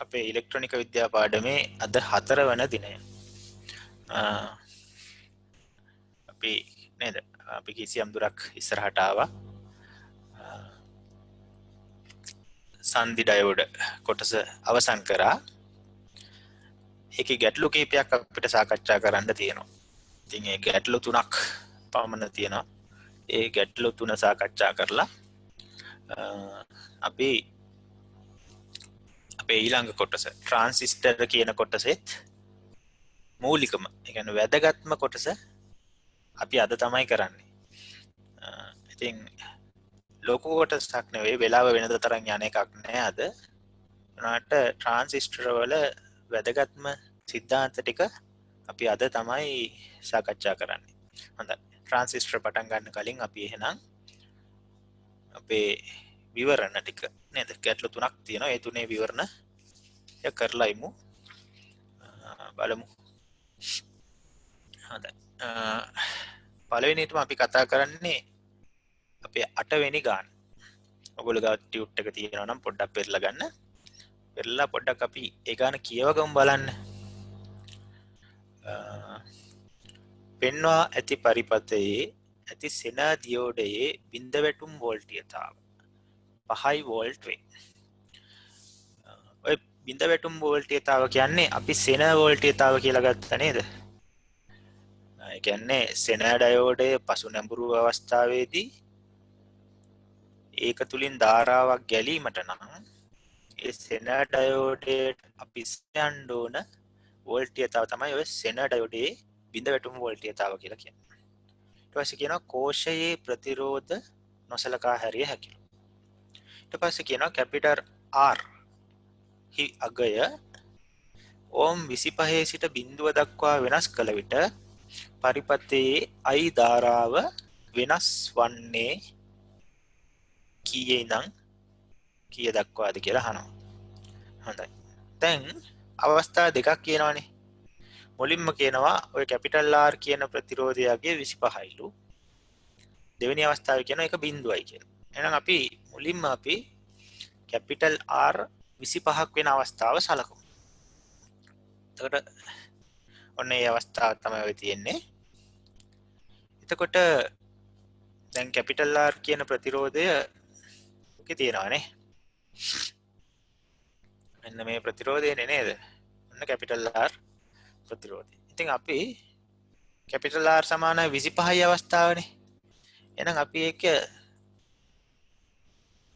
අපේ ඉලෙක්ට්‍රොනික විද්‍යා පාඩමේ අද 4 වන දිනය. අපි නේද? අපි කිසියම් දුරක් ඉස්සරහට ආවා. සන්ධි ඩයෝඩ් කොටස අවසන් කරා. ඒකේ ගැටලු කීපයක් අපිට සාකච්ඡා කරන්න තියෙනවා. ඉතින් ඒ ගැටලු 3ක් පමණ තියෙනවා. ඒ ගැටලු 3 සාකච්ඡා කරලා අපි අපේ ඊළඟ කොටස ට්‍රාන්සිස්ටර් කියන කොටසෙත් මූලිකම, ඒ කියන්නේ වැදගත්ම කොටස අපි අද තමයි කරන්නේ. ඉතින් ලොකු කොටසක් නෙවෙයි, වෙලාව වෙනද තරම් යන එකක් නෑ අද. උනාට ට්‍රාන්සිස්ටර් වල වැදගත්ම සිද්ධාන්ත ටික අපි අද තමයි සාකච්ඡා කරන්නේ. හොඳයි. ට්‍රාන්සිස්ටර් පටන් ගන්න කලින් අපි එහෙනම් අපේ විවරණ ටික නේද? ගැටලු 3ක් තියෙනවා. ඒ තුනේ විවරණ කරලා ඉමු. බලමු. හොඳයි. පළවෙනිටම අපි කතා කරන්නේ අපේ 8 වෙනි ගාන. ඔයගොල්ලෝ ගාව ටියුට් එක තියෙනවා නම් පොඩ්ඩක් පෙරලා ගන්න. පෙරලා පොඩ්ඩක් අපි ඒ ගාන කියවගමු බලන්න. පෙන්වා ඇති පරිපථයේ ඇති සෙන දියෝඩයේ බිඳ වැටුම් වෝල්ටීයතාව 5 වෝල්ට් වේ. ඔය බිඳ වැටුම් වෝල්ටීයතාව කියන්නේ අපි සෙන වෝල්ටීයතාව කියලා ගත්ත නේද? ඒ කියන්නේ සෙන ඩයෝඩයේ පසු නැඹුරු අවස්ථාවේදී ඒක තුලින් ධාරාවක් ගැලීමට නම් ඒ සෙන ඩයෝඩයේ අපි යන්න ඕන වෝල්ටීයතාව තමයි ඔය සෙන ඩයෝඩයේ බිඳ වැටුම් වෝල්ටීයතාව කියලා කියන්නේ. ඊට පස්සේ කියනවා කෝෂයේ ප්‍රතිරෝධ නොසලකා හැරිය හැකියි. ඊට පස්සේ කියනවා කැපිටල් R හි අගය ඕම් 25 සිට බිඳුව දක්වා වෙනස් කළ විට පරිපථයේ I ධාරාව වෙනස් වන්නේ කීයේ ඉඳන් කීය දක්වාද කියලා අහනවා. හොඳයි. දැන් අවස්ථා දෙකක් කියනවානේ. මුලින්ම කියනවා ඔය කැපිටල් R කියන ප්‍රතිරෝධයගේ 25යිලු. දෙවෙනි අවස්ථාවේ කියනවා ඒක බිඳුවයි කියලා. එහෙනම් අපි මුලින්ම අපි කැපිටල් R 25ක් වෙන අවස්ථාව සලකමු. එතකොට ඔන්න ඒ අවස්ථාව තමයි ඔය තියෙන්නේ. එතකොට දැන් කැපිටල් R කියන ප්‍රතිරෝධය ඔකේ තියෙනවානේ. මෙන්න මේ ප්‍රතිරෝධයනේ නේද? ඔන්න කැපිටල් R ප්‍රතිරෝධය. ඉතින් අපි කැපිටල් R සමාන 25යි අවස්ථාවනේ. එහෙනම් අපි ඒක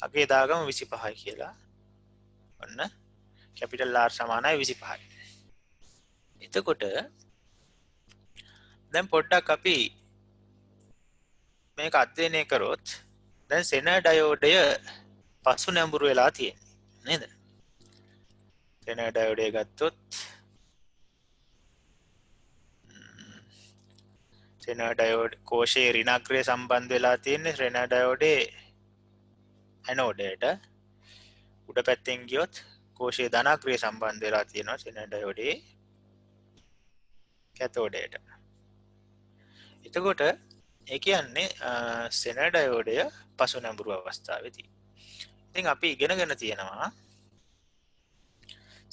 අගේ දාගමු 25යි කියලා. ඔන්න කැපිටල් R සමානයි 25යි. එතකොට දැන් පොඩ්ඩක් අපි මේක අධ්‍යයනය කරොත් දැන් සෙන ඩයෝඩය පසු නැඹුරු වෙලා තියෙන්නේ නේද? සෙන ඩයෝඩය ගත්තොත් සෙන ඩයෝඩ් කෝෂයේ ඍණාග්‍රය සම්බන්ධ වෙලා තියෙන්නේ සෙන ඩයෝඩේ ඇනෝඩයට. උඩ පැත්තෙන් ගියොත් කෝෂයේ ධනාග්‍රය සම්බන්ධ වෙලා තියෙනවා සෙන ඩයෝඩේ කැතෝඩයට. එතකොට ඒ කියන්නේ සෙන ඩයෝඩය පසු නැඹුරු අවස්ථාවේදී. ඉතින් අපි ඉගෙනගෙන තියෙනවා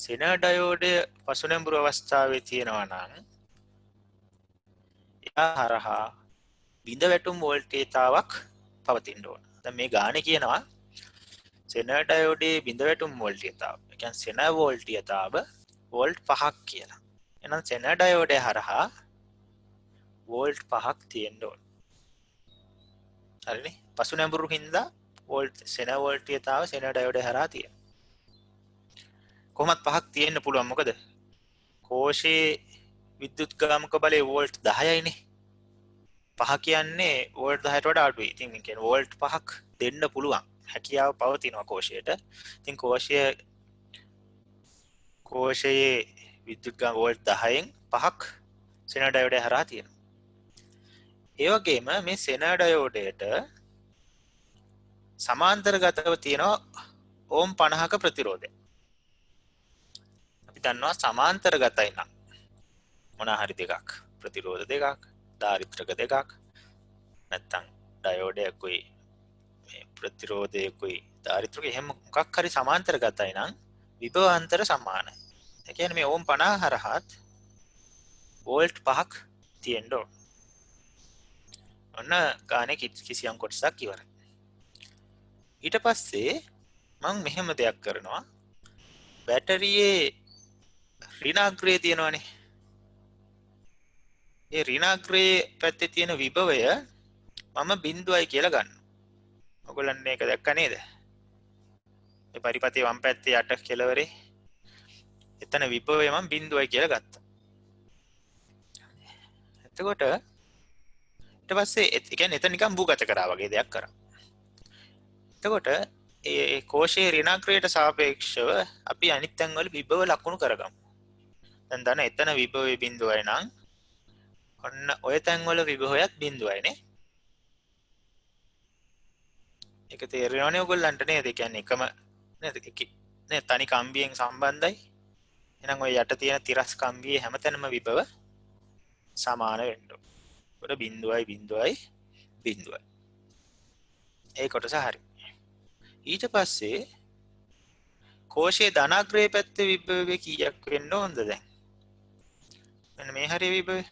සෙන ඩයෝඩය පසු නැඹුරු අවස්ථාවේ තියෙනවා නම් එයා හරහා බිඳ වැටුම් වෝල්ටේජතාවක් පවතින්න ඕන. දැන් මේ ගානේ කියනවා සෙන ඩයෝඩයේ බිඳ වැටුම් වෝල්ටේජතාව. ඒ කියන්නේ සෙන වෝල්ටේජතාව වෝල්ට් 5ක් කියලා. එහෙනම් සෙන ඩයෝඩය හරහා වෝල්ට් 5ක් තියෙන්න ඕන. හරිනේ? පසු නැඹුරු හින්දා වෝල්ට් සෙන වෝල්ටේජතාව සෙන ඩයෝඩය හරහා තියෙනවා. කොහොමත් 5ක් තියෙන්න පුළුවන්. මොකද කෝෂයේ විද්‍යුත්ගාමක බලය වෝල්ට් 10යිනේ. 5 කියන්නේ වෝල්ට් 10ට වඩා අඩුයි. ඉතින් මේ කියන්නේ වෝල්ට් 5ක් දෙන්න පුළුවන්. හැකියාව පවතිනවා කෝෂයට. ඉතින් කෝෂයේ විද්‍යුත්ගාම වෝල්ට් 10න් 5ක් සෙන ඩයෝඩය හරහා තියෙනවා. ඒ වගේම මේ සෙන ඩයෝඩයට සමාන්තරගතව තියෙනවා ඕම් 50ක ප්‍රතිරෝධය. අපි දන්නවා සමාන්තරගතයි නම් මොනවා හරි දෙකක් ප්‍රතිරෝධ දෙකක් ධාරිත්‍රක දෙකක් නැත්තම් ඩයෝඩයකුයි මේ ප්‍රතිරෝධයකුයි ධාරිත්‍රක එහෙම මොකක් හරි සමාන්තරගතයි නම් විභවාන්තර සමානයි. ඒ කියන්නේ මේ ඕම් 50 හරහත් වෝල්ට් 5ක් තියෙන්න ඕන. ඔන්න ගානේ කිසියම් කොටසක් ඉවරයි. ඊට පස්සේ මම මෙහෙම දෙයක් කරනවා. බැටරියේ ඍණාග්‍රයේ තියෙනවනේ. ඒ ඍණාග්‍රයේ පැත්තේ තියෙන විභවය මම බිඳුවයි කියලා ගන්නවා. ඔයගොල්ලන් මේක දැක්ක නේද? මේ පරිපතේ වම් පැත්තේ යට කෙළවරේ එතන විභවය මම බිඳුවයි කියලා ගත්තා. එතකොට ඊට පස්සේ ඒ කියන්නේ එතන නිකන් භූගත කරා වගේ දෙයක් කරා. එතකොට ඒ කෝෂයේ ඍණාග්‍රයට සාපේක්ෂව අපි අනිත් තැන් වල විභව ලකුණු කරගමු. දැන් දන්න එතන විභවයේ බිඳුවයි නම් ඔන්න ඔය තැන් වල විභවයත් බිඳුවයිනේ. ඒක තේරෙනවනේ ඔයගොල්ලන්ට නේද? ඒ කියන්නේ එකම නේද? නේ තනි කම්බියෙන් සම්බන්ධයි. එහෙනම් ඔය යට තියෙන තිරස් කම්බියේ හැමතැනම විභව සමාන වෙන්න ඕන. ඒකට බිඳුවයි බිඳුවයි බිඳුවයි. ඒ කොටස හරි. ඊට පස්සේ කෝෂයේ ධනාග්‍රයේ පැත්තේ විභවය කීයක් වෙන්න ඕනද දැන්? මෙන්න මේ හරිය විභවය.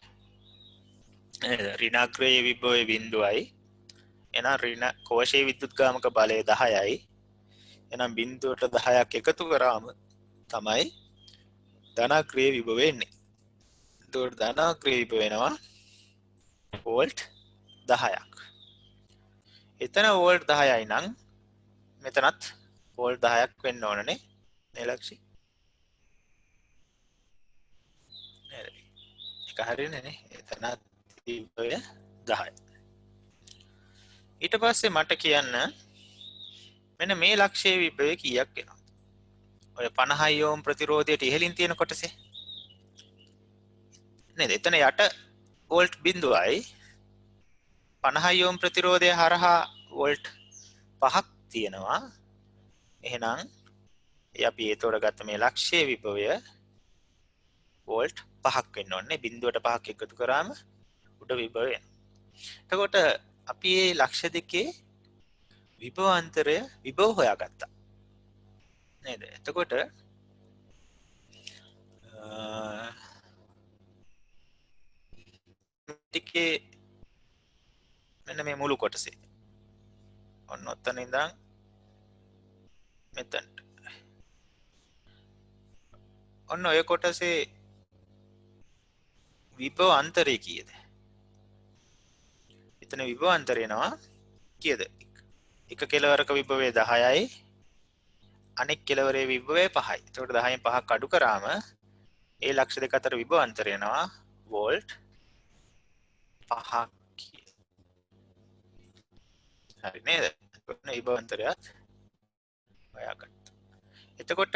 ඍණාග්‍රයේ විභවය බිඳුවයි. එහෙනම් කෝෂයේ විද්‍යුත්ගාමක බලය 10යි. එහෙනම් බිඳුවට 10ක් එකතු කරාම තමයි ධනාග්‍රයේ විභවය එන්නේ. එතකොට ධනාග්‍රයේ විභව වෙනවා වෝල්ට් 10ක්. එතන වෝල්ට් 10යි නම් මෙතනත් වෝල්ට් 10ක් වෙන්න ඕනනේ. මේ ලක්ෂි. නේද? ඒක හරියනේ නේ. එතනත් විභවය 10යි. ඊට පස්සේ මට කියන්න මෙන්න මේ ලක්ෂයේ විභවය කීයක් වෙනවද? ඔය 50 ඕම් ප්‍රතිරෝධයට ඉහළින් තියෙන කොටසේ නේද? එතන යට වෝල්ට් බිඳුවයි 50 ඕම් ප්‍රතිරෝධය හරහා වෝල්ට් 5ක් තියෙනවා. එහෙනම් අපි ඒතොර ගත්ත මේ ලක්ෂයේ විභවය වෝල්ට් 5ක් වෙන්න ඕනේ. බිඳුවට 5ක් එකතු කරාම උඩ විභවය එනවා. එතකොට අපි මේ ලක්ෂ දෙකේ විභවාන්තරය විභව හොයාගත්තා. නේද? එතකොට ටිකේ මෙන්න මේ මුළු කොටසේ ඔන්න ඔතන ඉඳන් මෙතනට ඔන්න ඔය කොටසේ විභව අන්තරය කීයද? එතන විභව අන්තරය එනවා කීයද? එක කෙලවරක විභවය 10යි අනෙක් කෙලවරේ විභවය 5යි. ඒකට 10න් 5ක් අඩු කරාම ඒ ලක්ෂ දෙක අතර විභව අන්තරය එනවා වෝල්ට් 5ක්. හරි නේද? ඔන්න විභව අන්තරයත් හොයාගත්තා. එතකොට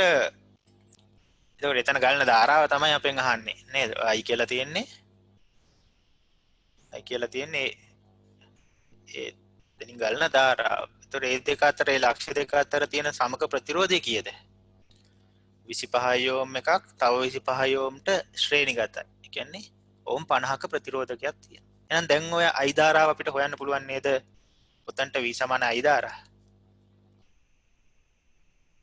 එතන ගලන ධාරාව තමයි අපෙන් අහන්නේ නේද? I කියලා තියෙන්නේ ඒ දෙනින් ගලන ධාරාව. ඒතර ඒ දෙක අතර ඒ ලක්ෂ දෙක අතර තියෙන සමක ප්‍රතිරෝධය කීයද? 25 ඕම් එකක් තව 25 ඕම්ට ශ්‍රේණිගතයි. ඒ කියන්නේ ඕම් 50ක ප්‍රතිරෝධකයක් තියෙනවා. එහෙනම් දැන් ඔය I ධාරාව අපිට හොයන්න පුළුවන් නේද? ඔතනට V සමාන I ධාරා.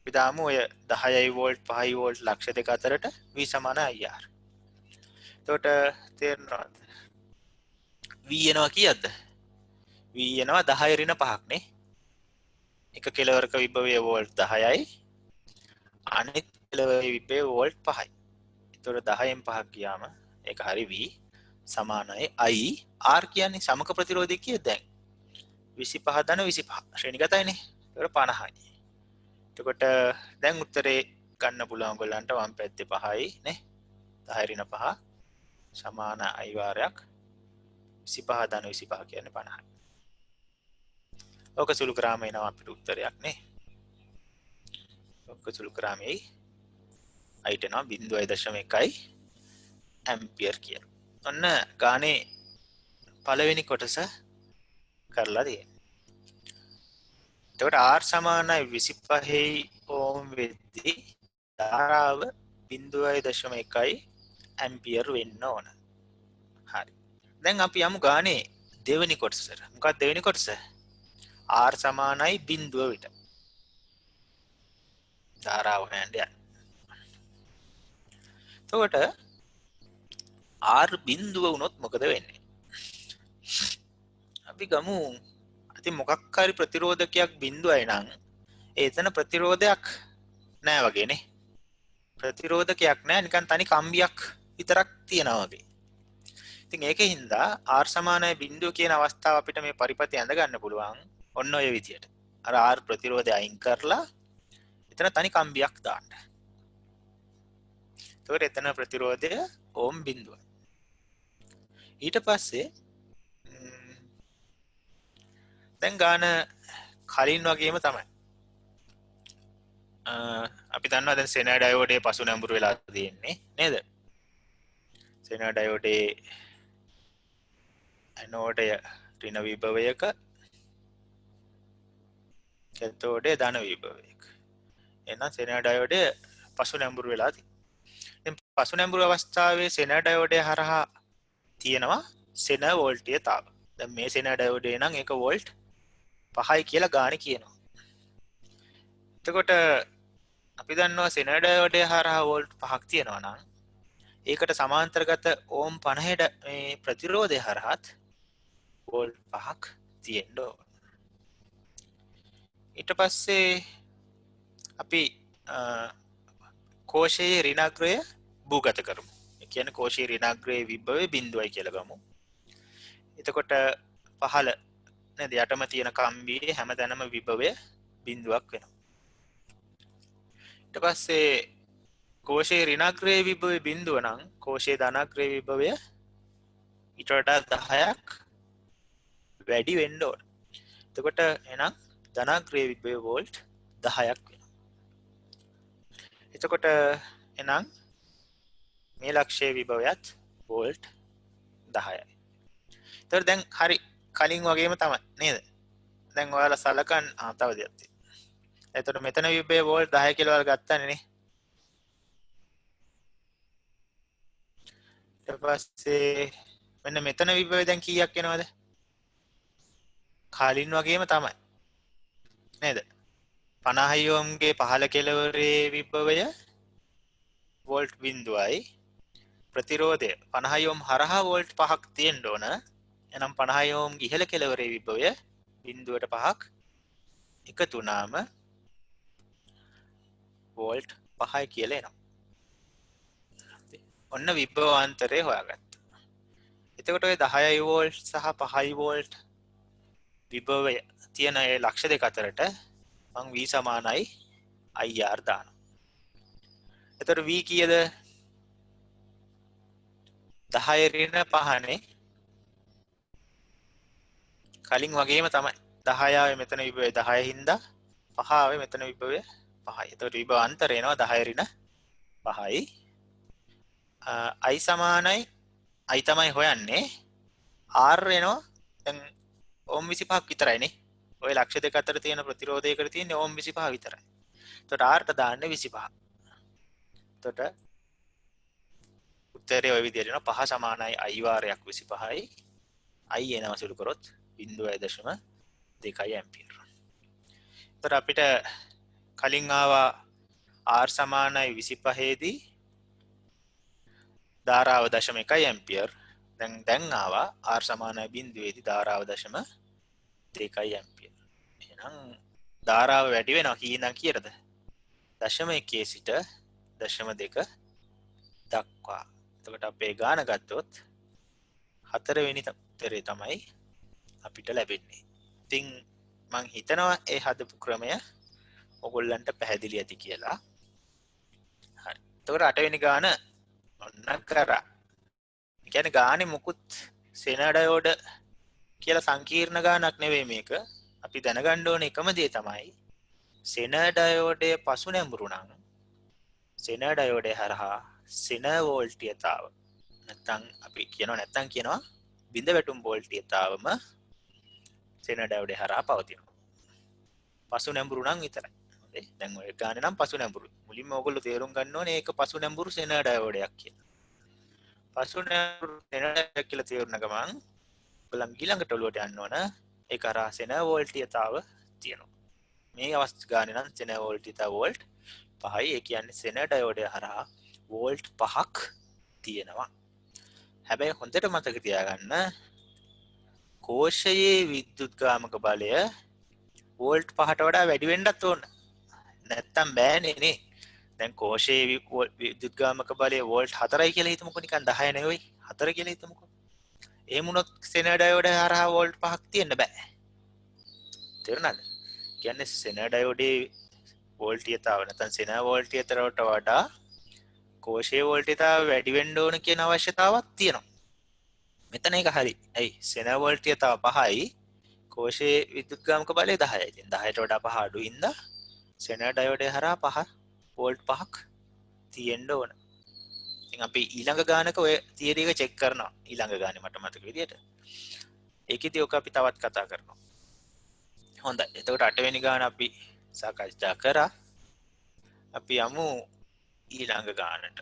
අපි දාමු ඔය 10යි වෝල්ට් 5යි වෝල්ට් ලක්ෂ දෙක අතරට V සමාන IR. එතකොට තේරෙනවද? V එනවා කීයද? V එනවා 10 ඍණ 5ක් නේ. එක කෙලවරක විභවය වෝල්ට් 10යි. අනෙක් කෙලවරේ විභවය වෝල්ට් 5යි. එතකොට 10න් 5ක් ගියාම ඒක හරි V සමානයි I R කියන්නේ සමක ප්‍රතිරෝධය කීයද දැන්? 25 ධන 25 ශ්‍රේණිගතයිනේ. ඒකට 50යි. එතකොට දැන් උත්තරේ ගන්න පුළුවන් ඔයගොල්ලන්ට වම් පැත්තේ 5යි නේ. 10 ඍණ 5 සමාන I වාරයක් 25 ධන 25 කියන්නේ 50යි. ඕක සුළු කරාම එනවා අපිට උත්තරයක් නේ. ඕක සුළු කරාමයි අයිට එනවා 0.1 ඇම්පියර් කියලා. ඔන්න ගානේ පළවෙනි කොටස කරලා තියෙනවා. එතකොට R සමානයි 25 ඕම් වෙද්දී ධාරාව 0.1 ඇම්පියර් වෙන්න ඕන. හරි. දැන් අපි යමු ගානේ දෙවෙනි කොටසට. මොකක්ද දෙවෙනි කොටස? R සමානයි 0 විට. ධාරාව හොයන්න යන්න. එතකොට R බිඳුව වුණොත් මොකද වෙන්නේ? අපි ගමු ඉතින් මොකක් හරි ප්‍රතිරෝධකයක් බිඳුවයි නම් එතන ප්‍රතිරෝධයක් නෑ වගේනේ. ප්‍රතිරෝධකයක් නෑ නිකන් තනි කම්බියක් විතරක් තියෙනවා වගේ. ඉතින් ඒකෙන් හින්දා R සමානයි බිඳුව කියන අවස්ථාව අපිට මේ පරිපථය ඇඳ ගන්න පුළුවන් ඔන්න ඔය විදියට. අර R ප්‍රතිරෝධය අයින් කරලා එතන තනි කම්බියක් දාන්න. එතකොට එතන ප්‍රතිරෝධය ඕම් බිඳුව. ඊට පස්සේ දැන් ගාන කලින් වගේම තමයි. අපි දන්නවා දැන් සෙනා ඩයෝඩේ පසු නැඹුරු වෙලා තියෙන්නේ නේද? සෙනා ඩයෝඩේ ඇනෝඩය ඍණ විභවයක කැතෝඩේ ධන විභවයක. එහෙනම් සෙනා ඩයෝඩේ පසු නැඹුරු වෙලා තියෙනවා. දැන් පසු නැඹුරු අවස්ථාවේ සෙනා ඩයෝඩේ හරහා තියෙනවා සෙන වෝල්ටීයතාව. දැන් මේ සෙනා ඩයෝඩේ නම් ඒක වෝල්ට් 5යි කියලා ගානේ කියනවා. එතකොට අපි දන්නවා සෙන ඩයෝඩේ හරහා වෝල්ට් 5ක් තියෙනවා නම් ඒකට සමාන්තරගත ඕම් 50 මේ ප්‍රතිරෝධය හරහාත් වෝල්ට් 5ක් තියෙන්න ඕන. ඊට පස්සේ අපි කෝෂයේ ඍණාග්‍රය භූගත කරමු. ඒ කියන්නේ කෝෂයේ ඍණාග්‍රයේ විභවය බිඳුවයි කියලා ගමු. එතකොට පහළ නේද යටම තියෙන කම්බියේ හැමතැනම විභවය බිඳුවක් වෙනවා. ඊට පස්සේ කෝෂයේ ඍණාග්‍රයේ විභවය බිඳුව නම් කෝෂයේ ධනාග්‍රයේ විභවය ඊට වඩා 10ක් වැඩි වෙන්න ඕන. එතකොට එහෙනම් ධනාග්‍රයේ විභවය වෝල්ට් 10ක් වෙනවා. එතකොට එහෙනම් මේ ලක්ෂයේ විභවයත් වෝල්ට් 10යි. එතකොට දැන් හරි කලින් වගේම තමයි නේද? දැන් ඔයාලා සලකන් තව දෙයක් තියෙනවා. එතකොට මෙතන විභවය වෝල්ට් 10 කියලා ඔයාලා ගත්තානේ නේ. ඊට පස්සේ මෙන්න මෙතන විභවය දැන් කීයක් එනවද? කලින් වගේම තමයි. නේද? 50 ohmගේ පහළ කෙළවරේ විභවය වෝල්ට් 0යි. ප්‍රතිරෝධය 50 ohm හරහා වෝල්ට් 5ක් තියෙන්න ඕන. එහෙනම් 50 ohm ඉහළ කෙළවරේ විභවය 0.5ක් එකතු වුණාම වෝල්ට් 5යි කියලා එනවා. ඔන්න විභවාන්තරය හොයාගත්තා. එතකොට ඔය 10 වෝල්ට් සහ 5 වෝල්ට් විභවය තියෙන ඒ ලක්ෂ දෙක අතරට මං V සමානයි IR දානවා. එතකොට V කීයද? 10 ඍණ 5නේ. කලින් වගේම තමයි 10 ආවේ මෙතන විභවය 10 හින්දා 5 ආවේ මෙතන විභවය 5යි. එතකොට විභවාන්තරය එනවා 10 ඍණ 5යි. I සමානයි I තමයි හොයන්නේ R එනවා දැන් ඕම් 25ක් විතරයිනේ. ඔය ලක්ෂ දෙක අතර තියෙන ප්‍රතිරෝධයකට තියෙන්නේ ඕම් 25 විතරයි. එතකොට R ට දාන්නේ 25. එතකොට උත්තරේ ඔය විදිහට එනවා 5 සමානයි I වාරයක් 25යි. I එනවා සුළු කරොත් 0.2 ඇම්පියර්. එතකොට අපිට කලින් ආවා R සමානයි 25 දී ධාරාව 0.1 ඇම්පියර්. දැන් ආවා R සමානයි 0 දී ධාරාව 0.2 ඇම්පියර්. එහෙනම් ධාරාව වැඩි වෙනවා කීයද කියලාද? 0.1 සිට 0.2 දක්වා. එතකොට අපේ ගාන ගත්තොත් 4 වෙනි උත්තරේ තමයි අපිට ලැබෙන්නේ. ඉතින් මං හිතනවා ඒ හදපු ක්‍රමය ඔයගොල්ලන්ට පැහැදිලි ඇති කියලා. හරි. එතකොට 8 වෙනි ගාන ඔන්න කරා. ඒ කියන්නේ ගානේ මුකුත් සෙනා ඩයෝඩ කියලා සංකීර්ණ ගානක් නෙවෙයි මේක. අපි දැනගන්න ඕන එකම දේ තමයි සෙනා ඩයෝඩයේ පසු නැඹුරු නම් සෙනා ඩයෝඩය හරහා සෙන වෝල්ටීයතාව නැත්තම් කියනවා බිඳ වැටුම් වෝල්ටීයතාවම සෙන ඩයෝඩය හරහා පවතිනවා. පසු නැඹුරු නම් විතරයි. හරි. දැන් ඔය ගානේ නම් පසු නැඹුරු. මුලින්ම ඕගොල්ලෝ තේරුම් ගන්න ඕනේ ඒක පසු නැඹුරු සෙන ඩයෝඩයක් කියලා. පසු නැඹුරු සෙන ඩයෝඩයක් කියලා තේරුණ ගමන් ඔයගොල්ලන් ඊළඟට ඔලුවට යන්න ඕන ඒක හරහා සෙන වෝල්ටීයතාව තියෙනවා. මේ අවස්ථා ගානේ නම් සෙන වෝල්ටීයතාව වෝල්ට් 5යි. ඒ කියන්නේ සෙන ඩයෝඩය හරහා වෝල්ට් 5ක් තියෙනවා. හැබැයි හොඳට මතක තියාගන්න කෝෂයේ විද්‍යුත්ගාමක බලය වෝල්ට් 5ට වඩා වැඩි වෙන්නත් ඕන. නැත්තම් බෑනේ නේ. දැන් කෝෂයේ විද්‍යුත්ගාමක බලය වෝල්ට් 4යි කියලා හිතමුකෝ, නිකන් 10 නෙවෙයි 4 කියලා හිතමුකෝ. එහෙම වුණොත් සෙනර් ඩයෝඩ් හරහා වෝල්ට් 5ක් තියෙන්න බෑ. තේරුණාද? කියන්නේ සෙනර් ඩයෝඩේ වෝල්ටීයතාව නැත්නම් සෙනර් වෝල්ටීයතරට වඩා කෝෂයේ වෝල්ටීයතාව වැඩි වෙන්න ඕන කියන අවශ්‍යතාවක් තියෙනවා. මෙතන ඒක හරි. ඇයි? සෙනර් වෝල්ටීයතාව 5යි කෝෂයේ විද්‍යුත්ගාමක බලය 10යි. ඉතින් 10ට වඩා 5 අඩු හින්දා සෙනර් ඩයෝඩේ හරහා 5 වෝල්ට් 5ක් තියෙන්න ඕන. ඉතින් අපි ඊළඟ ගානක ඔය තියරි එක චෙක් කරනවා. ඊළඟ ගානේ මට මතක විදියට. ඒකෙදි ඔක අපි තවත් කතා කරනවා. හොඳයි. එතකොට 8 වෙනි ගාන අපි සාකච්ඡා කරා. අපි යමු ඊළඟ ගානට.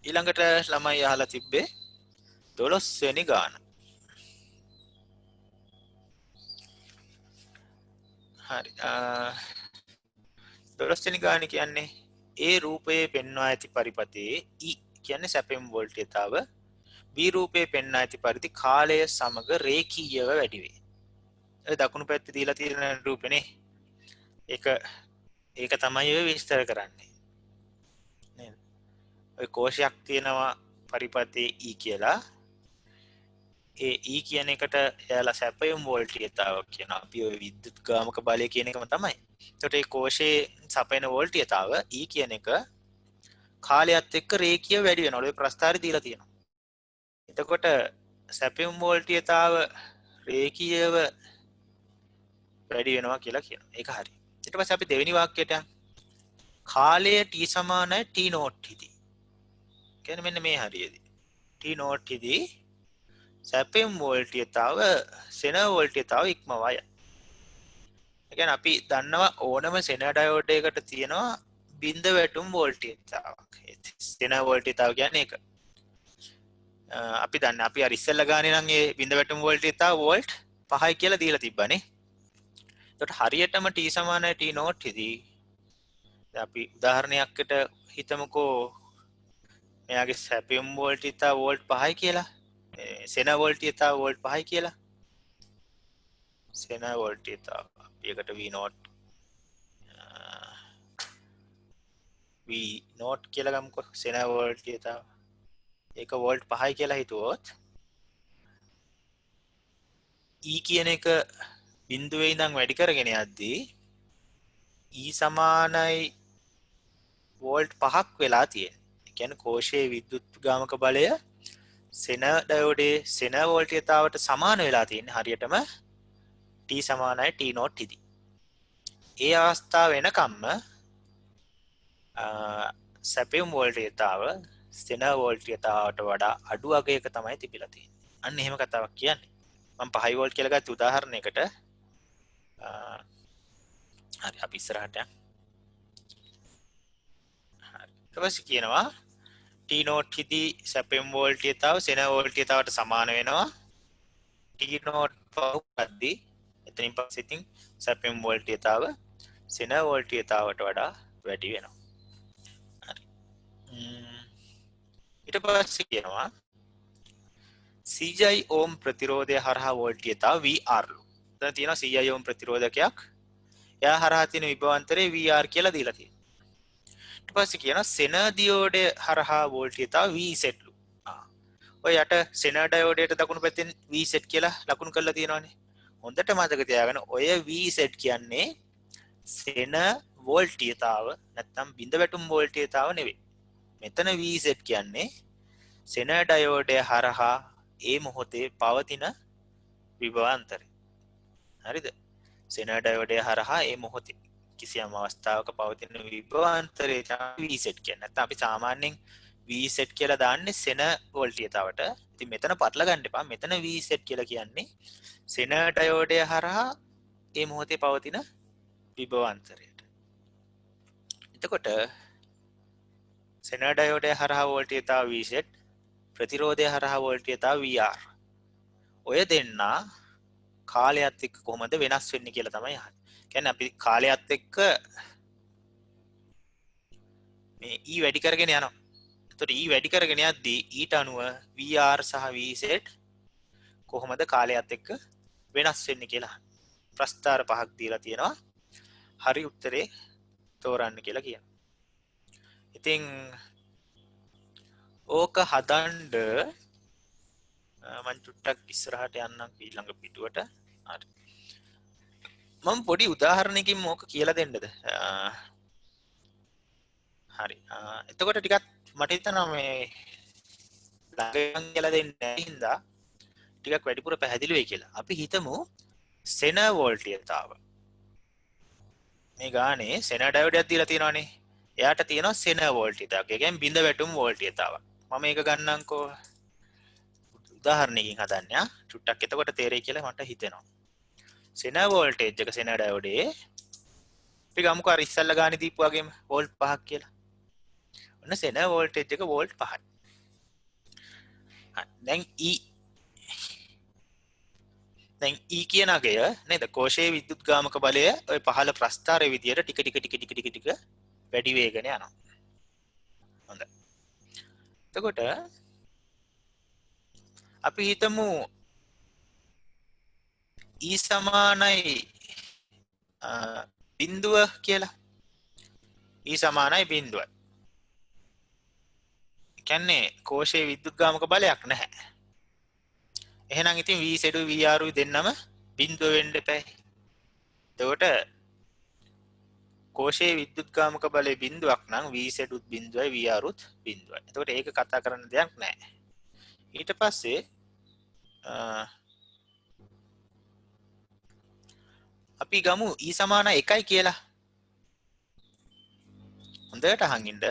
ඊළඟට ළමයි අහලා තිබ්බේ 12 වෙනි ගාන. හරි. 12 වෙනි ගාන කියන්නේ ඒ රූපයේ පෙන්වා ඇති පරිපතේ E කියන්නේ සැපෙම් වෝල්ටීයතාව B රූපයේ පෙන්වා ඇති පරිදි කාලය සමග රේඛීයව වැඩි වේ. ඒ දකුණු පැත්තේ දීලා තියෙන රූපනේ. ඒක තමයි ඔය විස්තර කරන්නේ. නේද? ඔය කෝෂයක් තියෙනවා පරිපතේ E කියලා. ඒ E කියන එකට එයාලා සැපයුම් වෝල්ටීයතාව කියනවා. අපි ඔය විද්‍යුත්ගාමක බලය කියන එකම තමයි. එතකොට ඒ කෝෂයේ සපයන වෝල්ටීයතාව E කියන එක කාලයත් එක්ක රේඛීය වැඩි වෙනවා. ඔය ප්‍රස්ථාරය දීලා තියෙනවා. එතකොට සැපයුම් වෝල්ටීයතාව රේඛීයව වැඩි වෙනවා කියලා කියනවා. ඒක හරි. ඊට පස්සේ අපි දෙවෙනි වාක්‍යයට කාලය t සමානයි t නෝට් හිදී. කියන්නේ මෙන්න මේ හරියදී. t නෝට් හිදී සැපයුම් වෝල්ටීයතාව සෙනර් වෝල්ටීයතාව ඉක්මවා යයි. ඒ කියන්නේ අපි දන්නවා ඕනම සෙනර් ඩයෝඩ් එකකට තියෙනවා බිඳ වැටුම් වෝල්ටීයතාවක්. සෙනර් වෝල්ටීයතාව කියන්නේ ඒක. අපි දන්නේ අපි අර ඉස්සෙල්ලා ගානේ නම් ඒ බිඳ වැටුම් වෝල්ටීයතාව වෝල්ට් 5යි කියලා දීලා තිබ්බනේ. එතකොට හරියටම t සමානයි t නෝට් හිදී අපි උදාහරණයකට හිතමුකෝ මෙයාගේ සැපයුම් වෝල්ටීයතාව වෝල්ට් 5යි කියලා. සෙනර් වෝල්ටීයතාව වෝල්ට් 5යි කියලා. සෙනර් වෝල්ටීයතාව අපි එකට v නෝට් කියලා ගමුකෝ. සෙනර් වෝල්ටීයතාව ඒක වෝල්ට් 5යි කියලා හිතුවොත් E කියන එක බිඳුවේ ඉඳන් වැඩි කරගෙන යද්දී E සමානයි වෝල්ට් 5ක් වෙලා තියෙනවා. ඒ කියන්නේ කෝෂයේ විද්‍යුත්ගාමක බලය සෙනර් ඩයෝඩේ සෙනර් වෝල්ටීයතාවට සමාන වෙලා තියෙන්නේ හරියටම t සමානයි t නෝට් හිදී. ඒ අවස්ථාව වෙනකම්ම සැපයුම් වෝල්ටීයතාව සෙනර් වෝල්ටීයතාවට වඩා අඩු අගයක තමයි තිබිලා තියෙන්නේ. අන්න එහෙම කතාවක් කියන්නේ. මම 5 වෝල්ට් කියලා ගත්ත උදාහරණයකට හරි අපි ඉස්සරහට යමු. හරි. ඊට පස්සේ කියනවා t නෝට් හිදී සැපයුම් වෝල්ටීයතාව සෙනර් වෝල්ටීයතාවට සමාන වෙනවා. t නෝට් පහුවද්දී එතනින් පස්සේ ඉතින් සැපයුම් වෝල්ටීයතාව සෙනර් වෝල්ටීයතාවට වඩා වැඩි වෙනවා. හරි. ඊට පස්සේ කියනවා CI ඕම් ප්‍රතිරෝධය හරහා වෝල්ටීයතාව VR ලු. දැන් තියෙනවා CI ඕම් ප්‍රතිරෝධකයක්. එයා හරහා තියෙන විභවාන්තරේ VR කියලා දීලා තියෙනවා. ඊට පස්සේ කියනවා සෙනර් ඩයෝඩය හරහා වෝල්ටීයතාව VZ ලු. ඔය යට සෙනර් ඩයෝඩයට දකුණු පැත්තෙන් VZ කියලා ලකුණු කරලා තියෙනවානේ. හොඳට මතක තියාගන්න ඔය VZ කියන්නේ සෙනර් වෝල්ටීයතාව නැත්නම් බිඳ වැටුම් වෝල්ටීයතාව නෙවෙයි. මෙතන VZ කියන්නේ සෙනර් ඩයෝඩය හරහා ඒ මොහොතේ පවතින විභවාන්තරය. හරිද? සෙනර් ඩයෝඩය හරහා ඒ මොහොතේ කිසියම් අවස්ථාවක පවතින විභවාන්තරය තමයි VZ කියන්නේ. නැත්නම් අපි සාමාන්‍යයෙන් VZ කියලා දාන්නේ සෙනර් වෝල්ටීයතාවට. ඉතින් මෙතන පටල ගන්න එපා. මෙතන VZ කියලා කියන්නේ සෙනර් ඩයෝඩය හරහා ඒ මොහොතේ පවතින විභවාන්තරයට. එතකොට සෙනර් ඩයෝඩය හරහා වෝල්ටීයතාව VZ ප්‍රතිරෝධය හරහා වෝල්ටීයතාව VR. ඔය දෙන්නා කාලයත් එක්ක කොහොමද වෙනස් වෙන්නේ කියලා තමයි අහන්නේ. කියන්නේ අපි කාලයත් එක්ක මේ E වැඩි කරගෙන යනවා. එතකොට E වැඩි කරගෙන යද්දී ඊට අනුව VR සහ VZ කොහොමද කාලයත් එක්ක වෙනස් වෙන්නේ කියලා ප්‍රස්ථාර පහක් දීලා තියෙනවා. හරි උත්තරේ තෝරන්න කියලා කියනවා. ඉතින් ඕක හදන්ඩ මං චුට්ටක් ඉස්සරහට යන්නම් ඊළඟ පිටුවට. හරි. මම පොඩි උදාහරණයකින් මොක කියලා දෙන්නද? හරි. එතකොට ටිකක් මට හිතෙනවා මේ ළඟින් කියලා දෙන්නේ නැහැ හින්දා ටිකක් වැඩිපුර පැහැදිලි වෙයි කියලා. අපි හිතමු සෙන වෝල්ටියතාව. මේ ගානේ සෙන ඩයෝඩයක් දීලා තියෙනවානේ. එයාට තියෙනවා සෙන වෝල්ටියතාවක්. ඒ කියන්නේ බිඳ වැටුම් වෝල්ටියතාවක්. මම මේක ගන්නම්කෝ උදාහරණයකින් හදන්න. චුට්ටක් එතකොට තේරෙයි කියලා මට හිතෙනවා. සෙන වෝල්ටේජ් එක සෙන ඩයෝඩේ අපි ගමුකෝ අර ඉස්සල්ලා ගානේ දීපු වගේම වෝල්ට් 5ක් කියලා. ඔන්න සෙන වෝල්ටේජ් එක වෝල්ට් 5යි. දැන් E කියන අගය නේද කෝෂයේ විද්‍යුත් ගාමක බලය ඔය පහළ ප්‍රස්ථාරයේ විදියට ටික වැඩි වේගන යනවා. හොඳයි. එතකොට අපි හිතමු E සමානයි බිඳුව කියලා. E සමානයි බිඳුවයි. කියන්නේ කෝෂයේ විද්‍යුත් ගාමක බලයක් නැහැ. එහෙනම් ඉතින් V Z VR දෙන්නම බිඳුව වෙන්න එපා. එතකොට කෝෂයේ විද්‍යුත් ගාමක බලය බිඳුවක් නම් V Z උත් බිඳුවයි VR උත් බිඳුවයි. එතකොට ඒක කතා කරන්න දෙයක් නැහැ. ඊට පස්සේ අපි ගමු E සමාන 1යි කියලා. හොඳට අහන් ඉන්න.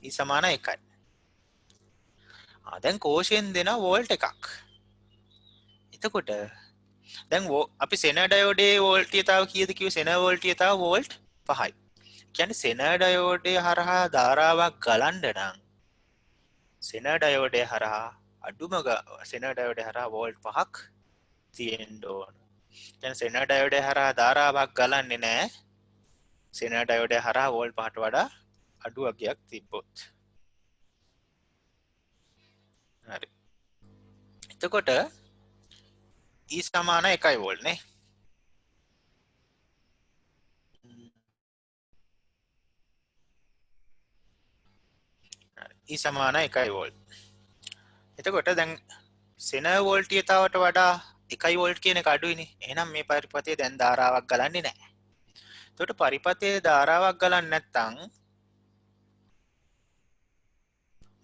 E සමාන 1යි. දැන් කෝෂයෙන් දෙන වෝල්ට් එකක්. එතකොට දැන් අපි සෙන ඩයෝඩේ වෝල්ටියතාව කීයද කිව්වේ? සෙන වෝල්ටියතාව වෝල්ට් 5යි. කියන්නේ සෙන ඩයෝඩේ හරහා ධාරාවක් ගලන්න නම් සෙන ඩයෝඩේ හරහා අඩුම සෙන ඩයෝඩේ හරහා වෝල්ට් 5ක් තියෙන්න ඕන. දැන් සෙන ඩයෝඩේ හරහා ධාරාවක් ගලන්නේ නැහැ. සෙන ඩයෝඩේ හරහා වෝල්ට් 5ට වඩා අඩු අගයක් තිබ්බොත්. හරි. එතකොට E සමාන 1 වෝල්ට් නේ. E සමාන 1 වෝල්ට්. එතකොට දැන් සෙන වෝල්ටියතාවට වඩා 1 වෝල්ට් කියන එක අඩුයිනේ. එහෙනම් මේ පරිපථයේ දැන් ධාරාවක් ගලන්නේ නැහැ. එතකොට පරිපථයේ ධාරාවක් ගලන්නේ නැත්නම්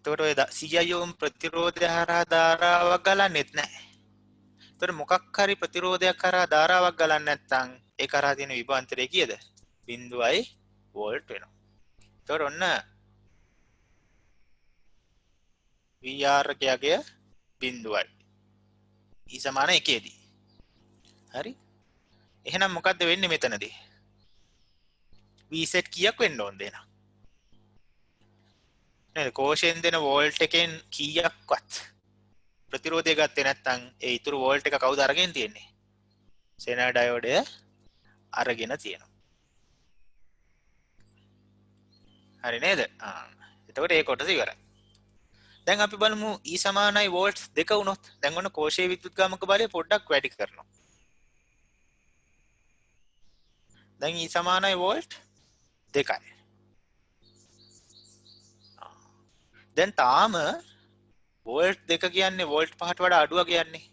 එතකොට ඔය 100 ඕම් ප්‍රතිරෝධය හරහා ධාරාවක් ගලන්නේත් නැහැ. එතකොට මොකක් හරි ප්‍රතිරෝධයක් කරා ධාරාවක් ගලන්නේ නැත්නම් ඒ කරා තියෙන විභවාන්තරය කීයද? 0.5 වෝල්ට් වෙනවා. එතකොට ඔන්න VR එකගේ 0.5 E සමාන 1 දී. හරි? එහෙනම් මොකද්ද වෙන්නේ මෙතනදී? VZ කීයක් වෙන්න ඕනද එහෙනම්? නේද? කෝෂයෙන් දෙන වෝල්ට් එකෙන් කීයක්වත් ප්‍රතිරෝධය ගත්තේ නැත්නම් ඒ ඊතුරු වෝල්ට් එක කවුද අරගෙන තියෙන්නේ? සෙන ඩයෝඩය අරගෙන තියෙනවා. හරි නේද? එතකොට ඒ කොටස ඉවරයි. දැන් අපි බලමු E සමානයි වෝල්ට් 2 වුණොත් දැන් ඔන්න කෝෂයේ විද්‍යුත්ගාමක බලය පොඩ්ඩක් වැඩි කරනවා. දැන් E සමානයි වෝල්ට් 2යි. දැන් තාම වෝල්ට් 2 කියන්නේ වෝල්ට් 5ට වඩා අඩුව කියන්නේ.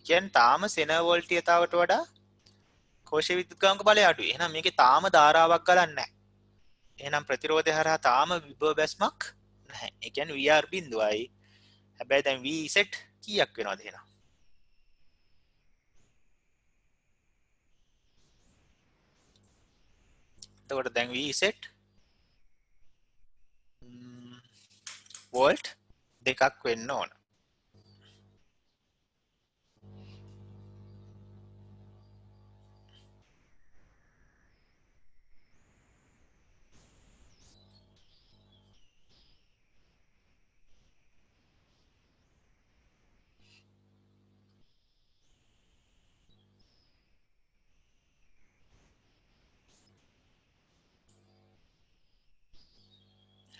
කියන්නේ තාම සෙන වෝල්ටියතාවට වඩා කෝෂයේ විද්‍යුත්ගාමක බලය අඩුයි. එහෙනම් මේකේ තාම ධාරාවක් ගලන්නේ නැහැ. එහෙනම් ප්‍රතිරෝධය හරහා තාම විභව බැස්මක් නැහැ. ඒ කියන්නේ VR බිඳුවයි. හැබැයි දැන් VZ කීයක් වෙනවද එහෙනම්? එතකොට දැන් VZ වෝල්ට් 2ක් වෙන්න ඕන.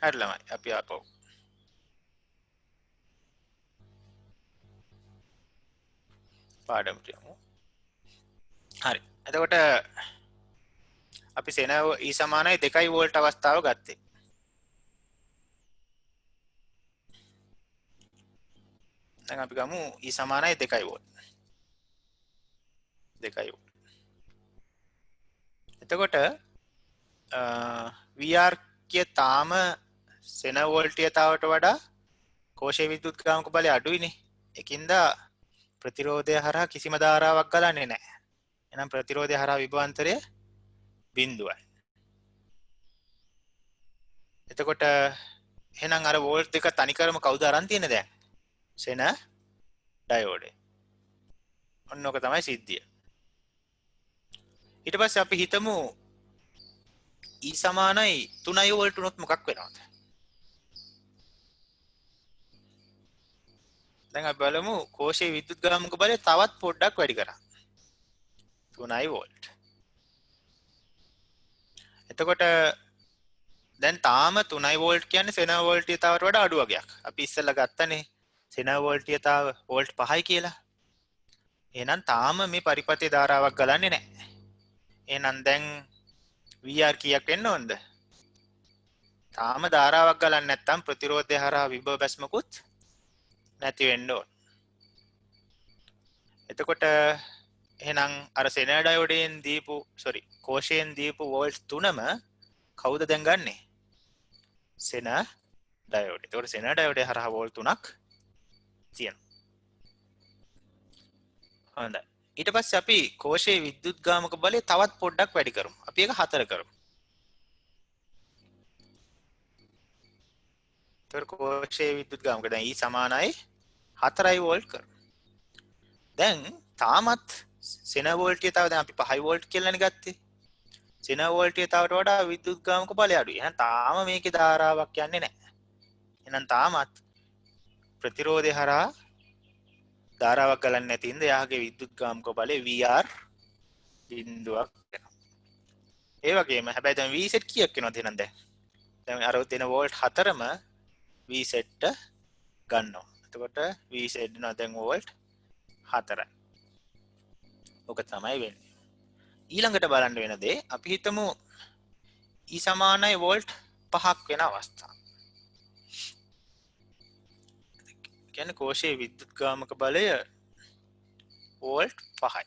හරි ළමයි අපි ආපහු පාඩමට යමු. හරි. එතකොට අපි සෙන E සමානයි 2 වෝල්ට් අවස්ථාව ගත්තේ. දැන් අපි ගමු E සමානයි 2 වෝල්ට්. 2 වෝල්ට්. එතකොට VR කිය තාම සෙන වෝල්ට්‍යතාවට වඩා කෝෂයේ විද්‍යුත්ගාමක බලය අඩුයිනේ. ඒකින්ද ප්‍රතිරෝධය හරහා කිසිම ධාරාවක් ගලන්නේ නැහැ. එහෙනම් ප්‍රතිරෝධය හරහා විභවාන්තරය බිඳුවයි. එතකොට එහෙනම් අර වෝල්ට් දෙක තනිකරම කවුද අරන් තියෙන්නේ දැන්? සෙන ඩයෝඩ්. ඔන්න ඔක තමයි සිද්ධිය. ඊට පස්සේ අපි හිතමු E සමානයි 3 වෝල්ට් උනොත් මොකක් වෙනවද? දැන් අපි බලමු කෝෂයේ විද්‍යුත්ගාමක බලය තවත් පොඩ්ඩක් වැඩි කරා. 3 වෝල්ට්. එතකොට දැන් තාම 3 වෝල්ට් කියන්නේ සෙන වෝල්ට්‍යතාවට වඩා අඩු වගේක්. අපි ඉස්සෙල්ලා ගත්තනේ සෙන වෝල්ට්‍යතාව වෝල්ට් 5යි කියලා. එහෙනම් තාම මේ පරිපථයේ ධාරාවක් ගලන්නේ නැහැ. එහෙනම් දැන් VR කීයක් වෙන්න ඕනද? තාම ධාරාවක් ගලන්නේ නැත්නම් ප්‍රතිරෝධය හරහා විභව බැස්මකුත් නැති වෙන්න ඕන. එතකොට එහෙනම් අර සෙන ඩයෝඩයෙන් දීපු කෝෂයෙන් දීපු වෝල්ට් 3ම කවුද දැන් ගන්නෙ? සෙන ඩයෝඩ්. එතකොට සෙන ඩයෝඩේ හරහා වෝල්ට් 3ක් තියෙනවා. හොඳයි. ඊට පස්සේ අපි කෝෂයේ විද්‍යුත්ගාමක බලය තවත් පොඩ්ඩක් වැඩි කරමු. අපි ඒක 4 කරමු. එතකොට කෝෂයේ විද්‍යුත්ගාමක දැන් E සමානයි 4 වෝල්ට් කරමු. දැන් තාමත් සෙන වෝල්ට්‍යතාව දැන් අපි 5 වෝල්ට් කියලානේ ගත්තේ. සෙන වෝල්ට්‍යතාවට වඩා විද්‍යුත්ගාමක බලය අඩුයි. එහෙනම් තාම මේකේ ධාරාවක් යන්නේ නැහැ. එහෙනම් තාමත් ප්‍රතිරෝධය හරහා ධාරාවක් ගලන්නේ නැති ඉඳ යාගේ විද්‍යුත්ගාමක බලය VR බිඳුවක් වෙනවා. ඒ වගේම හැබැයි දැන් V set කීයක් වෙනවද එහෙනම් දැන් අර දෙන වෝල්ට් 4ම V set ගන්නවා. එතකොට V set වෙනවා දැන් වෝල්ට් 4යි. ඔක තමයි වෙන්නේ. ඊළඟට බලන්න වෙන දේ අපි හිතමු E සමානයි වෝල්ට් 5ක් වෙන අවස්ථාව. කියන්නේ කෝෂයේ විද්‍යුත්ගාමක බලය වෝල්ට් 5යි.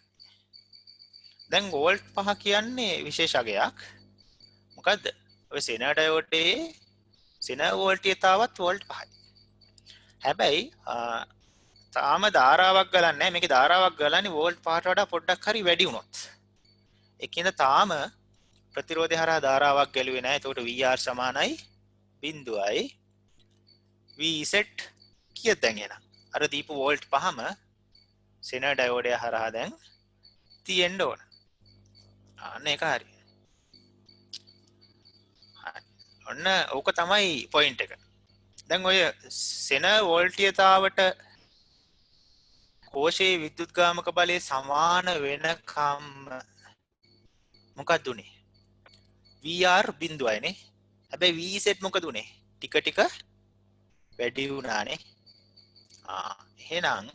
දැන් වෝල්ට් 5 කියන්නේ විශේෂ අගයක්. මොකද්ද? ඔය සෙන ඩයෝඩේ සෙන වෝල්ට්‍යතාවත් වෝල්ට් 5යි. හැබැයි තාම ධාරාවක් ගලන්නේ නැහැ. මේකේ ධාරාවක් ගලන්නේ වෝල්ට් 5ට වඩා පොඩ්ඩක් හරි වැඩි වුණොත්. ඒකින්ද තාම ප්‍රතිරෝධය හරහා ධාරාවක් ගැලුවේ නැහැ. එතකොට VR සමානයි 0යි. V set කීයද දැන් එහෙනම්? අර දීපු වෝල්ට් 5ම සෙන ඩයෝඩය හරහා දැන් තියෙන්න ඕන. අන්න ඒක හරි. ඔන්න ඕක තමයි පොයින්ට් එක. දැන් ඔය සෙන වෝල්ට්‍යතාවට කෝෂයේ විද්‍යුත්ගාමක බලය සමාන වෙනකම් මොකක්ද උනේ? VR බිඳුවයිනේ. හැබැයි V set මොකද උනේ? ටික ටික වැඩි වුණානේ. එහෙනම්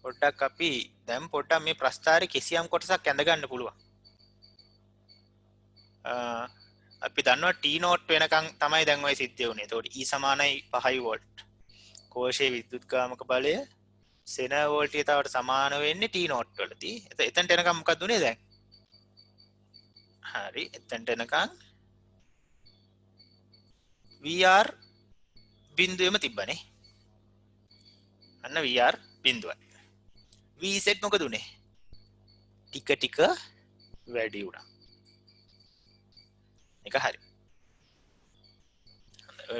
පොඩ්ඩක් අපි දැන් පොඩ්ඩක් මේ ප්‍රස්ථාරයේ කිසියම් කොටසක් ඇඳ ගන්න පුළුවන්. අපි දන්නවා T නෝට් වෙනකන් තමයි දැන් ඔය සිද්ධ වෙන්නේ. ඒතකොට E සමානයි 5 වෝල්ට්. කෝෂයේ විද්‍යුත්ගාමක බලය සෙන වෝල්ට්‍යතාවට සමාන වෙන්නේ T නෝට් වලදී. එතනට එනකම් මොකක්ද උනේ දැන්? හරි. එතනට එනකම් VR බිඳුවෙම තිබ්බනේ. අන්න VR බිඳුවයි. V set මොකද උනේ? ටික ටික වැඩි වුණා. එක හරි.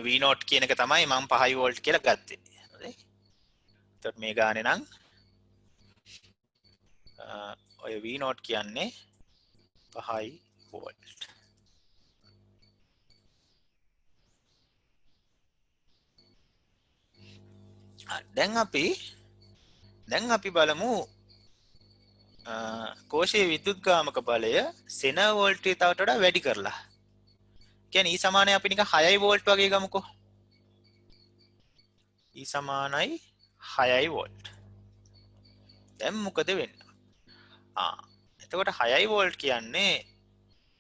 V නෝට් කියන එක තමයි මම 5 වෝල්ට් කියලා ගත්තේ. හරි. එතකොට මේ ගානේ නම් ඔය V නෝට් කියන්නේ 5 වෝල්ට්. දැන් අපි බලමු කෝෂයේ විද්‍යුත්ගාමක බලය සෙන වෝල්ට්‍යතාවට වඩා වැඩි කරලා. කියන්නේ E සමානයි අපි නිකන් 6 වෝල්ට් වගේ ගමුකෝ. E සමානයි 6 වෝල්ට්. දැන් මොකද වෙන්නේ? එතකොට 6 වෝල්ට් කියන්නේ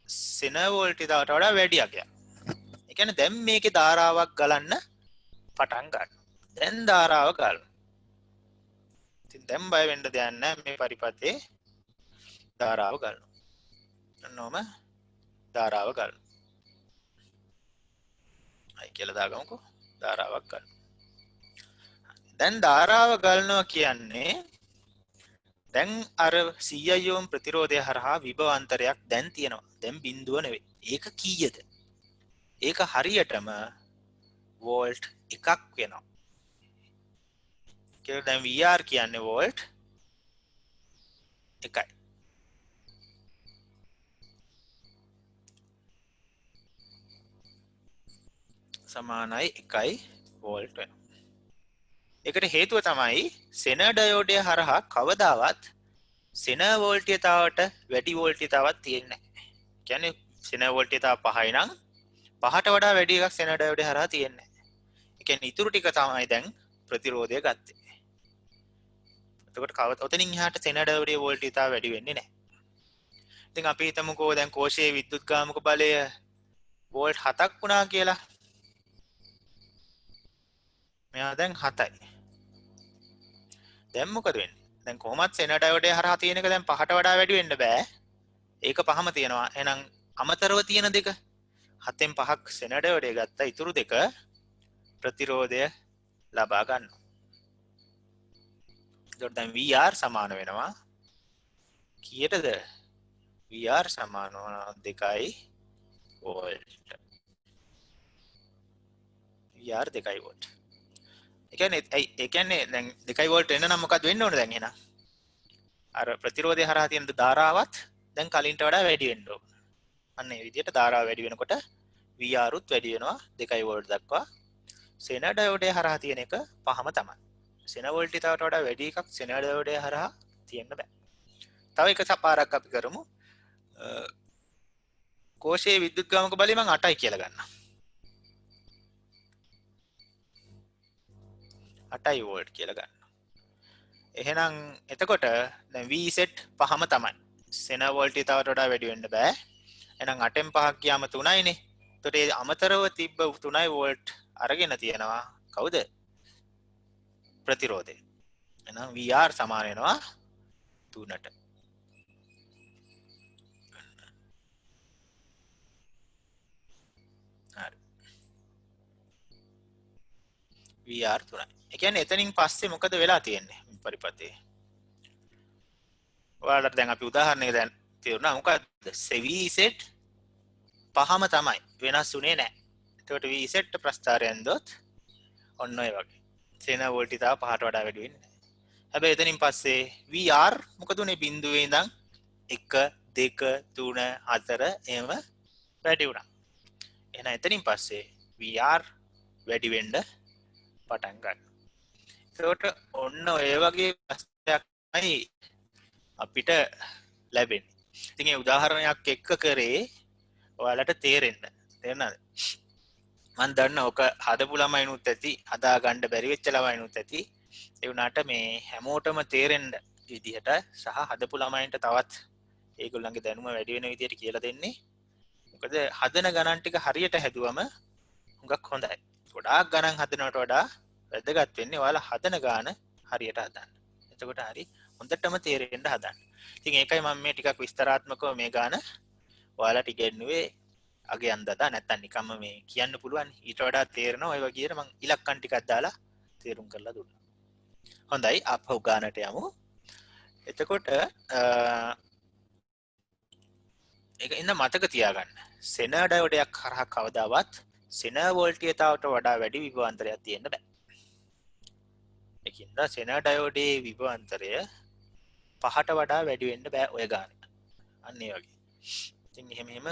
සෙන වෝල්ට් ඊට වඩා වැඩියක්. ඒ කියන්නේ දැන් මේකේ ධාරාවක් ගලන්න පටන් ගන්න. දැන් ධාරාව ගලන. ඉතින් දැන් බය වෙන්න දෙයක් නැහැ මේ පරිපතේ ධාරාව ගලනවා. අන්නෝම ධාරාව ගලනවා. අයි කියලා දාගමුකෝ. ධාරාවක් ගලනවා. දැන් ධාරාව ගලනවා කියන්නේ දැන් අර 100 ඕම් ප්‍රතිරෝධය හරහා විභවාන්තරයක් දැන් තියෙනවා. දැන් බිඳුව නෙවෙයි. ඒක කීයද? ඒක හරියටම වෝල්ට් 1ක් වෙනවා. කියලා දැන් VR කියන්නේ වෝල්ට් 1යි. සමානයි 1යි වෝල්ට් වෙනවා. ඒකට හේතුව තමයි සෙන ඩයෝඩය හරහා කවදාවත් සෙන වෝල්ට්‍යතාවට වැඩි වෝල්ට්‍යතාවක් තියෙන්නේ නැහැ. කියන්නේ සෙන වෝල්ට්‍යතාව 5යි නම් 5ට වඩා වැඩි එකක් සෙන ඩයෝඩය හරහා තියෙන්නේ නැහැ. ඒ කියන්නේ ඉතුරු ටික තමයි දැන් ප්‍රතිරෝධය ගත්තේ. එතකොට ඔතනින් එහාට සෙන ඩයෝඩයේ වෝල්ට්‍යතාව වැඩි වෙන්නේ නැහැ. ඉතින් අපි හිතමුකෝ දැන් කෝෂයේ විද්‍යුත්ගාමක බලය වෝල්ට් 7ක් වුණා කියලා. මෙයා දැන් 7යි. දැන් මොකද වෙන්නේ? දැන් කොහොමත් සෙන ඩයෝඩය හරහා තියෙන එක දැන් 5ට වඩා වැඩි වෙන්න බෑ. ඒක 5ම තියෙනවා. එහෙනම් අමතරව තියෙන දෙක 7න් 5ක් සෙන ඩයෝඩය ගත්තා. ඉතුරු දෙක ප්‍රතිරෝධය ලබා ගන්නවා. එතකොට දැන් VR සමාන වෙනවා කීයටද? VR සමාන වෙනවා 2යි වෝල්ට්. VR 2යි වෝල්ට්. ඒ කියන්නේ දැන් 2යි වෝල්ට් එන්න නම් මොකක්ද වෙන්න ඕනේ දැන් එහෙනම්? අර ප්‍රතිරෝධය හරහා තියෙන ධාරාවත් දැන් කලින්ට වඩා වැඩි වෙන්න ඕන. අන්න ඒ විදිහට ධාරාව වැඩි වෙනකොට VR උත් වැඩි වෙනවා 2 වෝල්ට් දක්වා. සෙන ඩයෝඩය හරහා තියෙන එක පහම තමයි. සෙන වෝල්ට්‍යතාවට වඩා වැඩි එකක් සෙන ඩයෝඩය හරහා තියෙන්න බෑ. තව එක සපාරක් අපි කරමු. කෝෂයේ විද්‍යුත්ගාමක බලය මම 8යි කියලා ගන්නවා. 8යි වෝල්ට් කියලා ගන්නවා. එහෙනම් එතකොට දැන් V set පහම තමයි. සෙන වෝල්ට්‍යතාවට වඩා වැඩි වෙන්න බෑ. එහෙනම් 8න් 5ක් ගියාම 3යිනේ. එතකොට ඒ අමතරව තිබ්බ 3යි වෝල්ට් අරගෙන තියෙනවා කවුද? ප්‍රතිරෝධය. එහෙනම් VR සමාන වෙනවා 3ට. හරි. VR 3යි. ඒ කියන්නේ එතනින් පස්සේ මොකද වෙලා තියෙන්නේ පරිපතේ? ඔයාලට දැන් අපි උදාහරණයක් දැන් තේරුණා මොකද්ද? V set පහම තමයි. වෙනස් උනේ නැහැ. එතකොට V set ප්‍රස්ථාරයෙන් දොත් ඔන්න ඔය වගේ. සෙන වෝල්ට්‍යතාව 5ට වඩා වැඩි වෙන්නේ නැහැ. හැබැයි එතනින් පස්සේ VR මොකද උනේ බිඳුවේ ඉඳන් 1 2 3 4 එහෙම වැඩි වුණා. එහෙනම් එතනින් පස්සේ VR වැඩි වෙන්න පටන් ගන්නවා. ඒකට ඔන්න ඔය වගේ ප්‍රශ්නයක් තමයි අපිට ලැබෙන්නේ. ඉතින් ඒ උදාහරණයක් එක්ක කරේ ඔයාලට තේරෙන්න. තේරෙනවද? මම දන්න ඔක හදපු ළමයිනුත් ඇති, හදා ගන්න බැරි වෙච්ච ළමයිනුත් ඇති. ඒ වුණාට මේ හැමෝටම තේරෙන්න විදිහට සහ හදපු ළමයින්ට තවත් ඒගොල්ලන්ගේ දැනුම වැඩි වෙන විදිහට කියලා දෙන්නේ. මොකද හදන ගණන් ටික හරියට හැදුවම හුඟක් හොඳයි. ගොඩාක් ගණන් හදනවට වඩා වැදගත් වෙන්නේ ඔයාලා හදන ගාන හරියට හදන්න. එතකොට හරි හොඳටම තේරෙන්න හදන්න. ඉතින් ඒකයි මම මේ ටිකක් විස්තරාත්මකව මේ ගාන ඔයාලට ඉගෙනුවේ අගේ අන්දදා නැත්තම් නිකම්ම මේ කියන්න පුළුවන්. ඊට වඩා තේරෙනවා ඔය වගේ මම ඉලක්කම් ටිකක් දාලා තේරුම් කරලා දුන්නා. හොඳයි ආපහු ගානට යමු. එතකොට ඒක ඉන්න මතක තියාගන්න. සෙන ඩයෝඩයක් හරහා කවදාවත් සෙන වෝල්ට්‍යතාවට වඩා වැඩි විභවාන්තරයක් තියෙන්න බෑ. ඒකින්ද සෙන ඩයෝඩයේ විභවාන්තරය 5ට වඩා වැඩි වෙන්න බෑ ඔය ගාන. අන්න ඒ වගේ. ඉතින් එහෙම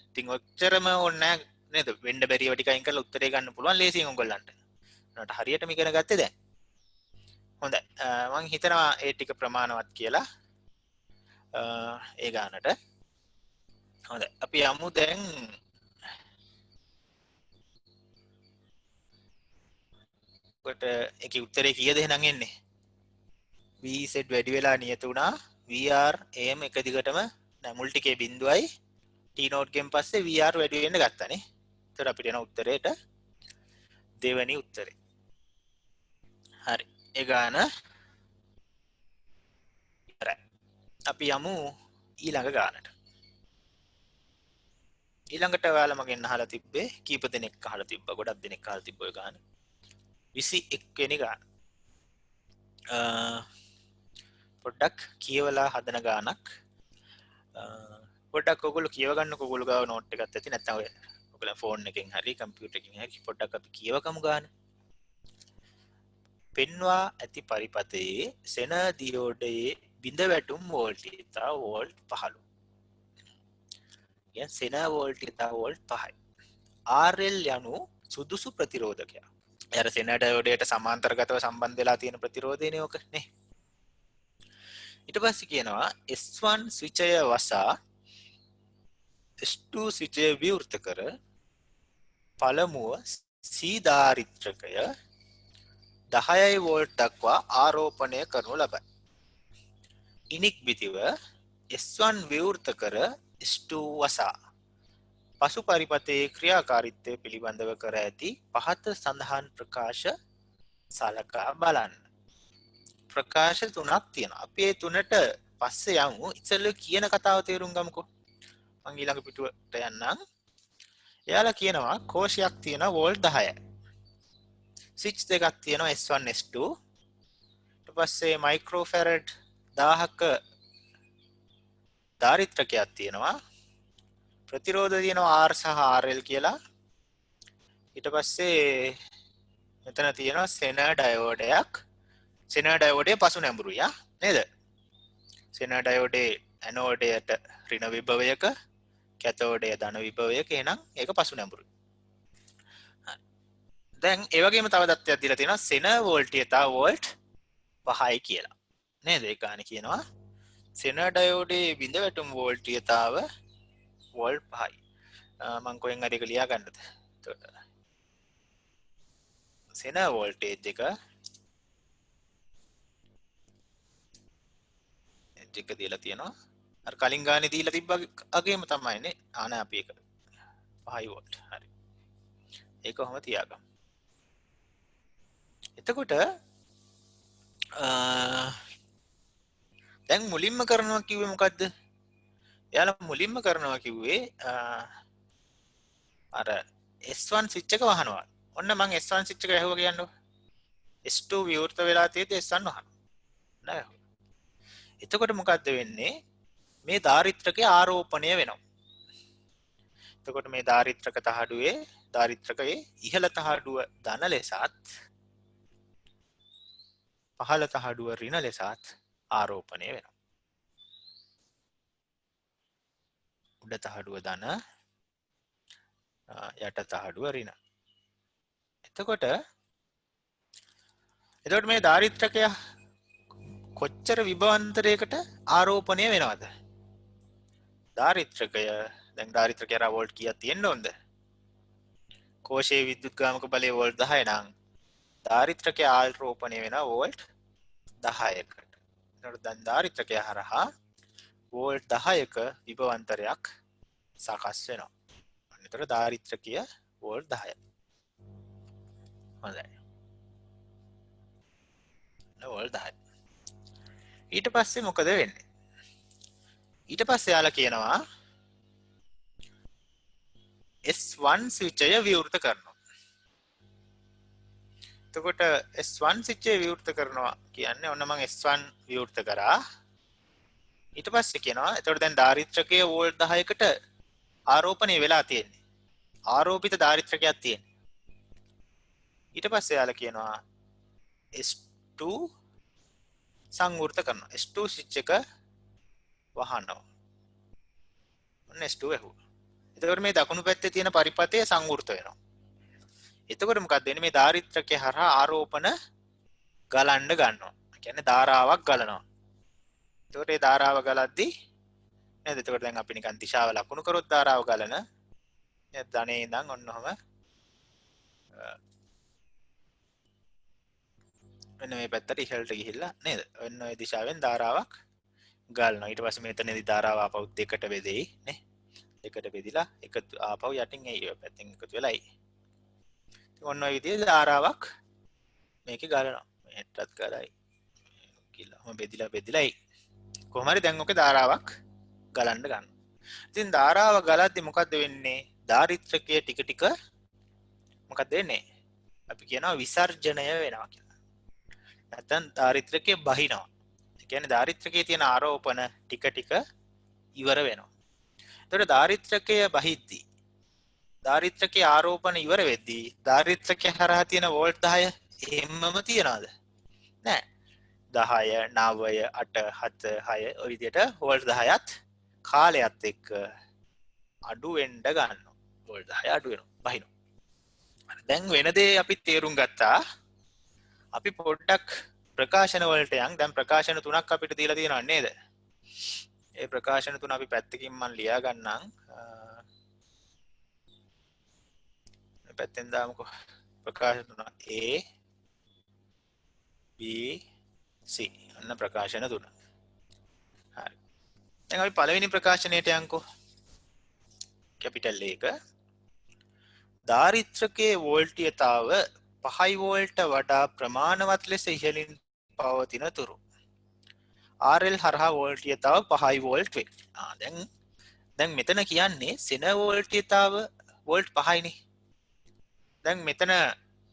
ඉතින් ඔච්චරම ඕනේ නැහැ නේද? වෙන්න බැරිව ටික අයින් කරලා උත්තරේ ගන්න පුළුවන් ලේසියෙන් ඔයගොල්ලන්ට. නට හරියටම ඉගෙන ගත්තේ දැන්. හොඳයි. මම හිතනවා ඒ ටික ප්‍රමාණවත් කියලා. ඒ ගානට. හොඳයි. අපි යමු දැන් කොට ඒකේ උත්තරේ කීයද එහෙනම් එන්නේ? VZ වැඩි වෙලා නියත වුණා VR AM එක දිගටම මුල් ටිකේ බිඳුවයි T නෝඩ් ගෙන් පස්සේ VR වැඩි වෙන්න ගත්තානේ. එතකොට අපිට එන උත්තරේට දෙවෙනි උත්තරේ. හරි. ඒ ගාන ඉවරයි. අපි යමු ඊළඟ ගානට. ඊළඟට ඔයාලා මගෙන් අහලා තිබ්බේ කීප දෙනෙක් අහලා තිබ්බා. ගොඩක් දෙනෙක් අහලා තිබ්බ ඔය ගාන. 21 වෙනි ගාන. පොඩ්ඩක් කියවලා හදන ගානක්. පොඩ්ඩක් ඔයගොල්ලෝ කියව ගන්නකො ඔයගොල්ලෝ ගාව නෝට් එකක් ඇති නැත්නම් ඔය ඔයගොල්ලෝ ෆෝන් එකෙන් හරි කම්පියුටර් එකකින් හරි පොඩ්ඩක් අපි කියවකමු ගාන. පෙන්වා ඇති පරිපතයේ සෙන දියෝඩයේ බිඳ වැටුම් වෝල්ටේජ් වෝල්ට් 15. කියන්නේ සෙන වෝල්ටේජ් වෝල්ට් 5යි. RL යනු සුදුසු ප්‍රතිරෝධකයක්. අර සෙන ඩයෝඩයට සමාන්තරගතව සම්බන්ධ වෙලා තියෙන ප්‍රතිරෝධයනේ ඔක නේ. ඊට පස්සේ කියනවා S1 ස්විචය වසා S2 ස්විචය විවෘත කර පළමුව C ධාරිත්‍රකය 10 වෝල්ට් දක්වා ආරෝපණය කරනු ලබයි. ඉනික්බිතිව S1 විවෘත කර S2 වසා පසු පරිපතයේ ක්‍රියාකාරීත්වය පිළිබඳව කර ඇති පහත සඳහන් ප්‍රකාශ සලකා බලන්න. ප්‍රකාශ තුනක් තියෙනවා. අපි ඒ තුනට පස්සේ යමු. ඉතින් කියන කතාව තේරුම් ගමුකෝ. මම ඊළඟ පිටුවට යන්නම්. එයාලා කියනවා කෝෂයක් තියෙනවා වෝල්ට් 10යි. ස්විච් දෙකක් තියෙනවා S1 S2. ඊට පස්සේ මයික්‍රෝෆැරඩ් 1000ක ධාරිත්‍රකයක් තියෙනවා. ප්‍රතිරෝධ තියෙනවා R සහ RL කියලා. ඊට පස්සේ මෙතන තියෙනවා සෙන ඩයෝඩයක්. සෙන ඩයෝඩයේ පසු නැඹුරුයි නේද? සෙන ඩයෝඩේ ඇනෝඩයට ඍණ විභවයක කැතෝඩය ධන විභවයක එහෙනම් ඒක පසු නැඹුරුයි. දැන් ඒ වගේම තව දත්තයක් දීලා තියෙනවා සෙන වෝල්ටේජ් වෝල්ට් 5යි කියලා. නේද? ඒ ගානේ කියනවා සෙන ඩයෝඩේ බිඳ වැටුම් වෝල්ටේජ්තාව වෝල්ට් 5යි. මම කොහෙන් හරි ඒක ලියා ගන්නද? එතකොට සෙන වෝල්ටේජ් එක දීලා තියෙනවා. අර කලින් ගානේ දීලා තිබ්බ අගේම තමයිනේ. ආන අපි ඒක 5 වෝල්ට්. හරි. ඒක කොහොම තියාගමු. එතකොට දැන් මුලින්ම කරනවා කිව්වේ මොකද්ද? එයාලා මුලින්ම කරනවා කිව්වේ අර S1 ස්විච් එක වහනවා. ඔන්න මම S1 ස්විච් එක ඇහුවා කියන්නකො. S2 විවෘත වෙලා තියෙද්දි S1 වහනවා. නෑ. එතකොට මොකද්ද වෙන්නේ? මේ ධාරිත්‍රකයේ ආරෝපණය වෙනවා. එතකොට මේ ධාරිත්‍රකයේ ඉහළ තහඩුව ධන ලෙසත් පහළ තහඩුව ඍණ ලෙසත් ආරෝපණය වෙනවා. උඩ තහඩුව ධන යට තහඩුව ඍණ. එතකොට මේ ධාරිත්‍රකය කොච්චර විභවාන්තරයකට ආරෝපණය වෙනවද? ධාරිත්‍රකය දැන් ධාරිත්‍රකය අර වෝල්ට් කීයක් තියෙන්න ඕනද? කෝෂයේ විද්‍යුත්ගාමක බලය වෝල්ට් 10 නම් ධාරිත්‍රකය ආරෝපණය වෙන වෝල්ට් 10කට. එතකොට දැන් ධාරිත්‍රකය හරහා වෝල්ට් 10ක විභවාන්තරයක් සකස් වෙනවා. එතකොට ධාරිත්‍රකය වෝල්ට් 10යි. හොඳයි. වෝල්ට් 10යි. ඊට පස්සේ මොකද වෙන්නේ? ඊට පස්සේ යාලා කියනවා S1 ස්විචය විවෘත කරනවා. එතකොට S1 ස්විචය විවෘත කරනවා කියන්නේ ඔන්න මම S1 විවෘත කරා. ඊට පස්සේ කියනවා එතකොට දැන් ධාරිත්‍රකයේ වෝල්ට් 10කට ආරෝපණය වෙලා තියෙන්නේ. ආරෝපිත ධාරිත්‍රකයක් තියෙන්නේ. ඊට පස්සේ යාලා කියනවා S2 සංවෘත කරනවා. S2 ස්විච් එක වහනවා. ඔන්න S2 ඇහුවා. එතකොට මේ දකුණු පැත්තේ තියෙන පරිපතය සංවෘත වෙනවා. එතකොට මොකක්ද වෙන්නේ? මේ ධාරිත්‍රකය හරහා ආරෝපණ ගලන්න ගන්නවා. ඒ කියන්නේ ධාරාවක් ගලනවා. එතකොට ඒ ධාරාව ගලද්දී නේද? එතකොට දැන් අපි නිකන් දිශාව ලකුණු කරොත් ධාරාව ගලන නේද? ධනේ ඉඳන් ඔන්න ඔහම මෙන්න මේ පැත්තට ඉහළට ගිහිල්ලා නේද? ඔන්න ඔය දිශාවෙන් ධාරාවක් ගලනවා. ඊට පස්සේ මෙතනදී ධාරාව ආපහු දෙකට බෙදෙයි නේ. දෙකට බෙදිලා එකතු ආපහු යටින් එයි ඔය පැත්තෙන් එකතු වෙලා එයි. ඉතින් ඔන්න ඔය විදිහේ ධාරාවක් මේකේ ගලනවා. මෙහෙටත් ගලයි. කියලා බෙදිලා එයි. කොහොම හරි දැන් ඔකේ ධාරාවක් ගලන්න ගන්න. ඉතින් ධාරාව ගලද්දි මොකද්ද වෙන්නේ? ධාරිත්‍රකයේ ටික ටික මොකක්ද වෙන්නේ? අපි කියනවා විසර්ජනය වෙනවා කියලා. නැත්නම් ධාරිත්‍රකයේ බහිනවා. ඒ කියන්නේ ධාරිත්‍රකයේ තියෙන ආරෝපණ ටික ටික ඉවර වෙනවා. එතකොට ධාරිත්‍රකයේ බහිද්දී ධාරිත්‍රකයේ ආරෝපණ ඉවර වෙද්දී ධාරිත්‍රකයේ හරහා තියෙන වෝල්ට් 10 එහෙම්මම තියනවාද? නෑ. 10 9 8 7 6 ඔය විදිහට වෝල්ට් 10ත් කාලයත් එක්ක අඩු වෙන්න ගන්නවා. වෝල්ට් 10 අඩු වෙනවා. බහිනවා. දැන් වෙන දේ අපි තේරුම් ගත්තා. අපි පොඩ්ඩක් ප්‍රකාශන වලට යන්. දැන් ප්‍රකාශන තුනක් අපිට දීලා තියෙනවා නේද? ඒ ප්‍රකාශන තුන අපි පැත්තකින් මම ලියා ගන්නම්. මේ පැත්තෙන් දාමුකෝ. ප්‍රකාශන තුන A B C අන්න ප්‍රකාශන තුන. හරි. දැන් අපි පළවෙනි ප්‍රකාශනයට යන්කෝ. කැපිටල් එක. ධාරිත්‍රකයේ වෝල්ටීයතාව 5 වෝල්ට වඩා ප්‍රමාණවත් ලෙස ඉහළින් පවතින තුරු RL හරහා වෝල්ටීයතාව 5 වෝල්ට් වේ. දැන් මෙතන කියන්නේ සෙන වෝල්ටීයතාව වෝල්ට් 5යිනේ. දැන් මෙතන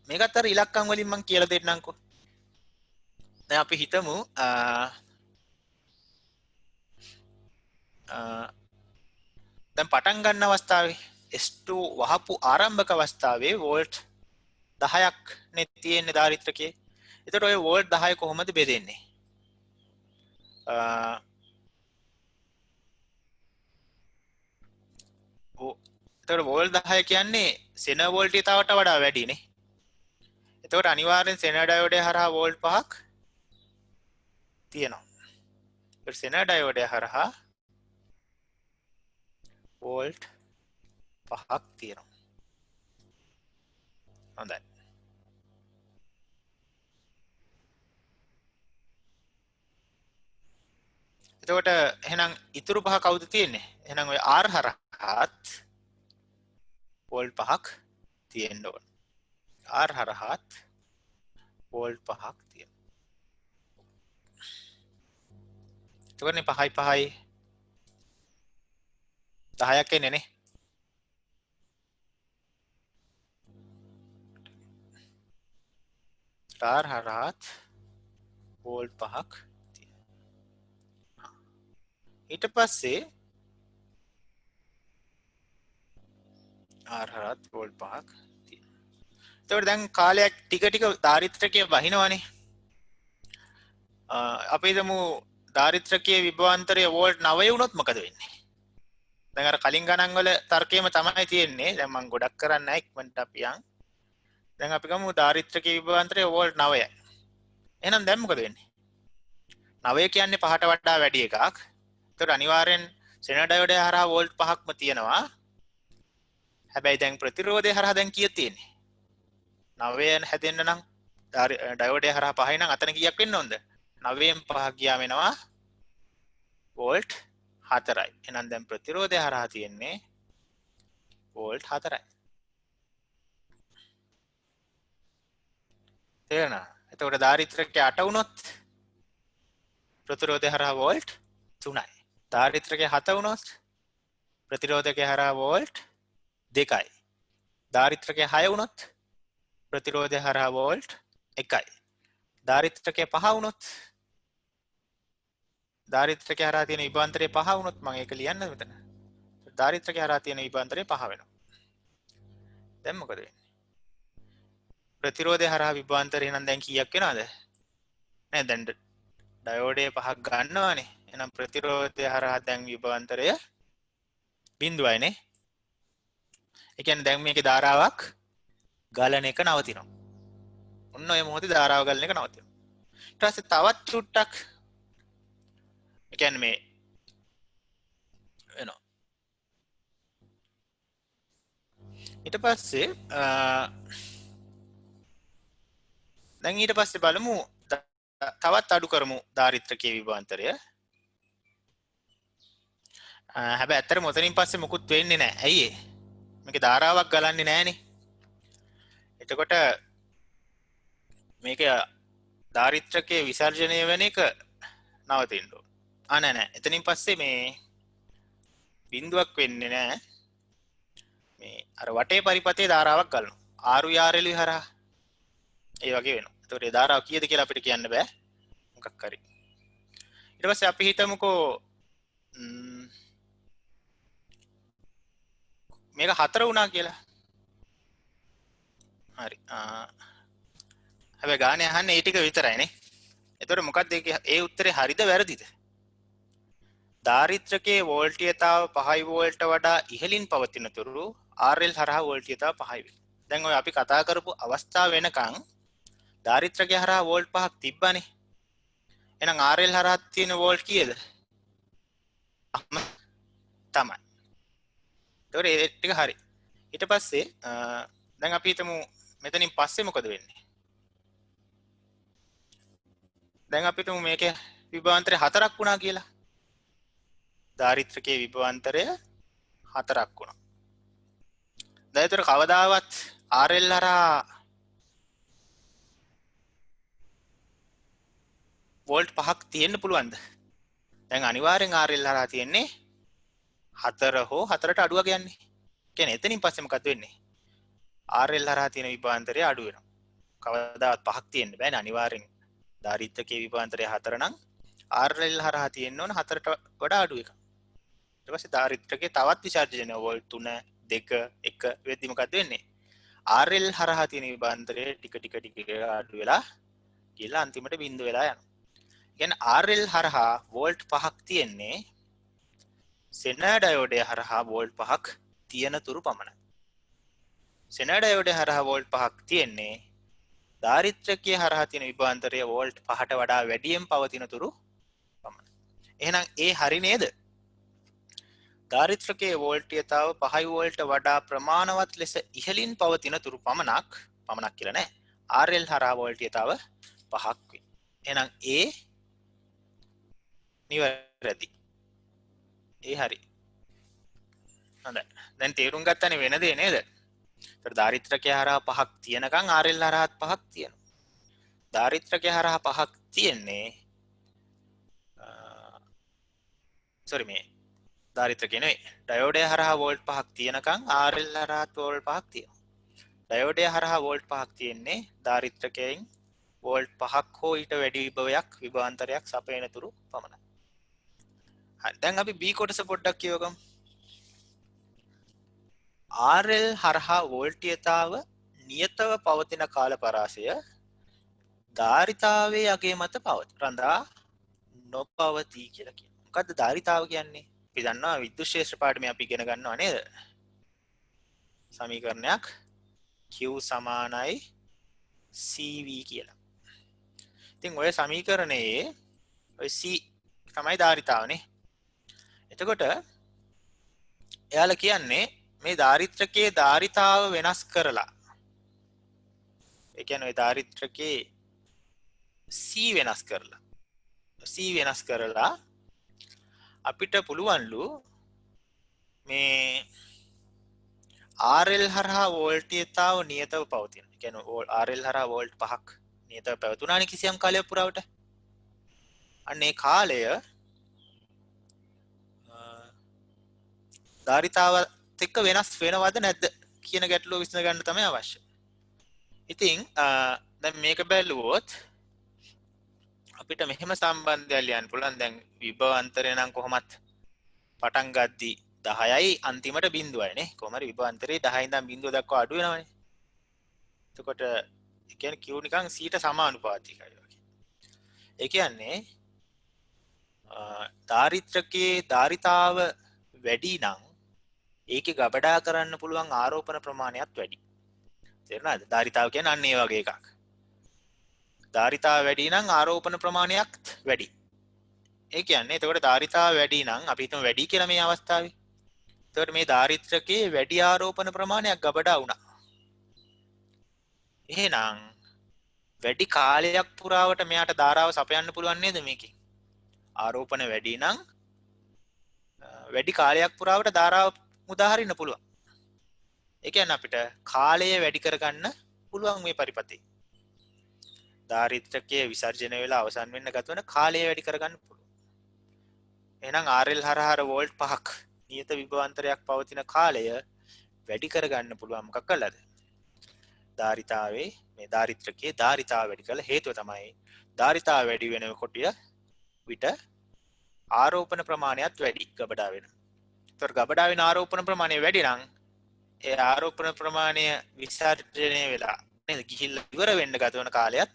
මේකත් අර ඉලක්කම් වලින් මම කියලා දෙන්නම්කෝ. දැන් අපි හිතමු දැන් පටන් ගන්න අවස්ථාවේ S2 වහපු ආරම්භක අවස්ථාවේ වෝල්ට් 10ක් නේ තියෙන්නේ ධාරිත්‍රකයේ. එතකොට ඔය වෝල්ට් 10 කොහොමද බෙදෙන්නේ? එතකොට වෝල්ට් 10 කියන්නේ සෙන වෝල්ටීයතාවට වඩා වැඩිනේ. එතකොට අනිවාර්යෙන් සෙන ඩයෝඩය හරහා වෝල්ට් 5ක් තියෙනවා. ඒත් සෙන ඩයෝඩය හරහා වෝල්ට් 5ක් තියෙනවා. හොඳයි. එතකොට එහෙනම් ඉතුරු පහ කවුද තියෙන්නේ? එහෙනම් ඔය R හරහාත් වෝල්ට් 5ක් තියෙන්න ඕන. R හරහාත් වෝල්ට් 5ක් තියෙනවා. එතකොටනේ 5යි 5යි 10ක් එන්නේ නේ. R හරහාත් වෝල්ට් 5ක් තියෙනවා. ඊට පස්සේ R හරහාත් වෝල්ට් 5ක් තියෙනවා. එතකොට දැන් කාලයක් ටික ටික ධාරිත්‍රකයේ වහිනවනේ. අපි හිතමු ධාරිත්‍රකයේ විභවාන්තරය වෝල්ට් 9 වුණොත් මොකද වෙන්නේ? දැන් අර කලින් ගණන් වල තර්කයම තමයි තියෙන්නේ. දැන් මම ගොඩක් කරන්නේ නැහැ ඉක්මනට අපි යන්. දැන් අපි ගමු ධාරිත්‍රකයේ විභවාන්තරය වෝල්ට් 9යි. එහෙනම් දැන් මොකද වෙන්නේ? 9 කියන්නේ 5ට වඩා වැඩි එකක්. ඒතකොට අනිවාර්යෙන් සෙන ඩයෝඩය හරහා වෝල්ට් 5ක්ම තියෙනවා. හැබැයි දැන් ප්‍රතිරෝධය හරහා දැන් කීයක් තියෙන්නේ? 9න් හැදෙන්න නම් ඩයෝඩය හරහා 5යි නම් අතන කීයක් වෙන්න ඕනද? 9න් 5 ගියාම එනවා වෝල්ට් 4යි. එහෙනම් දැන් ප්‍රතිරෝධය හරහා තියෙන්නේ වෝල්ට් 4යි. තේරෙනවද? එතකොට ධාරිත්‍රකයේ 8 වුණොත් ප්‍රතිරෝධය හරහා වෝල්ට් 3යි. ධාරිත්‍රකයේ 7 වුණොත් ප්‍රතිරෝධකයේ හරහා වෝල්ට් 2යි. ධාරිත්‍රකයේ 6 වුණොත් ප්‍රතිරෝධය හරහා වෝල්ට් 1යි. ධාරිත්‍රකයේ 5 වුණොත් ධාරිත්‍රකයේ හරහා තියෙන විභවාන්තරය 5 වුණොත් මම ඒක ලියන්නද මෙතන? ධාරිත්‍රකයේ හරහා තියෙන විභවාන්තරය 5 වෙනවා. දැන් මොකද වෙන්නේ? ප්‍රතිරෝධය හරහා විභවාන්තරය නම් දැන් කීයක් වෙනවද? නෑ දැන් ඩයෝඩය 5ක් ගන්නවානේ. එහෙනම් ප්‍රතිරෝධය හරහා දැන් විභවාන්තරය 0යි නේ. ඒ කියන්නේ දැන් මේකේ ධාරාවක් ගලන එක නවතිනවා. ඔන්න ඔය මොහොතේ ධාරාව ගලන එක නවතිනවා. ඊට පස්සේ තවත් චුට්ටක් ඒ කියන්නේ මේ වෙනවා. ඊට පස්සේ දැන් ඊට පස්සේ බලමු තවත් අඩු කරමු ධාරිත්‍රකයේ විභවාන්තරය. හැබැයි ඇත්තට මොතනින් පස්සේ මුකුත් වෙන්නේ නැහැ. ඇයි ඒ? මේකේ ධාරාවක් ගලන්නේ නැහනේ. එතකොට මේක ධාරිත්‍රකයේ විසර්ජනය වෙන එක නවතින්න ඕන. නෑ. එතනින් පස්සේ මේ බිඳුවක් වෙන්නේ නැහැ. මේ අර වටේ පරිපතේ ධාරාවක් ගලනවා. RVRL හරහා ඒ වගේ වෙනවා. එතකොට ඒ ධාරාව කීයද කියලා අපිට කියන්න බෑ. මොකක් හරි. ඊට පස්සේ අපි හිතමුකෝ මේක 4 වුණා කියලා. හරි. හැබැයි ගානේ අහන්නේ ඒ ටික විතරයිනේ. එතකොට මොකක්ද ඒ උත්තරේ හරිද වැරදිද? ධාරිත්‍රකයේ වෝල්ටීයතාව 5 වෝල්ට වඩා ඉහළින් පවතින තුරු RL හරහා වෝල්ටීයතාව 5 වෙනවා. දැන් ඔය අපි කතා කරපු අවස්ථාව වෙනකන් ධාරිත්‍රකයේ හරහා වෝල්ට් 5ක් තිබ්බනේ. එහෙනම් RL හරහා තියෙන වෝල්ට් කීයද? තමයි. ඒතකොට ඒ ටික හරි. ඊට පස්සේ දැන් අපි හිතමු මෙතනින් පස්සේ මොකද වෙන්නේ? දැන් අපි හිතමු මේකේ විභවාන්තරය 4ක් වුණා කියලා. ධාරිත්‍රකයේ විභවාන්තරය 4ක් වුණා. දැන් ඒතර කවදාවත් RL හරහා වෝල්ට් 5ක් තියෙන්න පුළුවන්ද? දැන් අනිවාර්යෙන් RL හරහා තියෙන්නේ 4 හෝ 4ට අඩුවක් යන්නේ. කියන්නේ එතනින් පස්සේ මොකද වෙන්නේ? RL හරහා තියෙන විභවාන්තරය අඩු වෙනවා. කවදාවත් 5ක් තියෙන්න බෑනේ අනිවාර්යෙන්. ධාරිත්‍රකයේ විභවාන්තරය 4 නම් RL හරහා තියෙන්න ඕන 4ට වඩා අඩු එකක්. ඊට පස්සේ ධාරිත්‍රකයේ තවත් විසර්ජන වෝල්ට් 3 2 1 වෙද්දි මොකද වෙන්නේ? RL හරහා තියෙන විභවාන්තරය ටික අඩු වෙලා ගිහලා අන්තිමට බිඳ වෙලා යනවා. කියන්නේ RL හරහා වෝල්ට් 5ක් තියෙන්නේ සෙනර් ඩයෝඩය හරහා වෝල්ට් 5ක් තියෙන තුරු පමණයි. සෙනර් ඩයෝඩය හරහා වෝල්ට් 5ක් තියෙන්නේ ධාරිත්‍රකයේ හරහා තියෙන විභවාන්තරය වෝල්ට් 5ට වඩා වැඩියෙන් පවතින තුරු පමණයි. එහෙනම් ඒ හරි නේද? ධාරිත්‍රකයේ වෝල්ටීයතාව 5 වෝල්ට වඩා ප්‍රමාණවත් ලෙස ඉහළින් පවතින තුරු පමණක් කියලා නෑ. RL හරහා වෝල්ටීයතාව 5ක් වේ. එහෙනම් ඒ නිවැරදි. ඒ හරි. හොඳයි. දැන් තේරුම් ගත්තනේ වෙන දේ නේද? ඒතර ධාරිත්‍රකයේ හරහා 5ක් තියෙනකන් RL හරහාත් 5ක් තියෙනවා. ධාරිත්‍රකයේ හරහා 5ක් තියෙන්නේ මේ ධාරිත්‍රකයේ නෙවෙයි. ඩයෝඩය හරහා වෝල්ට් 5ක් තියෙනකන් RL හරහාත් වෝල්ට් 5ක් තියෙනවා. ඩයෝඩය හරහා වෝල්ට් 5ක් තියෙන්නේ ධාරිත්‍රකයෙන් වෝල්ට් 5ක් හෝ ඊට වැඩි විභවාන්තරයක් සපයන තුරු පමණයි. හරි. දැන් අපි B කොටස පොඩ්ඩක් කියවගමු. RL හරහා වෝල්ටීයතාව නියතව පවතින කාල පරාසය ධාරිතාවයේ අගය මත රඳා නොපවතී කියලා කියනවා. මොකද්ද ධාරිතාව කියන්නේ? අපි දන්නවා විද්‍යුත් ක්ෂේත්‍ර පාඩමේ අපි ඉගෙන ගන්නවා නේද? සමීකරණයක් Q සමානයි CV කියලා. ඉතින් ඔය සමීකරණයේ ඔය C තමයි ධාරිතාවනේ. එතකොට එයාලා කියන්නේ මේ ධාරිත්‍රකයේ ධාරිතාව වෙනස් කරලා, ඒ කියන්නේ ඔය ධාරිත්‍රකයේ C වෙනස් කරලා අපිට පුළුවන්ලු මේ RL හරහා වෝල්ටීයතාව නියතව පවතින. ඒ කියන්නේ RL හරහා වෝල්ට් 5ක් නියතව පැවතුනානේ කිසියම් කාලයක් පුරාවට. අන්න ඒ කාලය ධාරිතාවත් එක්ක වෙනස් වෙනවද නැද්ද කියන ගැටලුව විසඳ ගන්න තමයි අවශ්‍ය. ඉතින් දැන් මේක බැලුවොත් අපිට මෙහෙම සම්බන්ධයක් ලියන්න පුළුවන්. දැන් විභවාන්තරය නම් කොහොමත් පටන් ගද්දි 10යි අන්තිමට බිඳුවයි නේ. කොහොම හරි විභවාන්තරේ 10 ඉඳන් බිඳුව දක්වා අඩු වෙනවනේ. එතකොට ඒ කියන්නේ Q නිකන් C ට සමානුපාතිකයි වගේ. ඒ කියන්නේ ධාරිත්‍රකයේ ධාරිතාව වැඩි නම් ඒකේ ගබඩා කරන්න පුළුවන් ආරෝපණ ප්‍රමාණයත් වැඩි. තේරුණාද? ධාරිතාව කියන්නේ අන්න ඒ වගේ එකක්. ධාරිතාව වැඩි නම් ආරෝපණ ප්‍රමාණයක් වැඩි. ඒ කියන්නේ එතකොට ධාරිතාව වැඩි නම් අපි හිතමු වැඩි කියලා මේ අවස්ථාවේ. එතකොට මේ ධාරිත්‍රකයේ වැඩි ආරෝපණ ප්‍රමාණයක් ගබඩා වුණා. එහෙනම් වැඩි කාලයක් පුරාවට මෙයාට ධාරාව සපයන්න පුළුවන් නේද මේකේ? ආරෝපණ වැඩි නම් වැඩි කාලයක් පුරාවට ධාරාව මුදා හරින්න පුළුවන්. ඒ කියන්නේ අපිට කාලය වැඩි කරගන්න පුළුවන් මේ පරිපතේ. ධාරිත්‍රකයේ විසර්ජනය වෙලා අවසන් වෙන්න ගත වෙන කාලය වැඩි කරගන්න පුළුවන්. එහෙනම් RL හරහා වෝල්ට් 5ක් නියත විභවාන්තරයක් පවතින කාලය වැඩි කරගන්න පුළුවන් මොකක් කළාද? ධාරිතාවේ මේ ධාරිත්‍රකයේ ධාරිතාව වැඩි කළ හේතුව තමයි ධාරිතාව වැඩි වෙනකොට විට ආරෝපණ ප්‍රමාණයත් වැඩි ගබඩා වෙනවා. ඒතර ගබඩා වෙන ආරෝපණ ප්‍රමාණය වැඩි නම් ඒ ආරෝපණ ප්‍රමාණය විසර්ජනය වෙලා නේද ගිහිල්ලා ඉවර වෙන්න ගත වෙන කාලයත්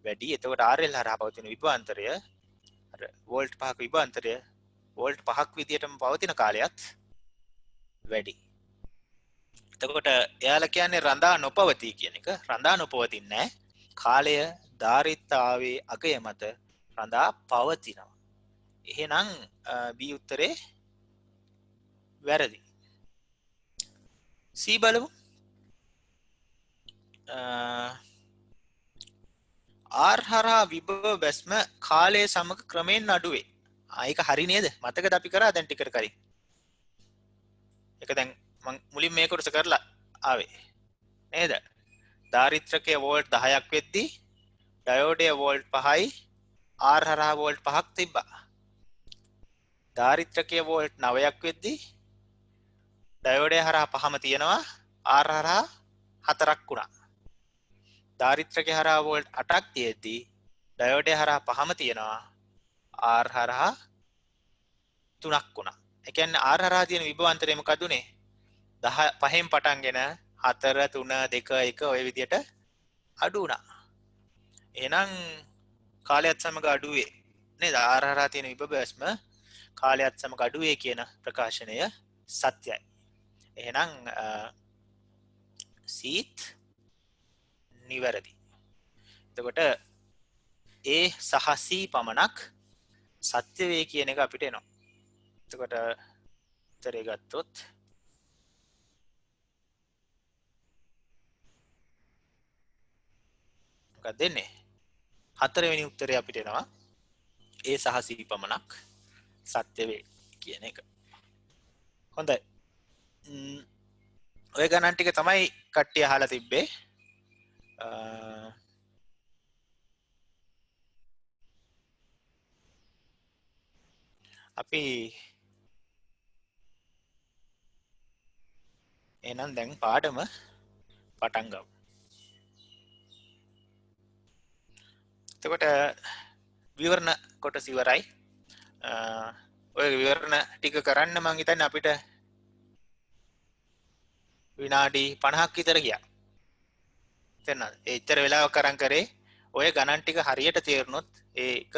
වැඩි. එතකොට RL හරහා පවතින විභවාන්තරය අර වෝල්ට් 5ක විභවාන්තරය වෝල්ට් 5ක් විදියටම පවතින කාලයත් වැඩි. එතකොට එයාලා කියන්නේ රඳා නොපවතී කියන එක. රඳා නොපවතින්නේ නැහැ. කාලය ධාරිතාවේ අගය මත රඳා පවතිනවා. එහෙනම් B උත්තරේ වැරදි. C බලමු. R හරහා විභව බැස්ම කාලය සමග ක්‍රමයෙන් අඩු වේ. ඒක හරි නේද? මතකද අපි කරා දැන් ටිකට කලින්. ඒක දැන් මම මුලින් මේ කොටස කරලා ආවේ. නේද? ධාරිත්‍රකයේ වෝල්ට් 10ක් වෙද්දී ඩයෝඩයේ වෝල්ට් 5යි R හරහා වෝල්ට් 5ක් තිබ්බා. ධාරිත්‍රකයේ වෝල්ට් 9ක් වෙද්දී ඩයෝඩයේ හරහා 5ම තියෙනවා R හරහා 4ක් වුණා. ධාරිත්‍රකයේ හරහා වෝල්ට් 8ක් තියෙද්දී ඩයෝඩයේ හරහා 5ම තියෙනවා R හරහා 3ක් වුණා. ඒ කියන්නේ R හරහා තියෙන විභවාන්තරය මොකද උනේ? 10 5න් පටන්ගෙන 4 3 2 1 ඔය විදියට අඩු වුණා. එහෙනම් කාලයත් සමග අඩු වේ නේද? R හරහා තියෙන විභවස්ම කාලයත් සමග අඩු වේ කියන ප්‍රකාශනය සත්‍යයි. එහෙනම් සීත් නිවැරදි. එතකොට A සහ C පමණක් සත්‍ය වේ කියන එක අපිට එනවා. එතකොට උත්තරේ ගත්තොත් මොකක්ද දෙන්නේ? හතරවෙනි උත්තරේ අපිට එනවා A සහ C පමණක් සත්‍ය වේ කියන එක. හොඳයි. ඔය ගණන් ටික තමයි කට්ටිය අහලා තිබ්බේ. අපි එහෙනම් දැන් පාඩම පටන් ගමු. එතකොට විවරණ කොටස ඉවරයි. ඔය විවරණ ටික කරන්න මම හිතන්නේ අපිට විනාඩි 50ක් විතර ගියා. තේරෙනවද? ඒ ඉතර වෙලාවක් අරන් කරේ ඔය ගණන් ටික හරියට තේරුනොත් ඒක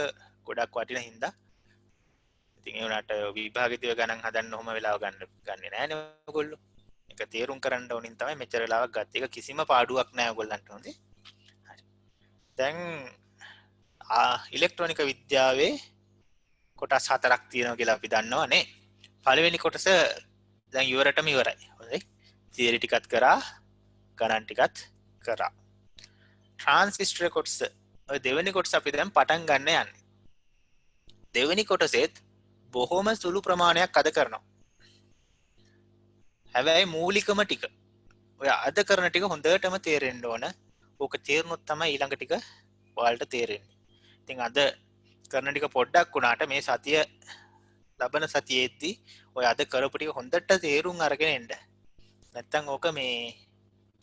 ගොඩක් වටින හින්දා. ඉතින් ඒ උනාට විභාගෙදී ඔය ගණන් හදන්න ඔහම වෙලාව ගන්නෙ නෑනේ ඔයගොල්ලෝ. ඒක තේරුම් කරන්න ඕනින් තමයි මෙච්චර වෙලාවක් ගත්තේ. ඒක කිසිම පාඩුවක් නෑ ඔයගොල්ලන්ට හොඳේ. හරි. දැන් ඉලෙක්ට්‍රොනික විද්‍යාවේ කොටස් 4ක් තියෙනවා කියලා අපි දන්නවා නේ. පළවෙනි කොටස දැන් ඉවරටම ඉවරයි. හොඳයි. තියරි ටිකත් කරා, ගණන් ටිකත් කරා. ට්‍රාන්සිස්ටර් කොටස ඔය දෙවෙනි කොටස අපි දැන් පටන් ගන්න යන්නේ. දෙවෙනි කොටසෙත් බොහොම සුළු ප්‍රමාණයක් අද කරනවා. හැබැයි මූලිකම ටික ඔය අද කරන ටික හොඳටම තේරෙන්න ඕන. ඕක තේරුනොත් තමයි ඊළඟ ටික ඔයාලට තේරෙන්නේ. ඉතින් අද කරන ටික පොඩ්ඩක් වුණාට මේ සතිය ලබන සතියේදී ඔය අද කරපු ටික හොඳට තේරුම් අරගෙන එන්න. නැත්තම් ඕක මේ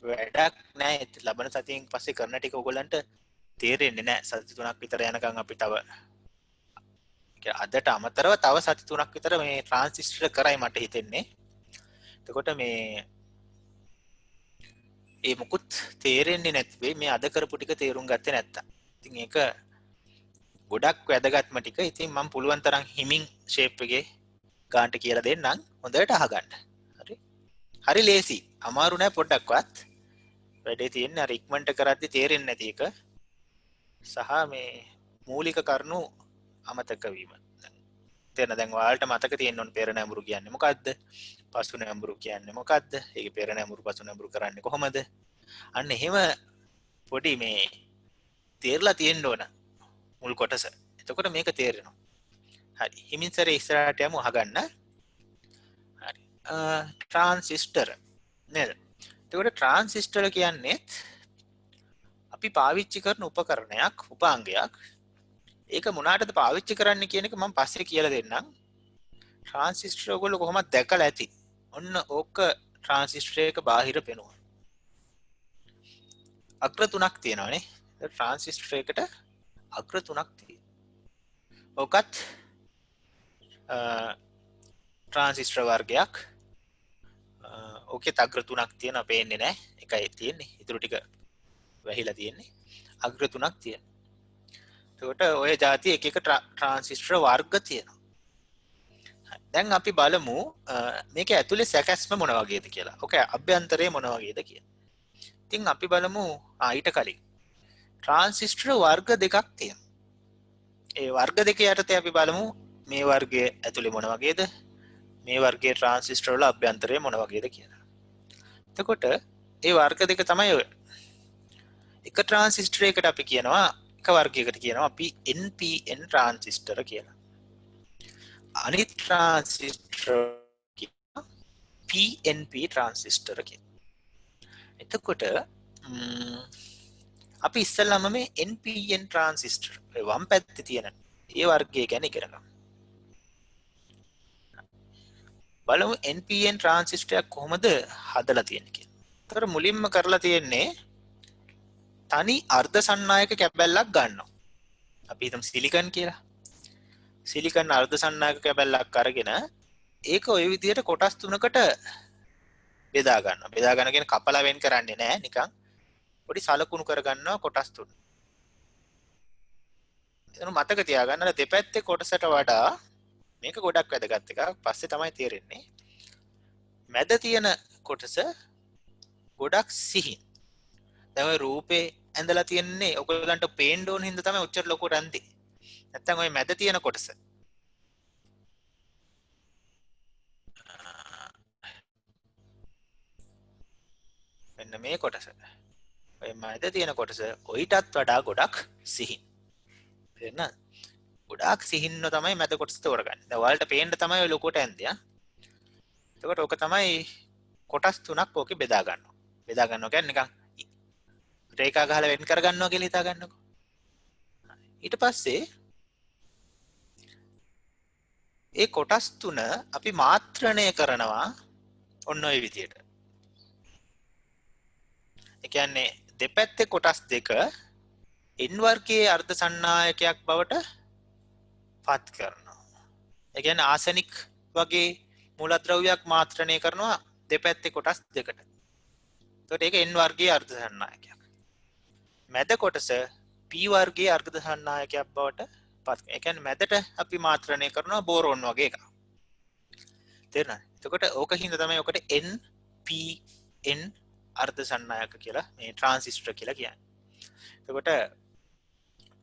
වැඩක් නෑ. ලබන සතියෙන් පස්සේ කරන ටික ඔයගොල්ලන්ට තේරෙන්නේ නෑ. සති 3ක් විතර යනකම් අපි තව අදට අමතරව තව සති 3ක් විතර මේ ට්‍රාන්සිස්ටර් කරයි මට හිතෙන්නේ. එතකොට මේ මොකුත් තේරෙන්නේ නැති වෙයි මේ අද කරපු ටික තේරුම් ගත්තේ නැත්තම්. ඉතින් ඒක ගොඩක් වැදගත්ම ටික. ඉතින් මම පුළුවන් තරම් හිමින් ෂේප් එකේ ගාන්ට කියලා දෙන්නම්. හොඳට අහගන්න. හරි. හරි ලේසි. අමාරු නෑ පොඩ්ඩක්වත්. වැඩේ තියෙන්නේ අර ඉක්මනට කරද්දි තේරෙන්නේ නැති එක සහ මේ මූලික කරුණු අමතක වීම. තේරෙන දැන් ඔයාලට මතක තියෙන්න ඕන පෙර නැඹුරු කියන්නේ මොකද්ද? පසු නැඹුරු කියන්නේ මොකද්ද? ඒක පෙර නැඹුරු පසු නැඹුරු කරන්නේ කොහොමද? අන්න එහෙම පොඩි මේ තේරලා තියෙන්න ඕන මුල් කොටස. එතකොට මේක තේරෙනවා. හරි. හිමින් සැරේ ඉස්සරහට යමු අහගන්න. හරි. ට්‍රාන්සිස්ටර් නේද? එතකොට ට්‍රාන්සිස්ටර් කියන්නේ අපි පාවිච්චි කරන උපකරණයක්, උපාංගයක්. ඒක මොනකටද පාවිච්චි කරන්න කියන එක මම පස්සේ කියලා දෙන්නම්. ට්‍රාන්සිස්ටර් ඔයගොල්ලෝ කොහොමද දැකලා ඇති. ඔන්න ඕක ට්‍රාන්සිස්ටර් එක බාහිර පෙනුම. අග්‍ර තුනක් තියෙනවානේ. ට්‍රාන්සිස්ටර් එකට අග්‍ර තුනක් තියෙනවා. ඕකත් ට්‍රාන්සිස්ටර් වර්ගයක්. ඕකේ අග්‍ර තුනක් තියෙනවා පේන්නේ නැහැ. එකයි තියෙන්නේ. ඊටු ටික වැහිලා තියෙන්නේ. අග්‍ර තුනක් තියෙනවා. එතකොට ඔය જાති එක එක ට්‍රාන්සිස්ටර් වර්ග තියෙනවා. දැන් අපි බලමු මේක ඇතුලේ සැකැස්ම මොන වගේද කියලා. ඕක අභ්‍යන්තරයේ මොන වගේද කියලා. ඉතින් අපි බලමු ඊට කලින් ට්‍රාන්සිස්ටර් වර්ග දෙකක් තියෙනවා. ඒ වර්ග දෙක යටතේ අපි බලමු මේ වර්ගයේ ඇතුලේ මොන වගේද මේ වර්ගයේ ට්‍රාන්සිස්ටර් වල අභ්‍යන්තරය මොන වගේද කියලා. එතකොට ඒ වර්ග දෙක තමයි ඔය. එක ට්‍රාන්සිස්ටර් එකකට අපි කියනවා එක වර්ගයකට කියනවා අපි NPN ට්‍රාන්සිස්ටර් කියලා. අනිත් ට්‍රාන්සිස්ටර් කියනවා PNP ට්‍රාන්සිස්ටර් කියලා. එතකොට අපි ඉස්සෙල්ලාම මේ NPN ට්‍රාන්සිස්ටර් වම් පැත්තේ තියෙන ඒ වර්ගය ගැන ඉගෙන ගමු. බලමු NPN ට්‍රාන්සිස්ටර් එක කොහොමද හදලා තියෙන්නේ කියලා. ඒතර මුලින්ම කරලා තියෙන්නේ තනි අර්ධ සන්නායක කැබැල්ලක් ගන්නවා. අපි හිතමු සිලිකන් කියලා. සිලිකන් අර්ධ සන්නායක කැබැල්ලක් අරගෙන ඒක ওই විදිහට කොටස් තුනකට බෙදා ගන්නවා. බෙදා ගන්න කියන්නේ කපලා වෙන් කරන්නේ නැහැ නිකන් පොඩි සලකුණු කරගන්නවා කොටස් තුන. එතන මතක තියාගන්න දෙපැත්තේ කොටසට වඩා මේක ගොඩක් වැදගත් එකක්. පස්සේ තමයි තේරෙන්නේ. මැද තියෙන කොටස ගොඩක් සිහින්. දැන් ඔය රූපේ ඇඳලා තියන්නේ ඔයගලන්ට පේන්න ඕන හින්දා තමයි ඔච්චර ලොකුට ඇඳේ. නැත්තම් ඔය මැද තියෙන කොටස මෙන්න මේ කොටස. ඔය මැද තියෙන කොටස ඔයිටත් වඩා ගොඩක් සිහින්. තේරෙනවද? ගොඩක් සිහින්ව තමයි මැද කොටස තෝරගන්නේ. දැන් ඔයාලට පේන්න තමයි ඔය ලොකුට ඇඳේ. එතකොට ඕක තමයි කොටස් තුනක් ඕකේ බෙදා ගන්නවා. බෙදා ගන්නවා කියන්නේ නිකන් රේඛා ගහලා වෙන් කර ගන්නවා කියලා හිතා ගන්නකො. ඊට පස්සේ ඒ කොටස් තුන අපි මාත්‍රණය කරනවා ඔන්න ඔය විදියට. ඒ කියන්නේ දෙපැත්තේ කොටස් දෙක n වර්ගයේ අර්ධ සන්නායකයක් බවට පත් කරනවා. ඒ කියන්නේ ආසනික් වගේ මූලද්‍රව්‍යයක් මාත්‍රණය කරනවා දෙපැත්තේ කොටස් දෙකට. එතකොට ඒක n වර්ගයේ අර්ධ සන්නායකයක්. මැද කොටස p වර්ගයේ අර්ධ සන්නායකයක් බවට පත් කරනවා. ඒ කියන්නේ මැදට අපි මාත්‍රණය කරනවා බෝරෝන් වගේ එකක්. තේරුණාද? එතකොට ඕක හින්දා තමයි ඔකට NPN අර්ධ සන්නායක කියලා මේ ට්‍රාන්සිස්ටර් කියලා කියන්නේ. එතකොට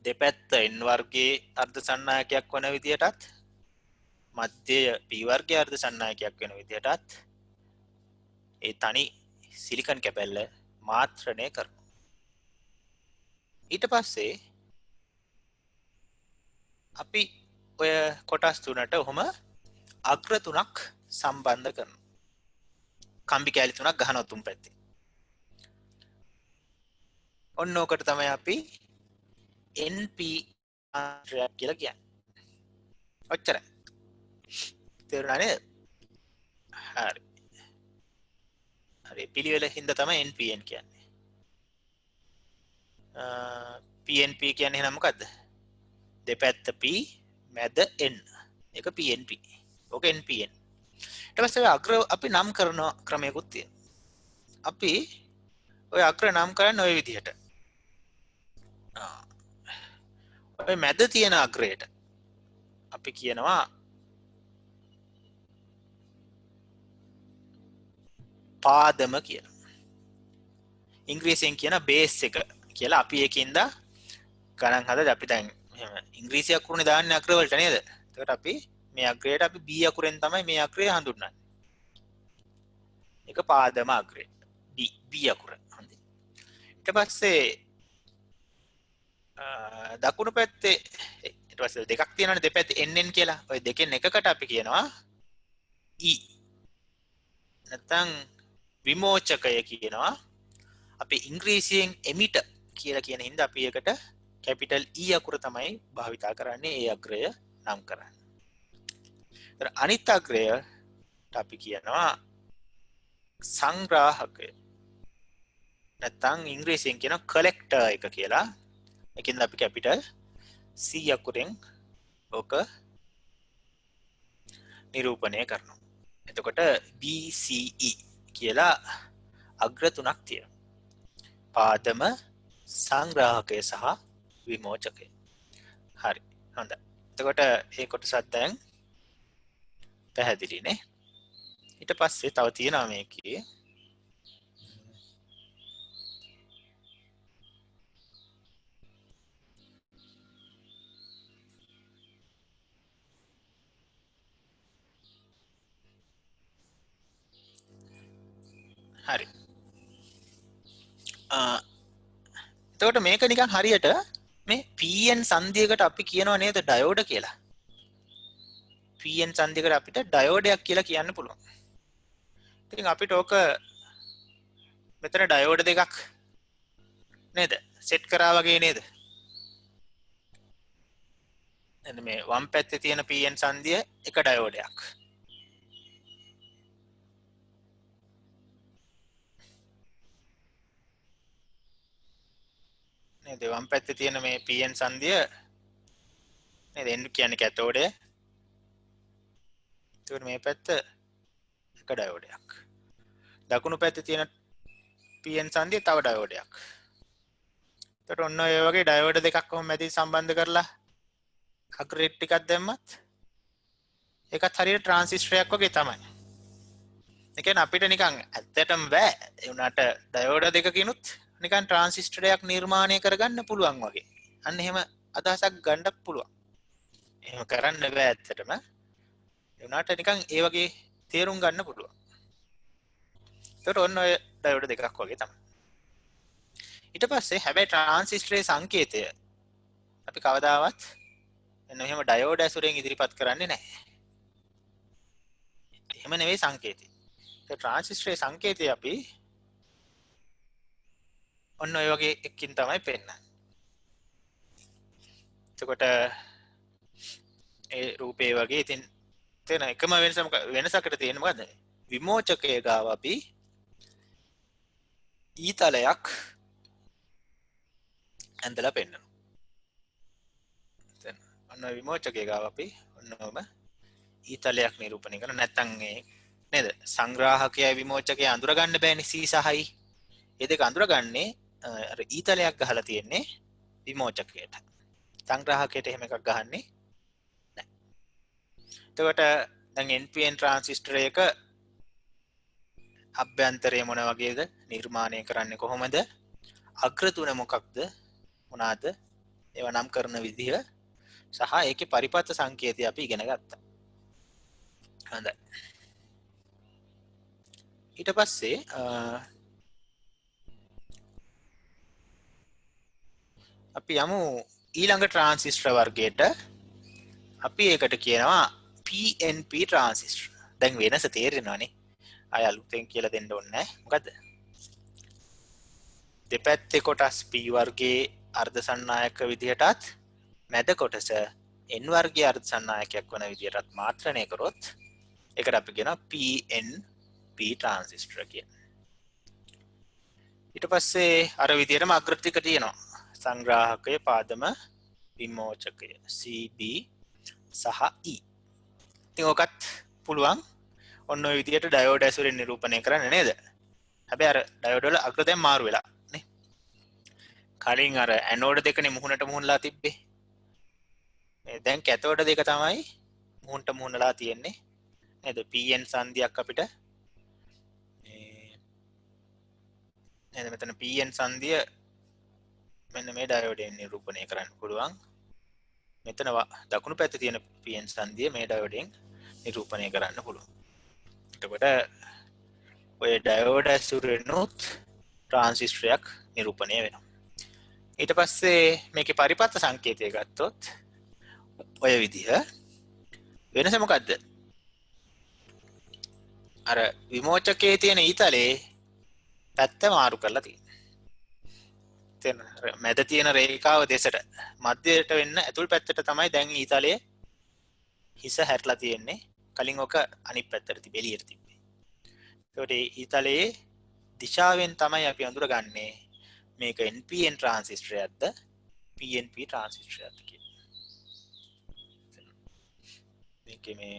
දෙපැත්ත n වර්ගයේ අර්ධ සන්නායකයක් වන විදියටත් මැදය p වර්ගයේ අර්ධ සන්නායකයක් වෙන විදියටත් ඒ තනි සිලිකන් කැපැල්ල මාත්‍රණය කරනවා. ඊට පස්සේ අපි ඔය කොටස් තුනට ඔහොම අග්‍ර තුනක් සම්බන්ධ කරනවා. කම්බි කෑලි තුනක් ගහනවා තුන් පැත්තේ. ඔන්න ඕකට තමයි අපි NP කියලා කියන්නේ. ඔච්චරයි. තේරුණා නේද? හරි. හරි පිළිවෙල හින්දා තමයි NPN කියන්නේ. PNP කියන්නේ එහෙනම් මොකද්ද? දෙපැත්ත P මැද N. ඒක PNP. ඕක NPN. ඊට පස්සේ අග්‍ර අපි නම් කරන ක්‍රමයකුත් තියෙනවා. අපි ඔය අග්‍ර නම් කරන්නේ ඔය විදිහට. ඔය මැද තියෙන අග්‍රයට අපි කියනවා පාදම කියලා. ඉංග්‍රීසියෙන් කියන බේස් එක කියලා අපි ඒකින්ද ගණන් හදලා අපි දැන් එහෙම ඉංග්‍රීසි අකුරුනේ දාන්නේ අග්‍ර වලට නේද? ඒකට අපි මේ අග්‍රයට අපි B අකුරෙන් තමයි මේ අග්‍රය හඳුන්වන්නේ. ඒක පාදම අග්‍රය. B අකුර. ඊට පස්සේ දකුණු පැත්තේ ඊට පස්සේ දෙකක් තියෙනවානේ දෙපැත්තේ NN කියලා. ඔය දෙකෙන් එකකට අපි කියනවා E. නැත්නම් විමෝචකය කියනවා. අපි ඉංග්‍රීසියෙන් emitter කියලා කියන හින්දා අපි ඒකට කැපිටල් E අකුර තමයි භාවිතා කරන්නේ ඒ අග්‍රය නම් කරන්න. ඒතර අනිත් අග්‍රයට අපි කියනවා සංග්‍රාහකය. නැත්නම් ඉංග්‍රීසියෙන් කියනවා collector එක කියලා. ඒකෙන්ද අපි කැපිටල් C අකුරෙන් ඕක නිරූපණය කරනවා. එතකොට BCE කියලා අග්‍ර තුනක් තියෙනවා. පාදම සංග්‍රාහකය සහ විමෝචකය. හරි. හොඳයි. එතකොට මේ කොටසත් දැන් පැහැදිලිනේ. ඊට පස්සේ තව තියෙනවා මේකේ හරි. එතකොට මේක නිකන් හරියට මේ PN සංදියකට අපි කියනවා නේද ඩයෝඩ කියලා. PN සංදියකට අපිට ඩයෝඩයක් කියලා කියන්න පුළුවන්. ඉතින් අපිට ඕක මෙතන ඩයෝඩ දෙකක් නේද? සෙට් කරා වගේ නේද? එන්න මේ වම් පැත්තේ තියෙන PN සංදිය එක ඩයෝඩයක්. නේද? වම් පැත්තේ තියෙන මේ PN සංදිය නේද? එන්න කියන්නේ කැතෝඩය. ඒකට මේ පැත්ත එක ඩයෝඩයක්. දකුණු පැත්තේ තියෙන PN සංදිය තව ඩයෝඩයක්. එතකොට ඔන්න ඔය වගේ ඩයෝඩ දෙකක් කොහොම මැදි සම්බන්ධ කරලා අග්‍රේට් ටිකක් දැම්මත් ඒකත් හරියට ට්‍රාන්සිස්ටරයක් වගේ තමයි. ඒ කියන්නේ අපිට නිකන් ඇත්තටම බෑ ඒ උනාට ඩයෝඩ දෙකකිනුත් නිකන් ට්‍රාන්සිස්ටරයක් නිර්මාණය කරගන්න පුළුවන් වගේ. අන්න එහෙම අදහසක් ගන්න පුළුවන්. එහෙම කරන්න බෑ ඇත්තටම. ඒ උනාට නිකන් ඒ වගේ තේරුම් ගන්න පුළුවන්. ඒකට ඔන්න ඔය ඩයෝඩ දෙකක් වගේ තමයි. ඊට පස්සේ හැබැයි ට්‍රාන්සිස්ටරේ සංකේතය අපි කවදාවත් එන්න එහෙම ඩයෝඩ ඇසුරෙන් ඉදිරිපත් කරන්නේ නැහැ. එහෙම නෙවෙයි සංකේතය. ඒ ට්‍රාන්සිස්ටරේ සංකේතය අපි ඔන්න ඔය වගේ එකකින් තමයි පෙන්නන්නේ. එතකොට ඒ රූපේ වගේ ඉතින් තේන එකම වෙනසකට තියෙන්නේ මොකද්ද? විමෝචකයේ ගාව අපි ඊතලයක් ඇඳලා පෙන්නනවා. දැන් ඔන්න විමෝචකයේ ගාව අපි ඔන්නම ඊතලයක් නිරූපණය කරන නැත්නම් නේද? සංග්‍රාහකයයි විමෝචකයයි අඳුරගන්න බෑනේ C සහයි. ඒ දෙක අඳුරගන්නේ අර ඊතලයක් ගහලා තියෙන්නේ විමෝචකයට. සංග්‍රාහකයට එහෙම එකක් ගහන්නේ නැහැ. එතකොට දැන් NPN ට්‍රාන්සිස්ටර් එක අභ්‍යන්තරය මොන වගේද නිර්මාණය කරන්නේ කොහොමද? අග්‍ර තුන මොකක්ද? මොනවාද? ඒවා නම් කරන විදිහ සහ ඒකේ පරිපත්ත සංකේතය අපි ඉගෙන ගත්තා. හොඳයි. ඊට පස්සේ අපි යමු ඊළඟ ට්‍රාන්සිස්ටර් වර්ගයට. අපි ඒකට කියනවා PNP ට්‍රාන්සිස්ටර්. දැන් වෙනස තේරෙනවනේ. අය අලුතෙන් කියලා දෙන්න ඕනේ නැහැ. මොකද්ද? දෙපැත්තේ කොටස් P වර්ගයේ අර්ධ සන්නායක විදිහටත් මැද කොටස N වර්ගයේ අර්ධ සන්නායකයක් වන විදිහටත් මාත්‍රණය කරොත් ඒකට අපි කියනවා PNP ට්‍රාන්සිස්ටර් කියලා. ඊට පස්සේ අර විදිහටම අග්‍ර ටික තියෙනවා. සංග්‍රාහකය, පාදම, විමෝචකය CB සහ E. ඉතින් ඔකත් පුළුවන් ඔන්න ඔය විදිහට ඩයෝඩ් ඇසුරෙන් නිරූපණය කරන්න නේද? හැබැයි අර ඩයෝඩ් වල අග්‍ර දැන් මාරු වෙලා නේ. කලින් අර ඇනෝඩ් දෙකනේ මුහුණට මුහුණලා තිබ්බේ. මේ දැන් කැතෝඩ් දෙක තමයි මුහුණට මුහුණලා තියෙන්නේ. නේද? PN සංදියක් අපිට නේද මෙතන PN සංදිය මෙන්න මේ ඩයෝඩයෙන් නිරූපණය කරන්න පුළුවන්. මෙතන දකුණු පැත්තේ තියෙන PN සංදිය මේ ඩයෝඩයෙන් නිරූපණය කරන්න පුළුවන්. එතකොට ඔය ඩයෝඩ් ඇසුරෙනුත් ට්‍රාන්සිස්ටරයක් නිරූපණය වෙනවා. ඊට පස්සේ මේකේ පරිපත්ත සංකේතය ගත්තොත් ඔය විදිහ වෙනස මොකද්ද? අර විමෝචකයේ තියෙන ඊතලේ පැත්ත මාරු කරලා තියෙනවා. මැද තියෙන රේඛාව දෙසට මැදයට වෙන්න ඇතුල් පැත්තට තමයි දැන් ඊතලයේ හිස හැරලා තියෙන්නේ. කලින් ඔක අනිත් පැත්තට තිබෙ එළියට තිබ්බේ. ඒකට ඊතලයේ දිශාවෙන් තමයි අපි අඳුරගන්නේ මේක NPN ට්‍රාන්සිස්ටරයක්ද PNP ට්‍රාන්සිස්ටරයක්ද කියලා. මේකේ මේ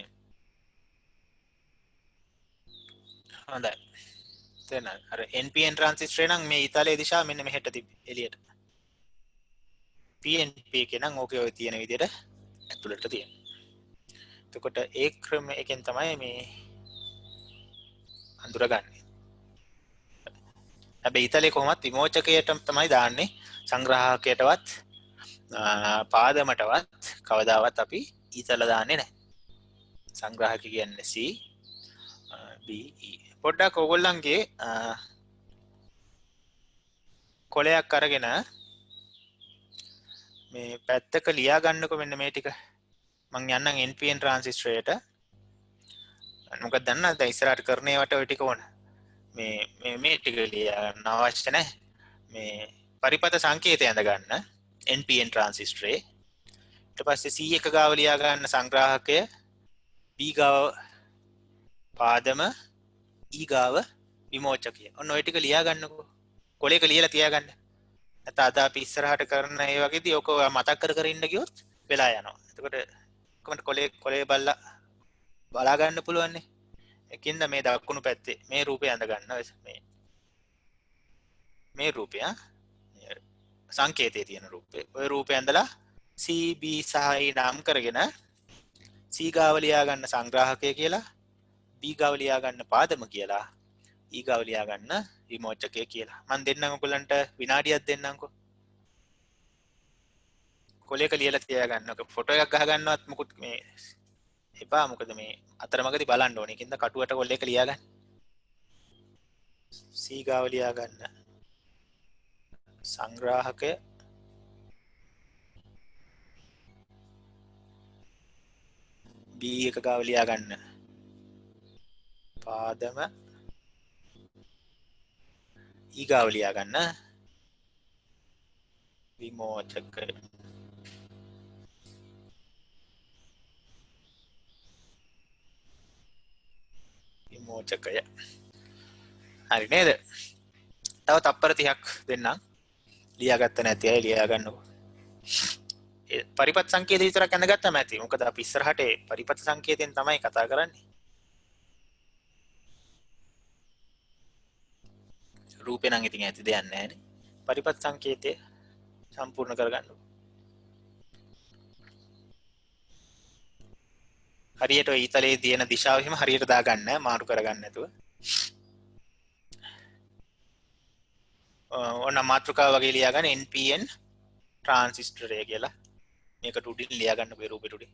හොඳයි. තේරෙනවද? අර NPN ට්‍රාන්සිස්ටරේ නම් මේ ඊතලයේ දිශාව මෙන්න මෙහෙට තිබ්බේ එළියට. PNP එකේ නම් ඕකේ ඔය තියෙන විදිහට ඇතුළට තියෙනවා. එතකොට ඒ ක්‍රම එකෙන් තමයි මේ අඳුරගන්නේ. හැබැයි ඊතලේ කොහොමත් විමෝචකයට තමයි දාන්නේ, සංග්‍රාහකයටවත් පාදමටවත් කවදාවත් අපි ඊතල දාන්නේ නැහැ. සංග්‍රාහක කියන්නේ C B E. පොඩ්ඩක් ඕගොල්ලන්ගේ කොලයක් අරගෙන මේ පැත්තක ලියා ගන්නකො මෙන්න මේ ටික. මම යන්නම් NPN ට්‍රාන්සිස්ටරයට. මොකක්ද දන්නවද? දැන් ඉස්සරහට කරන ඒවට ඔය ටික ඕන. මේ ටික ලියා ගන්න අවශ්‍ය නැහැ. මේ පරිපත සංකේතය ඇඳ ගන්න NPN ට්‍රාන්සිස්ටරේ. ඊට පස්සේ C1 ගාව ලියා ගන්න සංග්‍රාහකය, B ගාව පාදම, E ගාව විමෝචකය. ඔන්න ඔය ටික ලියා ගන්නකො. කොලයක ලියලා තියාගන්න. නැත්නම් අද අපි ඉස්සරහට කරන ඒ වගේදී ඔක මතක් කර ඉන්න ගියොත් වෙලා යනවා. එතකොට කොහොමද කොලේ බලා ගන්න පුළුවන් නේ. එකින්ද මේ දකුණු පැත්තේ මේ රූපය අඳ ගන්න මේ රූපය සංකේතයේ තියෙන රූපේ. ඔය රූපය ඇඳලා CB සහයි නම් කරගෙන C ගාව ලියා ගන්න සංග්‍රාහකය කියලා, B ගාව ලියා ගන්න පාදම කියලා, E ගාව ලියා ගන්න විමෝචකය කියලා. මම දෙන්නම් ඔයගලන්ට විනාඩියක් දෙන්නම්කෝ. කොලයක ලියලා තියා ගන්නකො. ෆොටෝ එකක් ගහ ගන්නවත් මොකුත් මේ එපා. මොකද මේ අතරමඟදී බලන්න ඕනේ. ඒකින්ද කටුවට කොලයක ලියා ගන්න. C ගාව ලියා ගන්න සංග්‍රාහකය, B එක ගාව ලියා ගන්න පාදම, E ගාව ලියා ගන්න විමෝචකය. විමෝචකය. හරි නේද? තව තප්පර 30ක් දෙන්නම්. ලියාගත්ත නැති අය ලියා ගන්නකො. පරිපත් සංකේතය විතරක් ඇඳගත්තම ඇති. මොකද අපි ඉස්සරහට පරිපත් සංකේතයෙන් තමයි කතා කරන්නේ. රූපේ නම් ඉතින් ඇති දෙයක් නැහැ නේ. පරිපත් සංකේතය සම්පූර්ණ කරගන්න. හරියට ඔය ඊතලයේ තියෙන දිශාව හිම හරියට දාගන්න, මාරු කරගන්න නැතුව. ඔන්න මාතෘකාව වගේ ලියා ගන්න NPN ට්‍රාන්සිස්ටරය කියලා. මේකට උඩින් ලියා ගන්න ඔය රූපෙට උඩින්.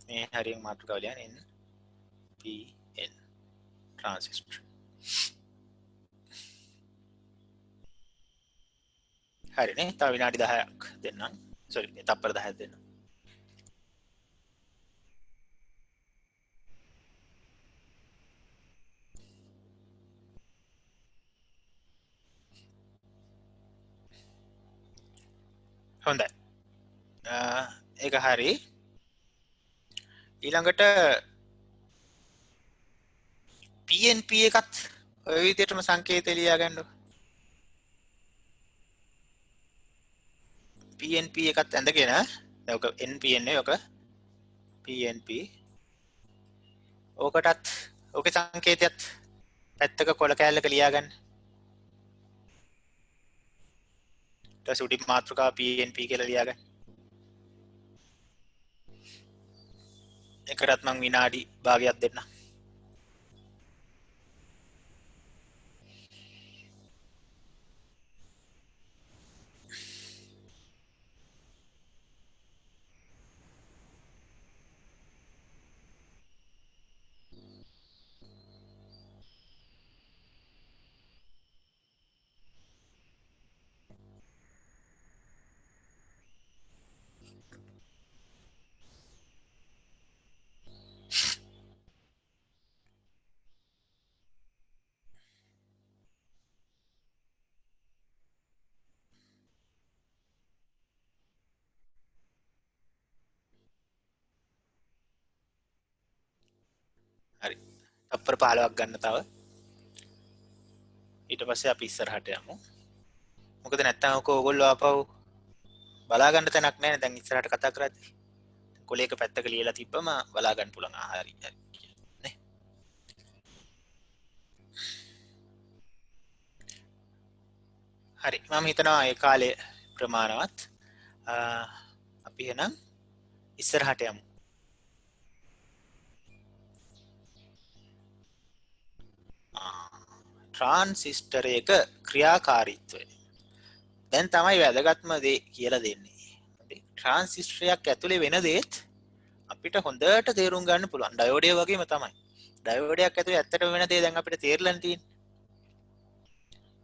මේ හරියට මාතෘකාව ලියන්න NPN ට්‍රාන්සිස්ටර්. හරිනේ. තව විනාඩි 10ක් දෙන්නම්. සෝරි, තප්පර 10ක් දෙන්නම්. හොඳයි. ඒක හරි. ඊළඟට PNP එකත් ඔය විදිහටම සංකේතය ලියා ගන්නකො. PNP එකත් ඇඳගෙන ඔක NPN නේ ඔක PNP. ඕකටත් ඔකේ සංකේතයත් පැත්තක කොල කෑල්ලක ලියා ගන්න. ඊට පස්සේ උඩින් මාතෘකාව PNP කියලා ලියා ගන්න. එකටත් මම විනාඩි භාගයක් දෙන්නම්. හරි. තප්පර 15ක් ගන්න තව. ඊට පස්සේ අපි ඉස්සරහට යමු. මොකද නැත්තම් ඕගොල්ලෝ ආපහු බලා ගන්න තැනක් නැහැ දැන් ඉස්සරහට කතා කරද්දී. කොලේක පැත්තක ලියලා තිබ්බම බලා ගන්න පුළුවන්. හරි. නේ. හරි. මම හිතනවා ඒ කාලේ ප්‍රමාණවත්. අපි එහෙනම් ඉස්සරහට යමු. ට්‍රාන්සිස්ටරයක ක්‍රියාකාරීත්වය. දැන් තමයි වැදගත්ම දේ කියලා දෙන්නේ. ට්‍රාන්සිස්ටරයක් ඇතුලේ වෙන දේත් අපිට හොඳට තේරුම් ගන්න පුළුවන්. ඩයෝඩය වගේම තමයි. ඩයෝඩයක් ඇතුලේ ඇත්තටම වෙන දේ දැන් අපිට තේරලා තියෙන්නේ.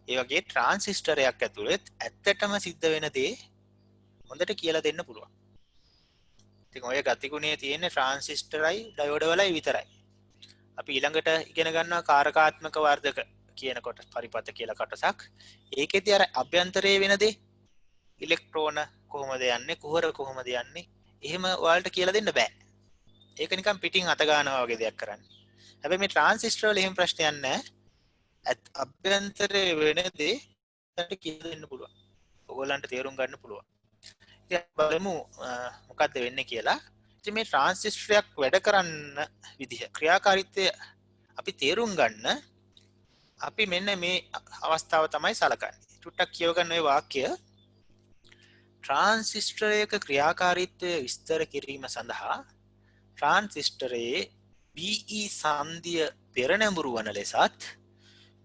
ඒ වගේ ට්‍රාන්සිස්ටරයක් ඇතුලේ ඇත්තටම සිද්ධ වෙන දේ හොඳට කියලා දෙන්න පුළුවන්. ඉතින් ඔය ගතිගුණයේ තියෙන ට්‍රාන්සිස්ටරයි ඩයෝඩ වලයි විතරයි. අපි ඊළඟට ඉගෙන ගන්නවා කාරකාත්මක වර්ධක කියන කොට පරිපථ කියලා කොටසක්. ඒකෙදි අර අභ්‍යන්තරයේ වෙන දේ ඉලෙක්ට්‍රෝන කොහොමද යන්නේ කුහර කොහොමද යන්නේ එහෙම ඔයාලට කියලා දෙන්න බෑ. ඒක නිකන් පිටින් අත ගන්නවා වගේ දෙයක් කරන්නේ. හැබැයි මේ ට්‍රාන්සිස්ටර් වල එහෙම ප්‍රශ්නයක් නැහැ. අභ්‍යන්තරයේ වෙන දේ ඔයාලට කියලා දෙන්න පුළුවන්. ඔයගොල්ලන්ට තේරුම් ගන්න පුළුවන්. ඉතින් බලමු මොකද්ද වෙන්නේ කියලා. ඉතින් මේ ට්‍රාන්සිස්ටරයක් වැඩ කරන්න විදිහ ක්‍රියාකාරීත්වය අපි තේරුම් ගන්න අපි මෙන්න මේ අවස්ථාව තමයි සලකන්නේ. චුට්ටක් කියව ගන්න මේ වාක්‍ය ට්‍රාන්සිස්ටරයක ක්‍රියාකාරීත්වය විස්තර කිරීම සඳහා ට්‍රාන්සිස්ටරයේ BE සංදිය පෙර නැඹුරු වන ලෙසත්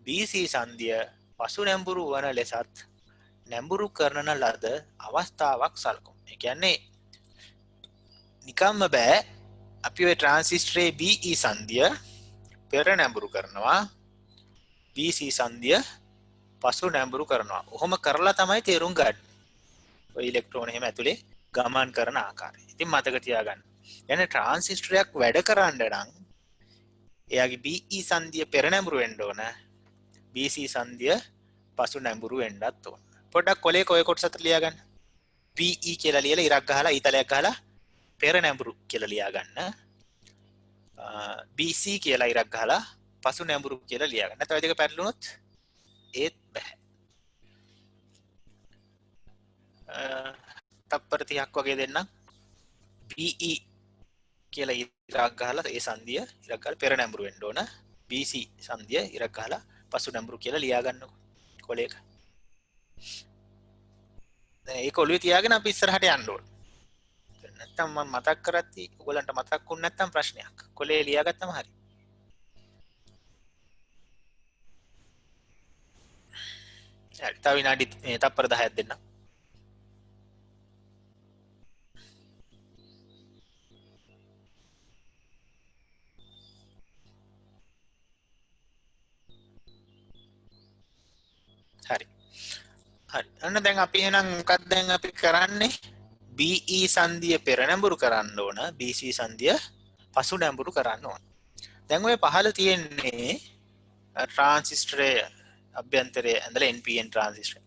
BC සංදිය පසු නැඹුරු වන ලෙසත් නැඹුරු කරන ලද අවස්ථාවක් සලකමු. ඒ කියන්නේ නිකම්ම බෑ අපි ඔය ට්‍රාන්සිස්ටරයේ BE සංදිය පෙර නැඹුරු කරනවා BC සංදිය පසු නැඹුරු කරනවා. ඔහොම කරලා තමයි තේරුම් ගන්න. ඔය ඉලෙක්ට්‍රෝන එහෙම ඇතුලේ ගමන් කරන ආකාරය. ඉතින් මතක තියාගන්න. يعني ට්‍රාන්සිස්ටරයක් වැඩ කරන්න නම් එයාගේ BE සංදිය පෙර නැඹුරු වෙන්න ඕන. BC සංදිය පසු නැඹුරු වෙන්නත් ඕන. පොඩ්ඩක් කොලේ ඔය කොටසත් ලියා ගන්න. BE කියලා ලියලා ඉරක් ගහලා ඊතලයක් ගහලා පෙර නැඹුරු කියලා ලියා ගන්න. BC කියලා ඉරක් ගහලා පසු නැඹුරු කියලා ලියා ගන්න. නැත්නම් ඔය දෙක පැටලුනොත් ඒත් බෑ. තප්පර 30ක් වගේ දෙන්නම්. BE කියලා ඉරක් ගහලා ඒ සංදිය ඉරක් ගහලා පෙර නැඹුරු වෙන්න ඕන. BC සංදිය ඉරක් ගහලා පසු නැඹුරු කියලා ලියා ගන්නකො කොලේක. දැන් ඒක ඔළුවේ තියාගෙන අපි ඉස්සරහට යන්න ඕන. නැත්තම් මම මතක් කරද්දි ඔයගලන්ට මතක් වුනේ නැත්තම් ප්‍රශ්නයක්. කොලේ ලියාගත්තම හරි. හරි. තව විනාඩි තප්පර 10ක් දෙන්නම්. හරි. හරි. අන්න දැන් අපි එහෙනම් මොකක්ද දැන් අපි කරන්නේ? BE සංදිය පෙර නැඹුරු කරන්න ඕන. BC සංදිය පසු නැඹුරු කරන්න ඕන. දැන් ඔය පහළ තියෙන්නේ ට්‍රාන්සිස්ටරයේ අභ්‍යන්තරයේ ඇඳලා NPN ට්‍රාන්සිස්ටර්.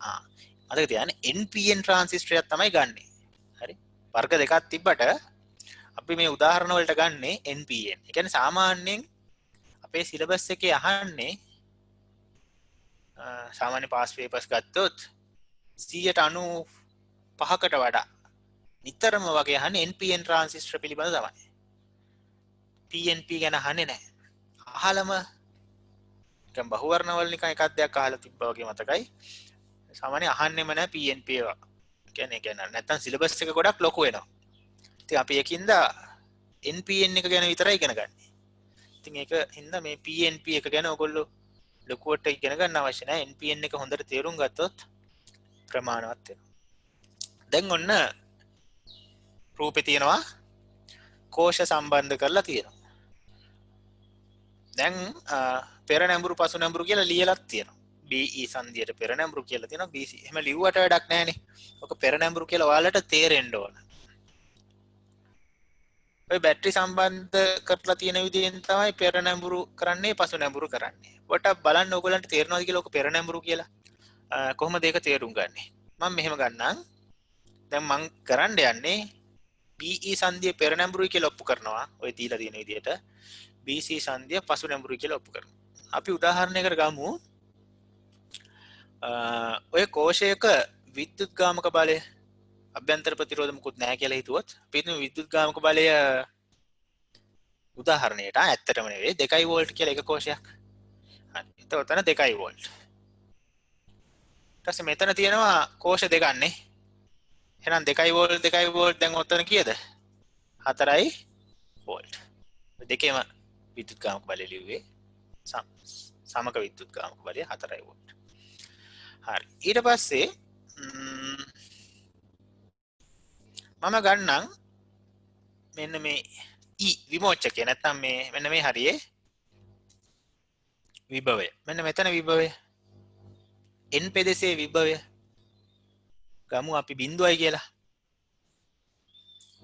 මතක තියාගන්න NPN ට්‍රාන්සිස්ටරයක් තමයි ගන්නෙ. හරි. වර්ග දෙකක් තිබ්බට අපි මේ උදාහරණ වලට ගන්නෙ NPN. ඒ කියන්නේ සාමාන්‍යයෙන් අපේ සිලබස් එකේ අහන්නේ සාමාන්‍ය පාස් පේපර්ස් ගත්තොත් 95%කට වඩා නිතරම වගේ අහන්නේ NPN ට්‍රාන්සිස්ටර් පිළිබඳ තමයි. PNP ගැන අහන්නේ නැහැ. අහලම නිකන් බහුවර්ණ වල නිකන් එකක් දෙයක් අහලා තිබ්බා වගේ මතකයි. සාමාන්‍ය අහන්නෙම නැහැ PNP ඒවා. කියන්නේ නැත්තම් සිලබස් එක ගොඩක් ලොකු වෙනවා. ඉතින් අපි ඒකින්ද NPN එක ගැන විතරයි ඉගෙන ගන්න. ඉතින් ඒක හින්දා මේ PNP එක ගැන ඔයගොල්ලෝ ලොකුවට ඉගෙන ගන්න අවශ්‍ය නැහැ. NPN එක හොඳට තේරුම් ගත්තොත් ප්‍රමාණවත් වෙනවා. දැන් ඔන්න රූපේ තියෙනවා කෝෂ සම්බන්ධ කරලා තියෙනවා. දැන් පෙර නැඹුරු පසු නැඹුරු කියලා ලියලක් තියෙනවා. BE සංදියට පෙර නැඹුරු කියලා තියෙනවා. BC එහෙම ලිව්වට වැඩක් නැහැනේ. ඔක පෙර නැඹුරු කියලා ඔයාලට තේරෙන්න ඕන. ඔය බැටරි සම්බන්ධ කරලා තියෙන විදිහෙන් තමයි පෙර නැඹුරු කරන්නේ පසු නැඹුරු කරන්නේ. පොඩ්ඩක් බලන්න ඕගොල්ලන්ට තේරෙනවද කියලා ඔක පෙර නැඹුරු කියලා. කොහොමද ඒක තේරුම් ගන්නෙ? මම මෙහෙම ගන්නම්. දැන් මම කරන්න යන්නේ BE සංදිය පෙර නැඹුරුයි කියලා ඔප්පු කරනවා. ඔය දීලා තියෙන විදිහට. BC සංදිය පසු නැඹුරුයි කියලා ඔප්පු කරමු. අපි උදාහරණයකට ගමු. ඔය කෝෂයක විද්‍යුත් ගාමක බලය අභ්‍යන්තර ප්‍රතිරෝධ මුකුත් නැහැ කියලා හිතුවොත් අපි හිතමු විද්‍යුත් ගාමක බලය උදාහරණයට ඇත්තටම නෙවෙයි 2 වෝල්ට් කියලා එක කෝෂයක්. හරි. එතකොට 2 වෝල්ට්. ඊට පස්සේ මෙතන තියෙනවා කෝෂ දෙකක් නේ. එහෙනම් 2 වෝල්ට් 2 වෝල්ට් දැන් ඔතන කීයද? 4 වෝල්ට්. දෙකේම විද්‍යුත් ගාමක බලය ලිව්වේ සමක විද්‍යුත් ගාමක බලය 4 වෝල්ට්. හරි. ඊට පස්සේ මම ගන්නම් මෙන්න මේ E විමෝචකය නැත්නම් මේ මෙන්න මේ හරියේ විභවය. මෙන්න මෙතන විභවය. n පෙදෙසේ විභවය. ගමු අපි 0යි කියලා.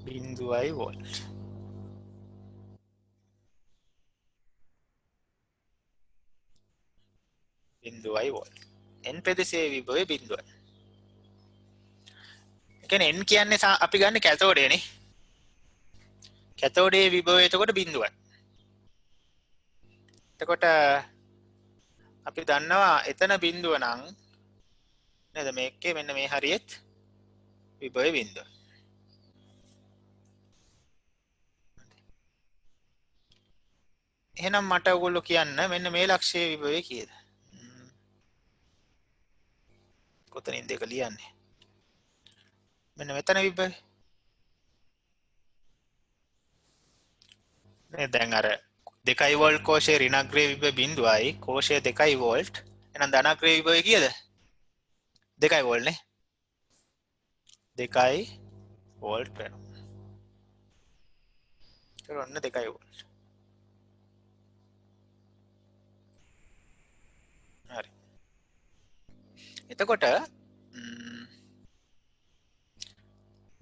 0යි වෝල්ට්. බිඳුවයි වෝල්ට්. n පෙදෙසේ විභවය 0යි. ඒ කියන්නේ n කියන්නේ අපි ගන්න කැතෝඩයනේ. කැතෝඩයේ විභවය එතකොට 0යි. එතකොට අපි දන්නවා එතන බිඳුව නම් නේද මේකේ මෙන්න මේ හරියෙත් විභවය 0යි. එහෙනම් මට ඔයගොල්ලෝ කියන්න මෙන්න මේ ලක්ෂයේ විභවය කීයද? කොතනින්ද ඒක ලියන්නේ? මෙන්න මෙතන විභවය. නේ දැන් අර 2 වෝල්ට් කෝෂයේ ඍණාග්‍රේ විභවය 0යි කෝෂයේ 2 වෝල්ට්. එහෙනම් ධනාග්‍රේ විභවය කීයද? 2 වෝල්ට් නේ. 2 වෝල්ට් වෙනවා. ඒක ඔන්න 2 වෝල්ට්. හරි. එතකොට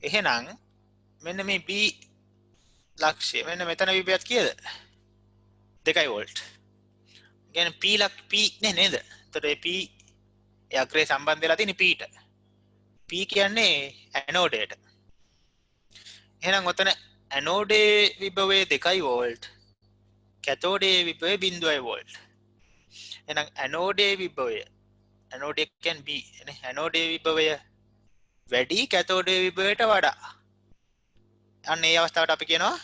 එහෙනම් මෙන්න මේ B ලක්ෂය මෙන්න මෙතන විභවයත් කීයද? 2 වෝල්ට්. කියන්නේ P නේ නේද? එතකොට මේ P ඒ අග්‍රේ සම්බන්ධ වෙලා තියෙන P ට. P කියන්නේ ඇනෝඩයට. එහෙනම් ඔතන ඇනෝඩේ විභවය 2 වෝල්ට්. කැතෝඩේ විභවය 0 වෝල්ට්. එහෙනම් ඇනෝඩේ විභවය ඇනෝඩ් කියන්නේ B නේ. ඇනෝඩේ විභවය වැඩි කැතෝඩේ විභවයට වඩා. අන්න ඒ අවස්ථාවට අපි කියනවා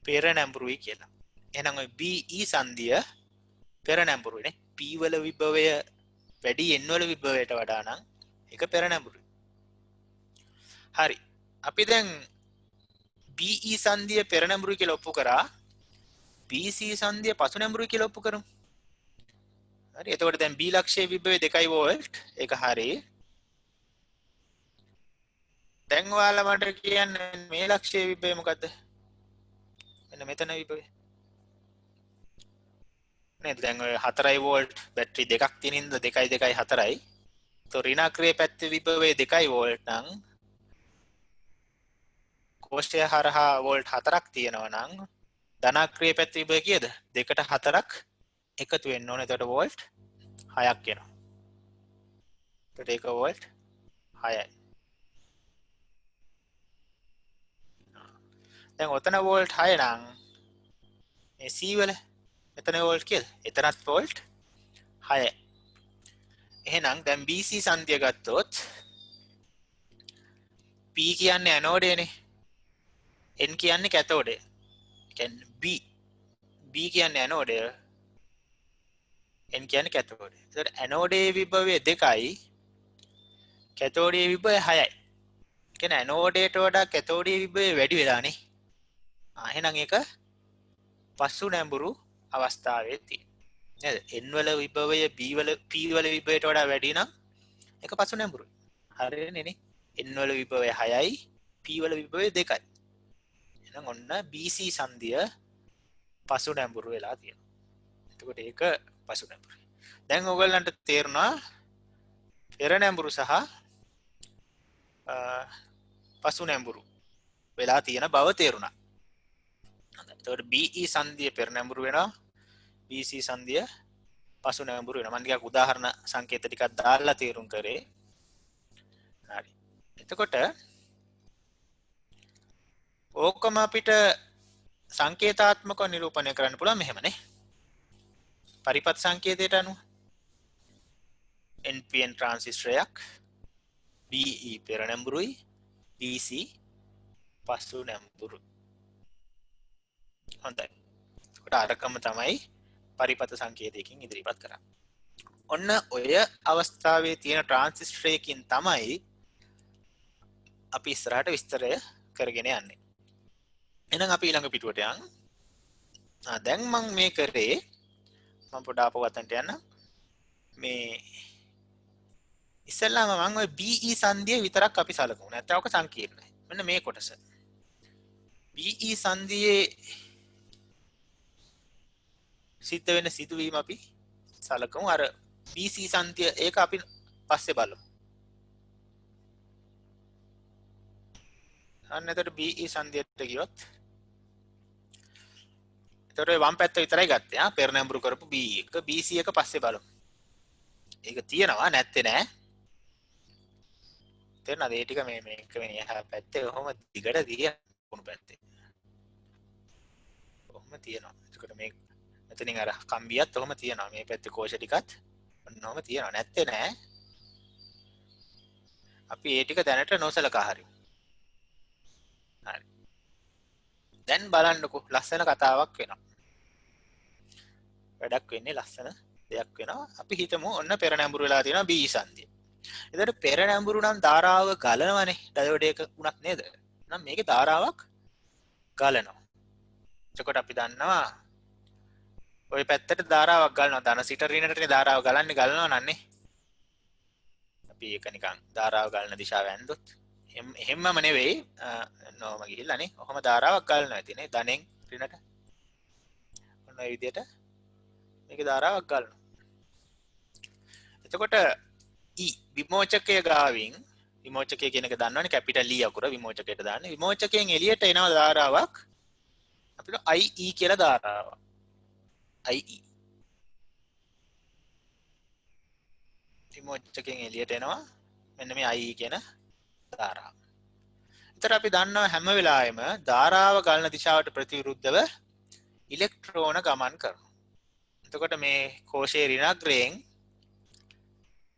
පෙර නැඹුරුයි කියලා. එහෙනම් ඔය BE සංදිය පෙර නැඹුරුයි නේ. P වල විභවය වැඩි N වල විභවයට වඩා නම් ඒක පෙර නැඹුරුයි. හරි. අපි දැන් BE සංදිය පෙර නැඹුරුයි කියලා ඔප්පු කරා. BC සංදිය පසු නැඹුරුයි කියලා ඔප්පු කරමු. හරි. එතකොට දැන් B ලක්ෂයේ විභවය 2 වෝල්ට්. ඒක හරි. දැන් ඔයාලා මට කියන්න මේ ලක්ෂයේ විභවය මොකද්ද? මෙන්න මෙතන විභවය. නේද? දැන් ඔය 4 වෝල්ට් බැටරි දෙකක් තියෙන ඉඳ 2 2 4යි. તો ඍණාග්‍රේ පැත්තේ විභවය 2 වෝල්ට් නම් කෝෂය හරහා වෝල්ට් 4ක් තියෙනවා නම් ධනාග්‍රේ පැත්තේ විභවය කීයද? 2ට 4ක් එකතු වෙන්න ඕනේ. එතකොට වෝල්ට් 6ක් එනවා. එතකොට ඒක වෝල්ට් 6යි. දැන් ඔතන වෝල්ට් 6 නම් මේ C වල මෙතන වෝල්ට් කීයද? එතනත් වෝල්ට් 6. එහෙනම් දැන් BC සංදිය ගත්තොත් P කියන්නේ ඇනෝඩේනේ. N කියන්නේ කැතෝඩේ. කියන්නේ B කියන්නේ ඇනෝඩය. N කියන්නේ කැතෝඩේ. ඒතර ඇනෝඩේ විභවය 2යි. කැතෝඩේ විභවය 6යි. කියන්නේ ඇනෝඩේට වඩා කැතෝඩේ විභවය වැඩි වෙලානේ. එහෙනම් ඒක පසු නැඹුරු අවස්ථාවේ තියෙන. නේද? N වල විභවය P වල විභවයට වඩා වැඩි නම් ඒක පසු නැඹුරුයි. හරියනේ නේ. N වල විභවය 6යි P වල විභවය 2යි. එහෙනම් ඔන්න BC සංදිය පසු නැඹුරු වෙලා තියෙනවා. එතකොට ඒක පසු නැඹුරුයි. දැන් ඔයගලන්ට තේරුණා පෙර නැඹුරු සහ පසු නැඹුරු වෙලා තියෙන බව තේරුණා. එතකොට BE සංදිය පෙර නැඹුරු වෙනවා. BC සංදිය පසු නැඹුරු වෙනවා. මම ටිකක් උදාහරණ සංකේත ටිකක් දාලා තේරුම් කරේ. හරි. එතකොට ඕකම අපිට සංකේතාත්මකව නිරූපණය කරන්න පුළුවන් මෙහෙමනේ. පරිපත් සංකේතයට අනුව NPN ට්‍රාන්සිස්ටරයක් BE පෙරනැඹුරුයි BC පසු නැඹුරු. හොඳයි. කොට අරකම තමයි පරිපත සංකේතයකින් ඉදිරිපත් කරන්නේ. ඔන්න ඔය අවස්ථාවේ තියෙන ට්‍රාන්සිස්ටරයකින් තමයි අපි ඉස්සරහට විස්තරය කරගෙන යන්නේ. එහෙනම් අපි ඊළඟ පිටුවට යන්න. දැන් මම මේ කරේ මම පොඩ ආපහු වතන්ට යන්න. මේ ඉස්සෙල්ලාම මම ඔය BE සංදිය විතරක් අපි සලකමු. නැත්නම් ඔක සංකීර්ණයි. මෙන්න මේ කොටස. BE සංදියේ සිද්ධ වෙන සිදුවීම අපි සලකමු. අර BC සංදිය ඒක අපි පස්සේ බලමු. අන්න එතකොට BE සංදියට ගියොත් එතකොට වම් පැත්ත විතරයි ගත්තේ. පෙරනැඹුරු කරපු BE එක BC එක පස්සේ බලමු. ඒක තියෙනවා නැත්තේ නෑ. තේරෙනවද? ඒ ටික මේක මේ එහා පැත්තේ කොහොම දිගට තියෙන පැත්තේ. කොහොම තියෙනවා. එතකොට මේ මෙතනින් අර කම්බියත් කොහොම තියෙනවා. මේ පැත්තේ කෝෂ ටිකත් ඔන්නෝම තියෙනවා. නැත්තේ නෑ. අපි ඒ ටික දැනට නොසලකා හරිමු. හරි. දැන් බලන්නකෝ ලස්සන කතාවක් වෙනවා. වැඩක් වෙන්නේ ලස්සන දෙයක් වෙනවා. අපි හිතමු ඔන්න පෙරනැඹුරු වෙලා තියෙනවා BE සංදිය. එතකොට පෙරනැඹුරු නම් ධාරාව ගලනවනේ. ඩයෝඩ් එක උනත් නේද? නම් මේකේ ධාරාවක් ගලනවා. එතකොට අපි දන්නවා ওই පැත්තට ධාරාවක් ගලනවා. ධන සිට ඍණටනේ ධාරාව ගලනවා නන්නේ. අපි ඒක නිකන් ධාරාව ගලන දිශාව ඇන්දොත් එහෙමම නෙවෙයි නෝම ගිහිල්ලානේ. ඔහොම ධාරාවක් ගලනවා ඉතින් ධනෙන් ඍණට. ඔන්න ඔය විදිහට මේකේ ධාරාවක් ගලනවා. එතකොට E විමෝචකයේ ගාවින් විමෝචකය කියන එක දන්නවනේ කැපිටල් E අකුර විමෝචකයට දාන්නේ. විමෝචකයෙන් එළියට එනවා ධාරාවක් අපිට IE කියලා ධාරාවක්. IE විමෝචකයෙන් එළියට එනවා මෙන්න මේ IE කියන ධාරාව. ඒතර අපි දන්නවා හැම වෙලාවෙම ධාරාව ගලන දිශාවට ප්‍රතිවිරුද්ධව ඉලෙක්ට්‍රෝන ගමන් කරනවා. එතකොට මේ කෝෂයේ ඍණාග්‍රයෙන්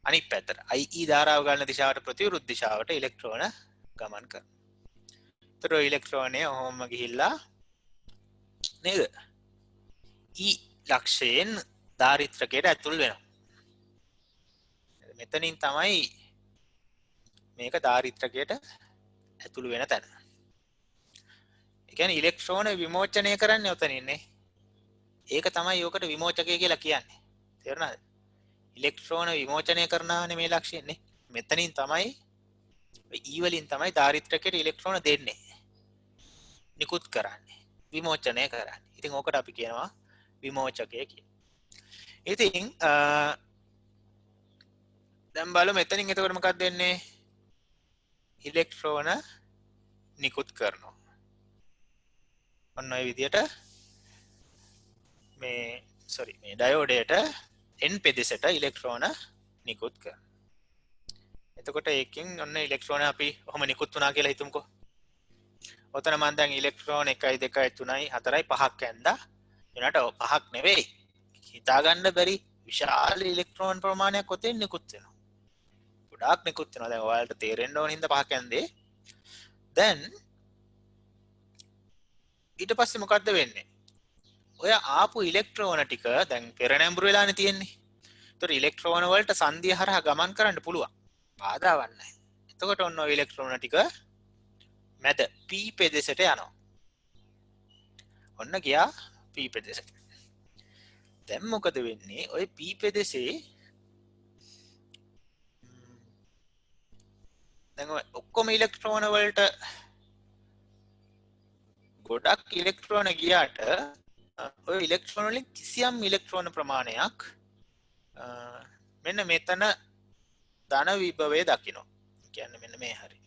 අනිත් පැත්තට IE ධාරාව ගලන දිශාවට ප්‍රතිවිරුද්ධ දිශාවට ඉලෙක්ට්‍රෝන ගමන් කරනවා. ඒතර ඉලෙක්ට්‍රෝනය ඔහොම ගිහිල්ලා නේද? E ලක්ෂයෙන් ධාරිත්‍රකයට ඇතුල් වෙනවා. මෙතනින් තමයි මේක ධාරිත්‍රකයට ඇතුළු වෙන තැන. ඒ කියන්නේ ඉලෙක්ට්‍රෝන විමෝචනය කරන්නේ උතනින්නේ. ඒක තමයි යෝකට විමෝචකය කියලා කියන්නේ. තේරුණාද? ඉලෙක්ට්‍රෝන විමෝචනය කරනවානේ මේ ලක්ෂයනේ. මෙතනින් තමයි E වලින් තමයි ධාරිත්‍රකයට ඉලෙක්ට්‍රෝන දෙන්නේ. නිකුත් කරන්නේ. විමෝචනය කරන්නේ. ඉතින් ඕකට අපි කියනවා විමෝචකය කියලා. ඉතින් දැන් බලමු මෙතනින් එතකොට මොකක්ද වෙන්නේ? ඉලෙක්ට්‍රෝන නිකුත් කරනවා. ඔන්න ඔය විදිහට මේ ඩයෝඩයට N පෙදෙසට ඉලෙක්ට්‍රෝන නිකුත් කරනවා. එතකොට ඒකෙන් ඔන්න ඉලෙක්ට්‍රෝන අපි ඔහොම නිකුත් වුණා කියලා හිතමුකෝ. ඔතන මම දැන් ඉලෙක්ට්‍රෝන 1 2 3 4 5ක් ඇන්දා. එනට 5ක් නෙවෙයි. හිතා ගන්න බැරි විශාල ඉලෙක්ට්‍රෝන ප්‍රමාණයක් ඔතෙන් නිකුත් වෙනවා. ගොඩාක් නිකුත් වෙනවා. දැන් ඔයාලට තේරෙන්න ඕන හින්දා 5ක් ඇන්දේ. දැන් ඊට පස්සේ මොකද්ද වෙන්නේ? ඔය ආපු ඉලෙක්ට්‍රෝන ටික දැන් පෙරනැඹුරු වෙලානේ තියෙන්නේ. ඒතර ඉලෙක්ට්‍රෝන වලට සංදිය හරහා ගමන් කරන්න පුළුවන්. බාධාවක් නැහැ. එතකොට ඔන්න ඔය ඉලෙක්ට්‍රෝන ටික මැද P පෙදෙසට යනවා. ඔන්න ගියා P පෙදෙසට. දැන් මොකද වෙන්නේ? ඔය P පෙදෙසේ දැන් ඔක්කොම ඉලෙක්ට්‍රෝන වලට ගොඩක් ඉලෙක්ට්‍රෝන ගියාට ඔය ඉලෙක්ට්‍රෝන වලින් කිසියම් ඉලෙක්ට්‍රෝන ප්‍රමාණයක් මෙන්න මෙතන ධන විභවය දකින්න. කියන්නේ මෙන්න මේ හරිය.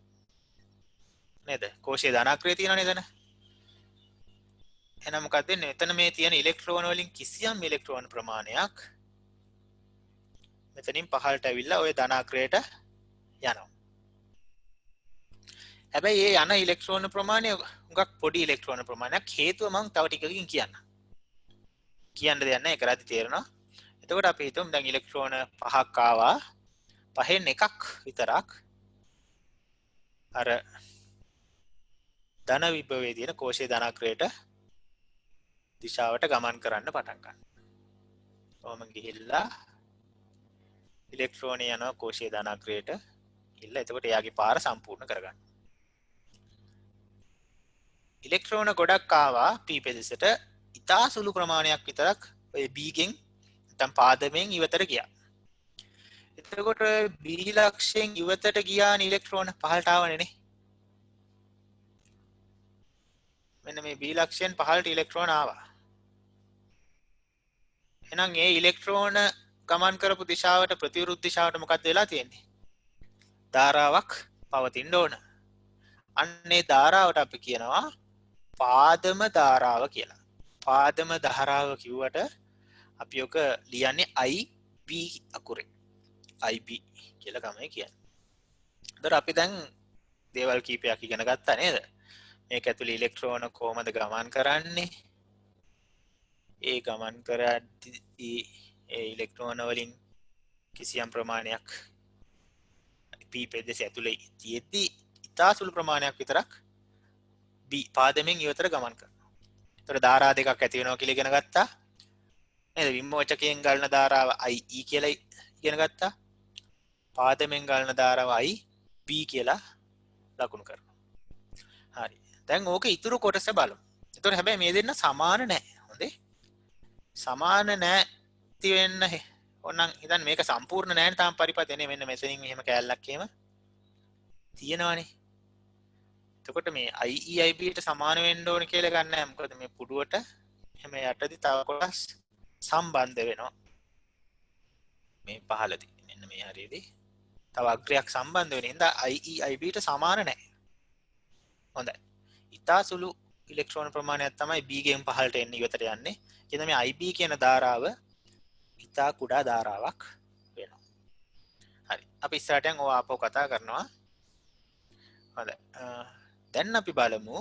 නේද? කෝෂයේ ධනාක්‍රය තියෙනවනේ එතන. එහෙනම් මොකක්ද වෙන්නේ? එතන මේ තියෙන ඉලෙක්ට්‍රෝන වලින් කිසියම් ඉලෙක්ට්‍රෝන ප්‍රමාණයක් මෙතනින් පහළට ඇවිල්ලා ওই ධනාක්‍රයට යනවා. හැබැයි ඒ යන ඉලෙක්ට්‍රෝන ප්‍රමාණය හුඟක් පොඩි ඉලෙක්ට්‍රෝන ප්‍රමාණයක්. හේතුව මම තව ටිකකින් කියන්න දෙයක් නැහැ. ඒක රාදි තේරෙනවා. එතකොට අපි හිතමු දැන් ඉලෙක්ට්‍රෝන 5ක් ආවා. පහෙන් එකක් විතරක් අර ධන විභවයේ තියෙන කෝෂයේ ධනාග්‍රයට දිශාවට ගමන් කරන්න පටන් ගන්නවා. කොහොම ගිහිල්ලා ඉලෙක්ට්‍රෝනය යනවා කෝෂයේ ධනාග්‍රයට ගිහිල්ලා එතකොට එයාගේ පාර සම්පූර්ණ කරගන්න. ඉලෙක්ට්‍රෝන ගොඩක් ආවා p පෙදෙසට ඉතා සුළු ප්‍රමාණයක් විතරක් ඔය b ගෙන් නැත්නම් පාදමෙන් ඉවතට ගියා. එතකොට b ලක්ෂයෙන් ඉවතට ගියානේ ඉලෙක්ට්‍රෝන පහළට ආවනේ නේ. මෙන්න මේ b ලක්ෂයෙන් පහළට ඉලෙක්ට්‍රෝන ආවා. එහෙනම් ඒ ඉලෙක්ට්‍රෝන ගමන් කරපු දිශාවට ප්‍රතිවිරුද්ධ දිශාවට මොකක්ද වෙලා තියෙන්නේ? ධාරාවක් පවතින්න ඕන. අන්නේ ධාරාවට අපි කියනවා පාදම ධාරාව කියලා. පාදම ධාරාව කිව්වට අපි ඔක ලියන්නේ IB අකුරෙන්. IB කියලා තමයි කියන්නේ. ඒතර අපි දැන් දේවල් කීපයක් ඉගෙන ගත්තා නේද? මේක ඇතුලේ ඉලෙක්ට්‍රෝන කොහමද ගමන් කරන්නේ? ඒ ගමන් කරද්දී ඒ ඉලෙක්ට්‍රෝන වලින් කිසියම් ප්‍රමාණයක් p පෙදෙස ඇතුලේ තියෙද්දි ඉතා සුළු ප්‍රමාණයක් විතරක් b පාදමෙන් ඉවතට ගමන් කරනවා. ඒතර ධාරා දෙකක් ඇති වෙනවා කියලා ඉගෙන ගත්තා. නේද? විමෝචකයෙන් ගලන ධාරාව IE කියලා ඉගෙන ගත්තා. පාදමෙන් ගලන ධාරාව IB කියලා ලකුණු කරනවා. හරි. දැන් ඕක ඉතුරු කොටස බලමු. ඒතර හැබැයි මේ දෙන්න සමාන නැහැ. හොඳේ. සමාන නැති වෙන්න ඕනනම් ඉතින් මේක සම්පූර්ණ නැහැ තාම පරිපතනේ මෙන්න මෙතනින් මෙහෙම කෑල්ලක් එහෙම තියෙනවනේ. එතකොට මේ IEIB ට සමාන වෙන්න ඕන කියලා ගන්න නැහැ. මොකද මේ පුඩුවට එහෙම යටදී තව කොටස් සම්බන්ධ වෙනවා. මේ පහළදී මෙන්න මේ හරියදී තව අග්‍රයක් සම්බන්ධ වෙන හින්දා IEIB ට සමාන නැහැ. හොඳයි. ඉතා සුළු ඉලෙක්ට්‍රෝන ප්‍රමාණයක් තමයි B ගෙන් පහළට එන්න ඉවතට යන්නේ. කියන මේ IB කියන ධාරාව ඉතා කුඩා ධාරාවක් වෙනවා. හරි. අපි ඉස්සරහට යන් ඕවා ආපහු කතා කරනවා. හොඳයි. දැන් අපි බලමු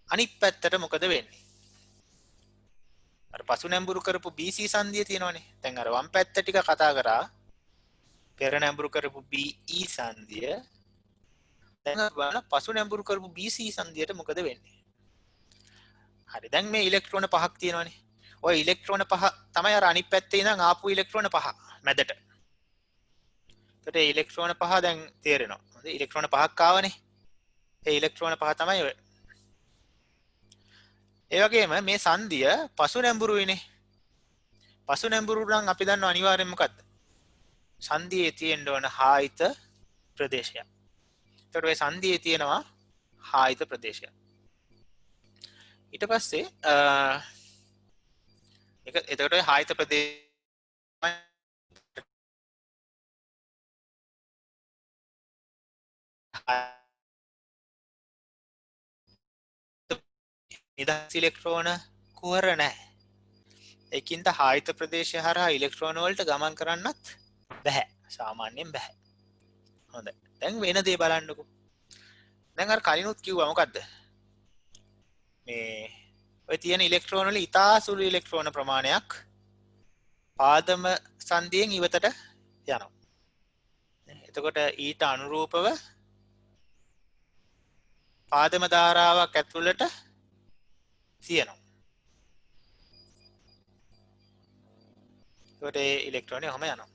අනිත් පැත්තට මොකද වෙන්නේ. අර පසු නැඹුරු කරපු BC සංදිය තියෙනවනේ. දැන් අර වම් පැත්ත ටික කතා කරා. පෙර නැඹුරු කරපු BE සංදිය. දැන් අපි බලන පසු නැඹුරු කරපු BC සංදියට මොකද වෙන්නේ. හරි. දැන් මේ ඉලෙක්ට්‍රෝන පහක් තියෙනවනේ. ඔය ඉලෙක්ට්‍රෝන පහ තමයි අර අනිත් පැත්තේ ඉඳන් ආපු ඉලෙක්ට්‍රෝන පහ මැදට. එතකොට මේ ඉලෙක්ට්‍රෝන පහ දැන් තේරෙනවා. හොඳයි ඉලෙක්ට්‍රෝන පහක් ආවනේ. ඒ ඉලෙක්ට්‍රෝන පහ තමයි ඔය. ඒ වගේම මේ සංදිය පසු නැඹුරුයිනේ. පසු නැඹුරු නම් අපි දන්නවා අනිවාර්යෙන් මොකද්ද? සංදියේ තියෙන්න ඕන හායිත ප්‍රදේශයක්. එතකොට ඔය සංදියේ තියෙනවා හායිත ප්‍රදේශයක්. ඊට පස්සේ එතකොට ඔය හායිත ප්‍රදේශ නිදහස් ඉලෙක්ට්‍රෝන කුහර නැහැ. ඒකින්ද හායිත ප්‍රදේශය හරහා ඉලෙක්ට්‍රෝන වලට ගමන් කරන්නත් බෑ. සාමාන්‍යයෙන් බෑ. හොඳයි. දැන් වෙන දේ බලන්නකෝ. දැන් අර කලිනුත් කිව්වා මොකද්ද? මේ ඔය තියෙන ඉලෙක්ට්‍රෝන වල ඉතා සුළු ඉලෙක්ට්‍රෝන ප්‍රමාණයක් පාදම සංදියෙන් ඉවතට යනවා. එතකොට ඊට අනුරූපව පාදම ධාරාවක් ඇතුළට තියෙනවා. ඒකට ඒ ඉලෙක්ට්‍රෝනය ඔහම යනවා.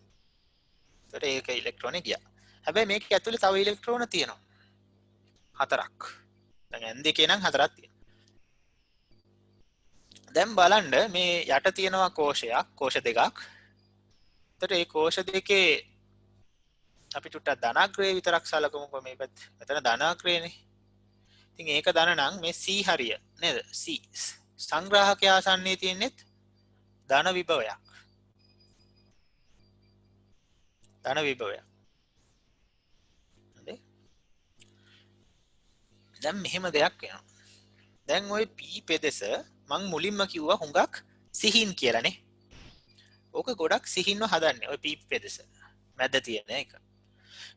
ඒකට ඒක ඉලෙක්ට්‍රෝනය ගියා. හැබැයි මේක ඇතුලේ තව ඉලෙක්ට්‍රෝන තියෙනවා. 4ක්. දැන් n දෙකේ නම් 4ක් තියෙනවා. දැන් බලන්න මේ යට තියෙනවා කෝෂයක්, කෝෂ දෙකක්. ඒතර මේ කෝෂ දෙකේ අපි චුට්ටක් ධනාග්‍රේ විතරක් සලකමුකෝ මේ පැත්ත. මෙතන ධනාග්‍රේනේ. ඉතින් ඒක ධන නම් මේ C හරිය නේද? C සංග්‍රාහකය ආසන්නයේ තියෙනෙත් ධන විභවයක්. ධන විභවයක්. හරි. දැන් මෙහෙම දෙයක් වෙනවා. දැන් ওই P පෙදෙස මං මුලින්ම කිව්වා හුඟක් සිහින් කියලානේ. ඕක ගොඩක් සිහින්ව හදන්නේ ওই P පෙදෙස. මැද තියෙන එක.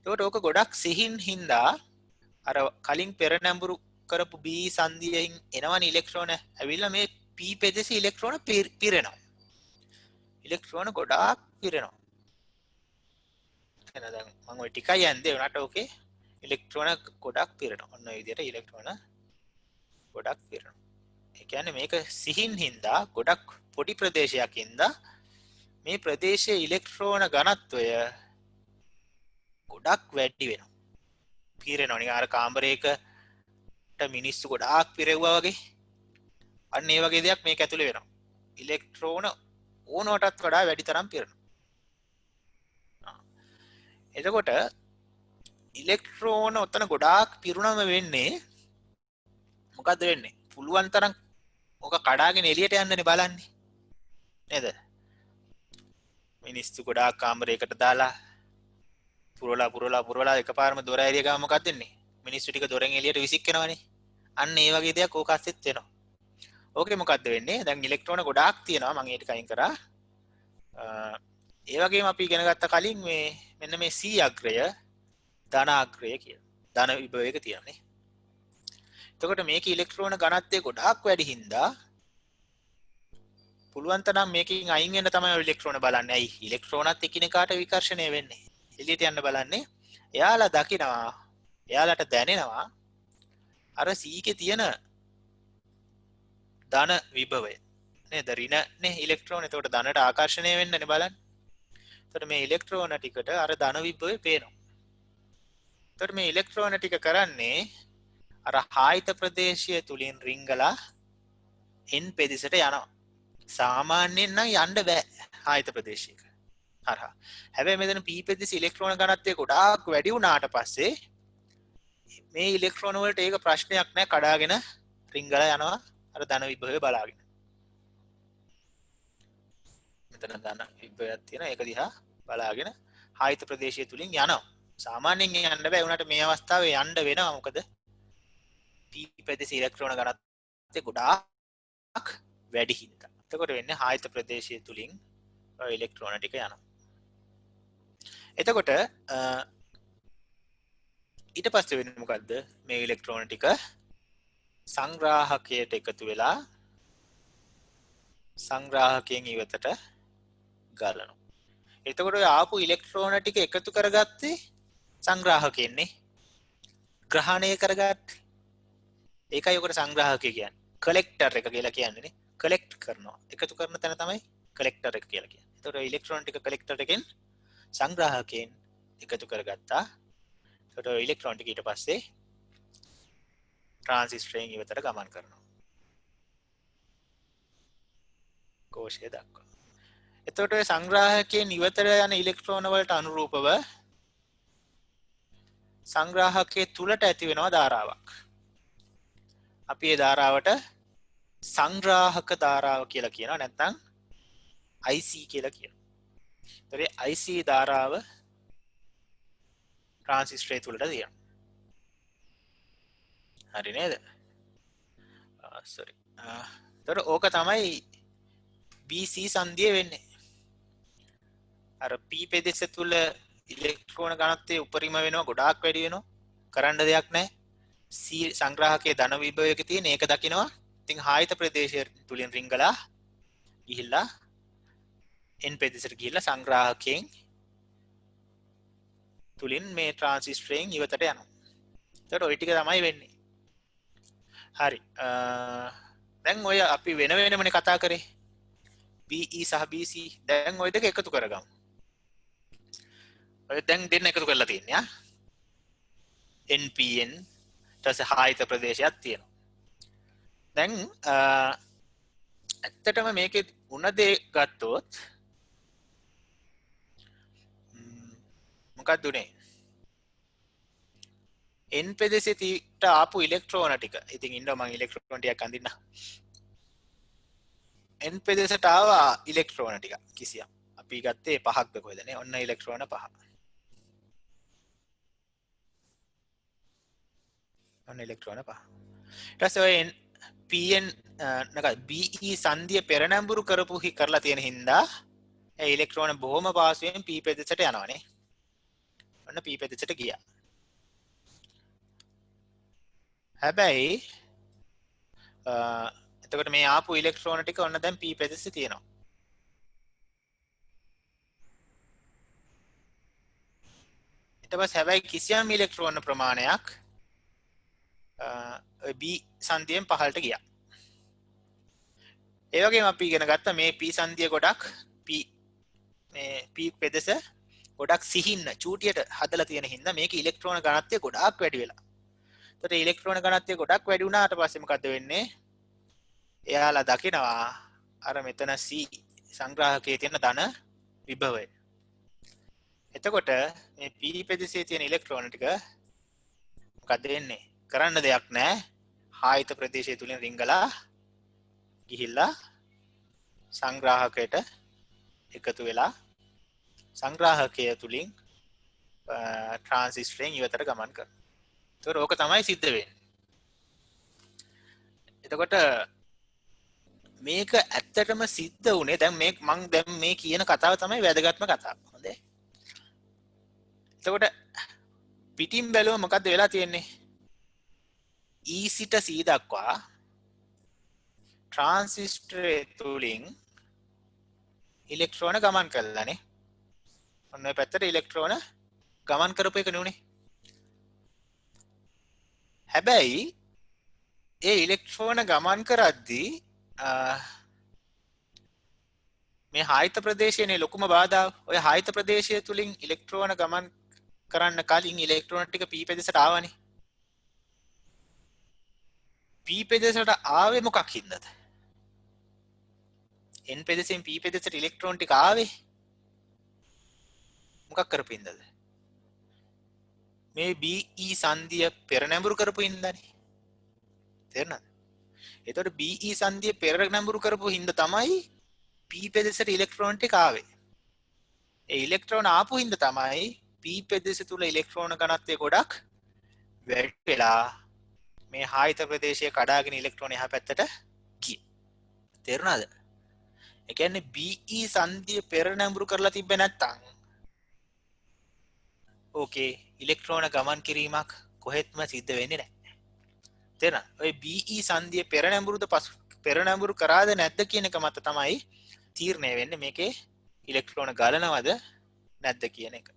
ඒකට ඕක ගොඩක් සිහින් හින්දා අර කලින් පෙර නැඹුරු කරපු B සංදියෙන් එනවනේ ඉලෙක්ට්‍රෝන ඇවිල්ලා මේ P පෙදෙසේ ඉලෙක්ට්‍රෝන පිරෙනවා. ඉලෙක්ට්‍රෝන ගොඩාක් පිරෙනවා. එහෙනම් දැන් මම ඔය ටිකයි යන්නේ උනට ඕකේ ඉලෙක්ට්‍රෝන ගොඩක් පිරෙනවා. ඔන්න ඔය විදිහට ඉලෙක්ට්‍රෝන ගොඩක් පිරෙනවා. ඒ කියන්නේ මේක සිහින් හින්දා ගොඩක් පොඩි ප්‍රදේශයක් හින්දා මේ ප්‍රදේශයේ ඉලෙක්ට්‍රෝන ඝනත්වය ගොඩක් වැඩි වෙනවා. පිරෙනවා නිකන් අර කාමරයකට මිනිස්සු ගොඩාක් පිරෙව්වා වගේ. අන්න ඒ වගේ දෙයක් මේක ඇතුලේ වෙනවා. ඉලෙක්ට්‍රෝන ඕනවටත් වඩා වැඩි තරම් පිරෙනවා. එතකොට ඉලෙක්ට්‍රෝන ඔතන ගොඩාක් පිරුණම වෙන්නේ මොකද්ද වෙන්නේ? පුළුවන් තරම් ඔක කඩාගෙන එළියට යන්නනේ බලන්නේ. නේද? මිනිස්සු ගොඩාක් කාමරයකට දාලා පුරවලා එකපාරම දොර ඇරිය ගාම මොකක්ද වෙන්නේ? මිනිස්සු ටික දොරෙන් එළියට විසික්කනවනේ. අන්න ඒ වගේ දෙයක් ඕක අස්සෙත් වෙනවා. ඕකේ මොකද්ද වෙන්නේ? දැන් ඉලෙක්ට්‍රෝන ගොඩාක් තියෙනවා. මම ඒක අයින් කරා. ඒ වගේම අපි ඉගෙන ගත්ත කලින් මේ මෙන්න මේ C අග්‍රය ධන අග්‍රය කියලා. ධන විභවයක තියෙනනේ. එතකොට මේකේ ඉලෙක්ට්‍රෝන ඝනත්වය ගොඩාක් වැඩි හින්දා පුළුවන් තරම් මේකෙන් අයින් වෙන්න තමයි ඉලෙක්ට්‍රෝන බලන්නේ. ඇයි? ඉලෙක්ට්‍රෝනත් එකිනෙකාට විකර්ෂණය වෙන්නේ. එළියට යන්න බලන්නේ. එයාලා දකිනවා. එයාලට දැනෙනවා අර C එකේ තියෙන ධන විභවය. නේද? ඍණනේ ඉලෙක්ට්‍රෝන. එතකොට ධනට ආකර්ෂණය වෙන්නනේ බලන්න. එතකොට මේ ඉලෙක්ට්‍රෝන ටිකට අර ධන විභවය පේනවා. එතකොට මේ ඉලෙක්ට්‍රෝන ටික කරන්නේ අර ආයත ප්‍රදේශය තුලින් රිංගලා n පෙදෙසට යනවා. සාමාන්‍යයෙන් නම් යන්න බෑ ආයත ප්‍රදේශයක. හරහා. හැබැයි මෙතන p පෙදෙස ඉලෙක්ට්‍රෝන ඝනත්වය ගොඩාක් වැඩි වුණාට පස්සේ මේ ඉලෙක්ට්‍රෝන වලට ඒක ප්‍රශ්නයක් නෑ කඩාගෙන රිංගලා යනවා අර ධන විභවය බලාගෙන. මෙතන ධන විභවයක් තියෙනවා ඒක දිහා බලාගෙන ආයත ප්‍රදේශය තුලින් යනවා. සාමාන්‍යයෙන් යන්න බෑ උනාට මේ අවස්ථාවේ යන්න වෙනවා මොකද p පෙදෙස ඉලෙක්ට්‍රෝන ඝනත්වය ගොඩාක් වැඩි හින්දා. එතකොට වෙන්නේ ආයත ප්‍රදේශය තුලින් ඉලෙක්ට්‍රෝන ටික යනවා. එතකොට ඊට පස්සේ වෙන්නේ මොකද්ද? මේ ඉලෙක්ට්‍රෝන ටික සංග්‍රාහකයට එකතු වෙලා සංග්‍රාහකයෙන් ඉවතට ගලනවා. එතකොට ඔය ආපු ඉලෙක්ට්‍රෝන ටික එකතු කරගත්තේ සංග්‍රාහකයෙන්නේ. ග්‍රහණය කරගත්තේ. ඒකයි ඔකට සංග්‍රාහකය කියන්නේ. කලෙක්ටර් එක කියලා කියන්නේ නේ. කලෙක්ට් කරනවා. එකතු කරන තැන තමයි කලෙක්ටර් එක කියලා කියන්නේ. එතකොට ඉලෙක්ට්‍රෝන ටික කලෙක්ටර් එකෙන් සංග්‍රාහකයෙන් එකතු කරගත්තා. එතකොට ඉලෙක්ට්‍රෝන ටික ඊට පස්සේ ට්‍රාන්සිස්ටරයෙන් ඉවතට ගමන් කරනවා. කෝෂය දක්වා. එතකොට ඔය සංග්‍රාහකයෙන් ඉවතට යන ඉලෙක්ට්‍රෝන වලට අනුරූපව සංග්‍රාහකයේ තුලට ඇති වෙනවා ධාරාවක්. අපි ඒ ධාරාවට සංග්‍රාහක ධාරාව කියලා කියනවා නැත්නම් IC කියලා කියනවා. ඒතරේ IC ධාරාව ට්‍රාන්සිස්ටරය තුලට තියෙනවා. හරි නේද? sorry. ඒතර ඕක තමයි BC සංදිය වෙන්නේ. අර P පෙදෙස තුල ඉලෙක්ට්‍රෝන ඝනත්වය උපරිම වෙනවා ගොඩාක් වැඩි වෙනවා. කරන්න දෙයක් නැහැ. C සංග්‍රාහකයේ ධන විභවයක තියෙන ඒක දකිනවා. ඉතින් ආයත ප්‍රදේශය තුලින් රිංගලා ගිහිල්ලා n පෙදෙසට ගිහිල්ලා සංග්‍රාහකයෙන් තුලින් මේ ට්‍රාන්සිස්ටරයෙන් ඉවතට යනවා. එතකොට ওই ටික තමයි වෙන්නේ. හරි. දැන් ඔය අපි වෙන වෙනමනේ කතා කරේ. BE සහ BC දැන් ওই දෙක එකතු කරගමු. ඔය දැන් දෙන්න එකතු කරලා තියෙන්නේ ආ. NPN ඊට ආයත ප්‍රදේශයක් තියෙනවා. දැන් ඇත්තටම මේකේ උන දේ ගත්තොත් මොකක්ද උනේ? n පෙදෙසට ආපු ඉලෙක්ට්‍රෝන ටික. ඉතින් ඉන්නවා මම ඉලෙක්ට්‍රෝන ටිකක් අඳින්න. n පෙදෙසට ආවා ඉලෙක්ට්‍රෝන ටික කිසියම්. අපි ගත්තේ 5ක්ද කොහෙද නේ? ඔන්න ඉලෙක්ට්‍රෝන 5. ඔන්න ඉලෙක්ට්‍රෝන 5. ඊට පස්සේ ඔය PN BE සංදිය පෙරනැඹුරු කරලා තියෙන හින්දා ඒ ඉලෙක්ට්‍රෝන බොහොම පාසුවෙන් p පෙදෙසට යනවානේ. ඔන්න p පෙදෙසට ගියා. හැබැයි එතකොට මේ ආපු ඉලෙක්ට්‍රෝන ටික ඔන්න දැන් p පෙදෙසේ තියෙනවා. ඊට පස්සේ හැබැයි කිසියම් ඉලෙක්ට්‍රෝන ප්‍රමාණයක් B සංදියෙන් පහළට ගියා. ඒ වගේම අපි ඉගෙන ගත්ත මේ p සංදිය ගොඩක් මේ p පෙදෙස ගොඩක් සිහින්න චූටියට හදලා තියෙන හින්දා මේක ඉලෙක්ට්‍රෝන ඝනත්වය ගොඩාක් වැඩි වෙලා. එතකොට ඉලෙක්ට්‍රෝන ඝනත්වය ගොඩක් වැඩි වුණාට පස්සේ මොකද වෙන්නේ? එයාලා දකිනවා අර මෙතන C සංග්‍රාහකයේ තියෙන ධන විභවය. එතකොට මේ p පෙදෙසේ තියෙන ඉලෙක්ට්‍රෝන ටික මොකද වෙන්නේ? කරන්න දෙයක් නැහැ. ආයත ප්‍රදේශය තුලින් රිංගලා ගිහිල්ලා සංග්‍රාහකයට එකතු වෙලා සංග්‍රාහකය තුලින් ට්‍රාන්සිස්ටරෙන් ඉවතට ගමන් කරනවා. ඒතකොට ඕක තමයි සිද්ධ වෙන්නේ. එතකොට මේක ඇත්තටම සිද්ධ වුණේ දැන් මම දැන් මේ කියන කතාව තමයි වැදගත්ම කතාව. හොඳයි. එතකොට පිටින් බැලුවම මොකද්ද වෙලා තියෙන්නේ? E සිට C දක්වා ට්‍රාන්සිස්ටර් තුලින් ඉලෙක්ට්‍රෝන ගමන් කළානේ. ඔන්න ඔය පැත්තට ඉලෙක්ට්‍රෝන ගමන් කරපු එක නුනේ. හැබැයි ඒ ඉලෙක්ට්‍රෝන ගමන් කරද්දී මේ ආයත ප්‍රදේශයේ ලොකුම බාධා ඔය ආයත ප්‍රදේශය තුලින් ඉලෙක්ට්‍රෝන ගමන් කරන්න කලින් ඉලෙක්ට්‍රෝන ටික p පෙදෙසට ආවනේ. p පෙදෙසට ආවේ මොකක් හින්දාද? n පෙදෙසෙන් p පෙදෙසට ඉලෙක්ට්‍රෝන ටික ආවේ මොකක් කරපු හින්දාද? මේ be සංදිය පෙර නැඹුරු කරපු හින්දානේ. තේරුණාද? එතකොට be සංදිය පෙර නැඹුරු කරපු හින්දා තමයි p පෙදෙසට ඉලෙක්ට්‍රෝන ටික ආවේ. ඒ ඉලෙක්ට්‍රෝන ආපු හින්දා තමයි p පෙදෙස තුල ඉලෙක්ට්‍රෝන ඝනත්වය ගොඩක් වැඩි වෙලා මේ ආයත ප්‍රදේශයේ කඩාගෙන ඉලෙක්ට්‍රෝන එහා පැත්තට ගියේ. තේරුණාද? ඒ කියන්නේ be සංදිය පෙර නැඹුරු කරලා තිබ්බේ නැත්තම් ඕකේ ඉලෙක්ට්‍රෝන ගමන් කිරීමක් කොහෙත්ම සිද්ධ වෙන්නේ නැහැ. තේරුණා? ඔය be සංදිය පෙර නැඹුරුද පෙර නැඹුරු කරාද නැද්ද කියන එක මත තමයි තීරණය වෙන්නේ මේකේ ඉලෙක්ට්‍රෝන ගලනවද නැද්ද කියන එක.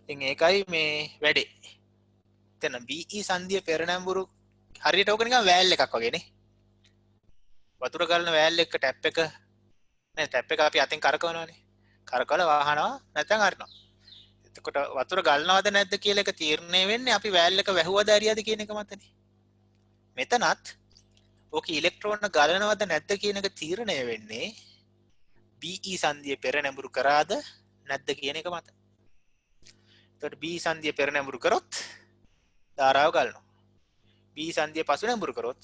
ඉතින් ඒකයි මේ වැඩේ. එතන be සංදිය පෙර නැඹුරු හරියට ඕක නිකන් වෑල් එකක් වගේනේ. වතුර ගලන වෑල් එක ටැප් එක නේ ටැප් එක අපි අතෙන් කරකවනවානේ. කරකවලා වහනවා නැත්නම් අරිනවා. එතකොට වතුර ගලනවද නැද්ද කියලා එක තීරණය වෙන්නේ අපි වෑල් එක වැහුවද ඇරියද කියන එක මතනේ. මෙතනත් ඕකේ ඉලෙක්ට්‍රෝන ගලනවද නැද්ද කියන එක තීරණය වෙන්නේ be සංදිය පෙර නැඹුරු කරාද නැද්ද කියන එක මත. එතකොට be සංදිය පෙර නැඹුරු කරොත් ධාරාව ගලනවා. be සංදිය පසු නැඹුරු කරොත්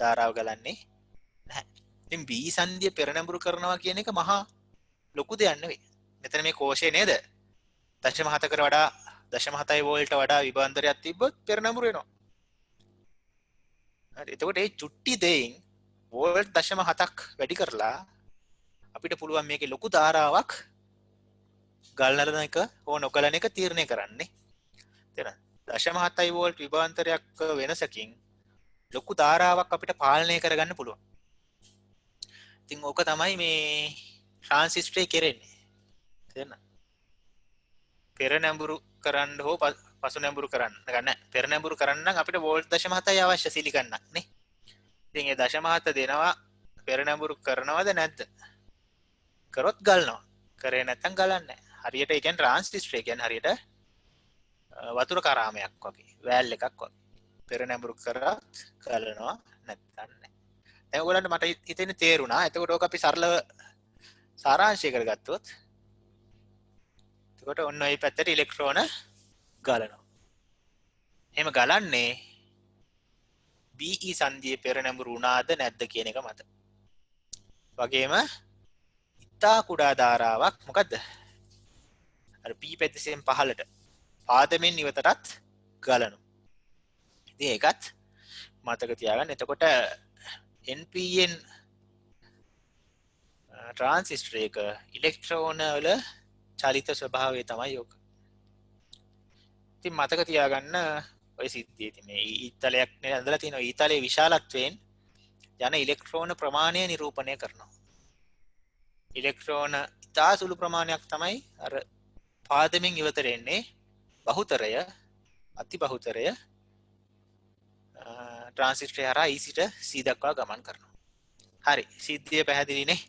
ධාරාව ගලන්නේ නැහැ. ඉතින් be සංදිය පෙර නැඹුරු කරනවා කියන එක මහා ලොකු දෙයක් නෙවෙයි. මෙතන මේ කෝෂය නේද? 0.7කට වඩා 0.7 වෝල්ට වඩා විභාන්තරයක් තිබ්බොත් පෙර නැඹුරු වෙනවා. හරි. එතකොට මේ චුට්ටි දෙයින් වෝල්ට් 0.7ක් වැඩි කරලා අපිට පුළුවන් මේකේ ලොකු ධාරාවක් ගලන එක හෝ නොගලන එක තීරණය කරන්නේ. තේරෙනවද? 0.7 වෝල්ට් විභාන්තරයක් වෙනසකින් ලොකු ධාරාවක් අපිට පාලනය කරගන්න පුළුවන්. ඉතින් ඕක තමයි මේ ට්‍රාන්සිස්ටරේ කෙරෙන්නේ. තේරෙනවද? පෙර නැඹුරු කරන්න හෝ පසු නැඹුරු කරන්න ගන්න. පෙර නැඹුරු කරන්න නම් අපිට වෝල්ට් 0.7යි අවශ්‍ය සිලිකන්නක් නේ. ඉතින් ඒ 0.7 දෙනවා පෙර නැඹුරු කරනවද නැද්ද? කරොත් ගලනවා. කරේ නැත්නම් ගලන්නේ නැහැ. හරියට ඒ කියන්නේ ට්‍රාන්සිස්ටරේ කියන්නේ හරියට වතුර කරාමයක් වගේ, වෑල් එකක් වගේ. පෙර නැඹුරු කරත් ගලනවා නැත්නම් නැහැ. දැන් ඔයගොල්ලන්ට මට හිතෙන්නේ තේරුණා. එතකොට ඕක අපි සරලව සාරාංශය කරගත්තොත් එතකොට ඔන්න ඔය පැත්තට ඉලෙක්ට්‍රෝන ගලනවා. එහෙම ගලන්නේ be සංදියේ පෙර නැඹුරු වුණාද නැද්ද කියන එක මත. වගේම ඉතා කුඩා ධාරාවක් මොකද්ද? අර p පෙදෙසෙන් පහළට පාදමෙන් ඉවතටත් ගලනවා. ඉතින් ඒකත් මතක තියාගන්න. එතකොට NPN ට්‍රාන්සිස්ටර් එක ඉලෙක්ට්‍රෝන වල චලිත ස්වභාවය තමයි යොක. ඉතින් මතක තියාගන්න ඔය සිද්ධියේ තියෙන මේ ඊතලයක් නේ ඇඳලා තියෙනවා. ඊතලයේ විශාලත්වයෙන් යන ඉලෙක්ට්‍රෝන ප්‍රමාණය නිරූපණය කරනවා. ඉලෙක්ට්‍රෝන ඉතා සුළු ප්‍රමාණයක් තමයි අර පාදමින් ඉවතට එන්නේ. බහුතරය අති බහුතරය ට්‍රාන්සිස්ටරය හරහා E සිට C දක්වා ගමන් කරනවා. හරි සිද්ධිය පැහැදිලි නේ?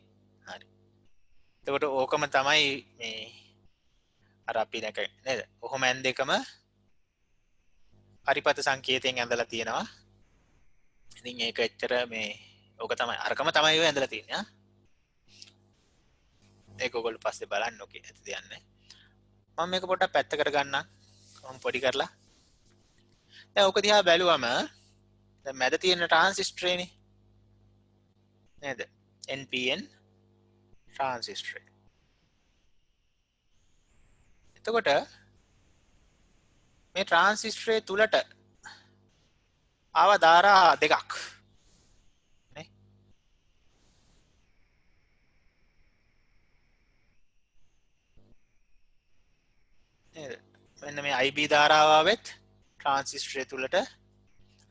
හරි. එතකොට ඕකම තමයි මේ අර අපි දැක නේද? ඔහොම ඇන්දෙකම පරිපත සංකේතයෙන් ඇඳලා තියෙනවා. ඉතින් ඒක එච්චර මේ ඕක තමයි අරකම තමයි ඔය ඇඳලා තියෙන්නේ. ඒක ඔයගොල්ලෝ පස්සේ බලන්න ඕකේ ඇති දෙන්නේ. මම මේක පොඩ්ඩක් පැත්තකට ගන්නම්. මම පොඩි කරලා. දැන් ඕක දිහා බැලුවම දැන් මැද තියෙන ට්‍රාන්සිස්ටරේනේ. නේද? NPN ට්‍රාන්සිස්ටරේ. එතකොට මේ ට්‍රාන්සිස්ටරේ තුලට ආව ධාරා දෙකක් නේ. නේද? මෙන්න මේ IB ධාරාව ආවෙත් ට්‍රාන්සිස්ටරේ තුලට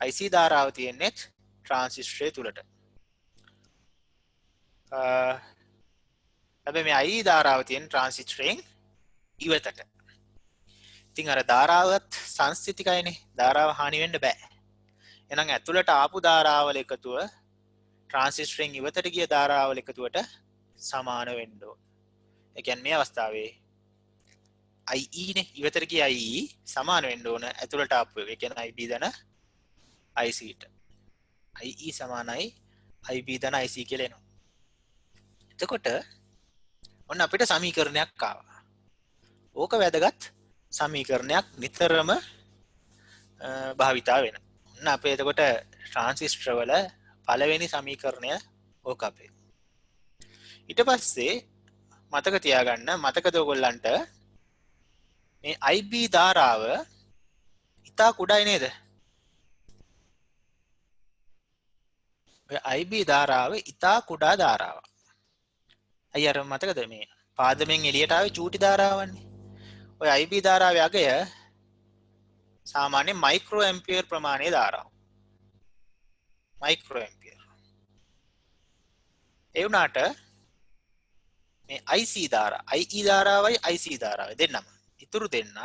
IC ධාරාව තියෙන්නේ ට්‍රාන්සිස්ටරේ තුලට. හැබැයි මේ IE ධාරාව තියෙන ට්‍රාන්සිස්ටරෙන් ඉවතට. ඉතින් අර ධාරාවත් සංස්ථිතිකයිනේ. ධාරාව හානි වෙන්න බෑ. එහෙනම් ඇතුළට ආපු ධාරාවල එකතුව ට්‍රාන්සිස්ටරෙන් ඉවතට ගිය ධාරාවල එකතුවට සමාන වෙන්න ඕන. ඒ කියන්නේ මේ අවස්ථාවේ IE නේ ඉවතට ගිය IE සමාන වෙන්න ඕන ඇතුළට ආපු එක. ඒ කියන්නේ IB ධන IC ට. IE සමානයි IB ධන IC කියලා එනවා. එතකොට ඔන්න අපිට සමීකරණයක් ආවා. ඕක වැදගත් සමීකරණයක් නිතරම භාවිතා වෙනවා. ඔන්න අපේ එතකොට ට්‍රාන්සිස්ටර් වල පළවෙනි සමීකරණය ඕක අපේ. ඊට පස්සේ මතක තියාගන්න මතකද ඔයගොල්ලන්ට මේ IB ධාරාව ඉතා කුඩායි නේද? ඔය IB ධාරාව ඉතා කුඩා ධාරාවක්. අය අර මතකද මේ පාදමෙන් එළියට ආවේ චූටි ධාරාවන්නේ. ඔය IB ධාරාවේ අගය සාමාන්‍ය මයික්‍රෝ ඇම්පියර් ප්‍රමාණයේ ධාරාව. Micro ampere. ඒ වුණාට මේ IC ධාරා, IE ධාරාවයි IC ධාරාවයි දෙන්නම. ඉතුරු දෙන්න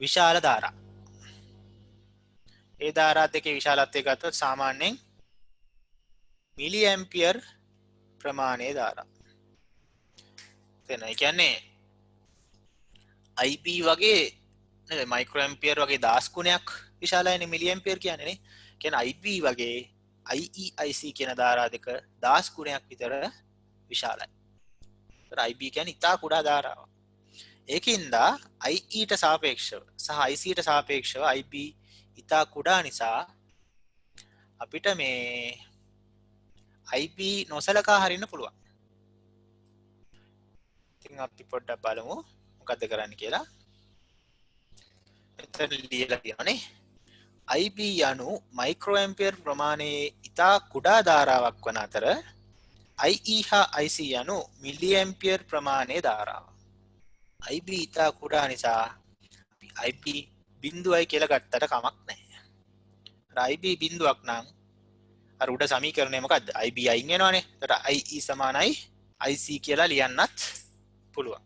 විශාල ධාරා. ඒ ධාරා දෙකේ විශාලත්වය ගත්තොත් සාමාන්‍යයෙන් මිලි ඇම්පියර් ප්‍රමාණයේ ධාරා. ඒ කියන්නේ IB වගේ නේද මයික්‍රෝ ඇම්පියර් වගේ 10 ගුණයක් විශාලයිනේ මිලි ඇම්පියර් කියන්නේ නේ. කියන්නේ IB වගේ IE IC කියන ධාරා දෙක 10 ගුණයක් විතර විශාලයි. ඒතර IB කියන්නේ ඉතා කුඩා ධාරාවක්. ඒකින්ද IE ට සාපේක්ෂව සහ IC ට සාපේක්ෂව IB ඉතා කුඩා නිසා අපිට මේ IB නොසලකා හරින්න පුළුවන්. ඉතින් අපි පොඩ්ඩක් බලමු මොකද්ද කරන්න කියලා. මෙතන ලියලා තියෙනවානේ. IB යනු මයික්‍රෝ ඇම්පියර් ප්‍රමාණයේ ඉතා කුඩා ධාරාවක් වන අතර IE හා IC යනු මිලි ඇම්පියර් ප්‍රමාණයේ ධාරාව. IB ඉතා කුඩා නිසා IB බිඳුවයි කියලා ගත්තට කමක් නැහැ. IB බිඳුවක් නම් අර උඩ සමීකරණය මොකද්ද? IB අයින් වෙනවනේ. එතකොට IE සමානයි IC කියලා ලියන්නත් පුළුවන්.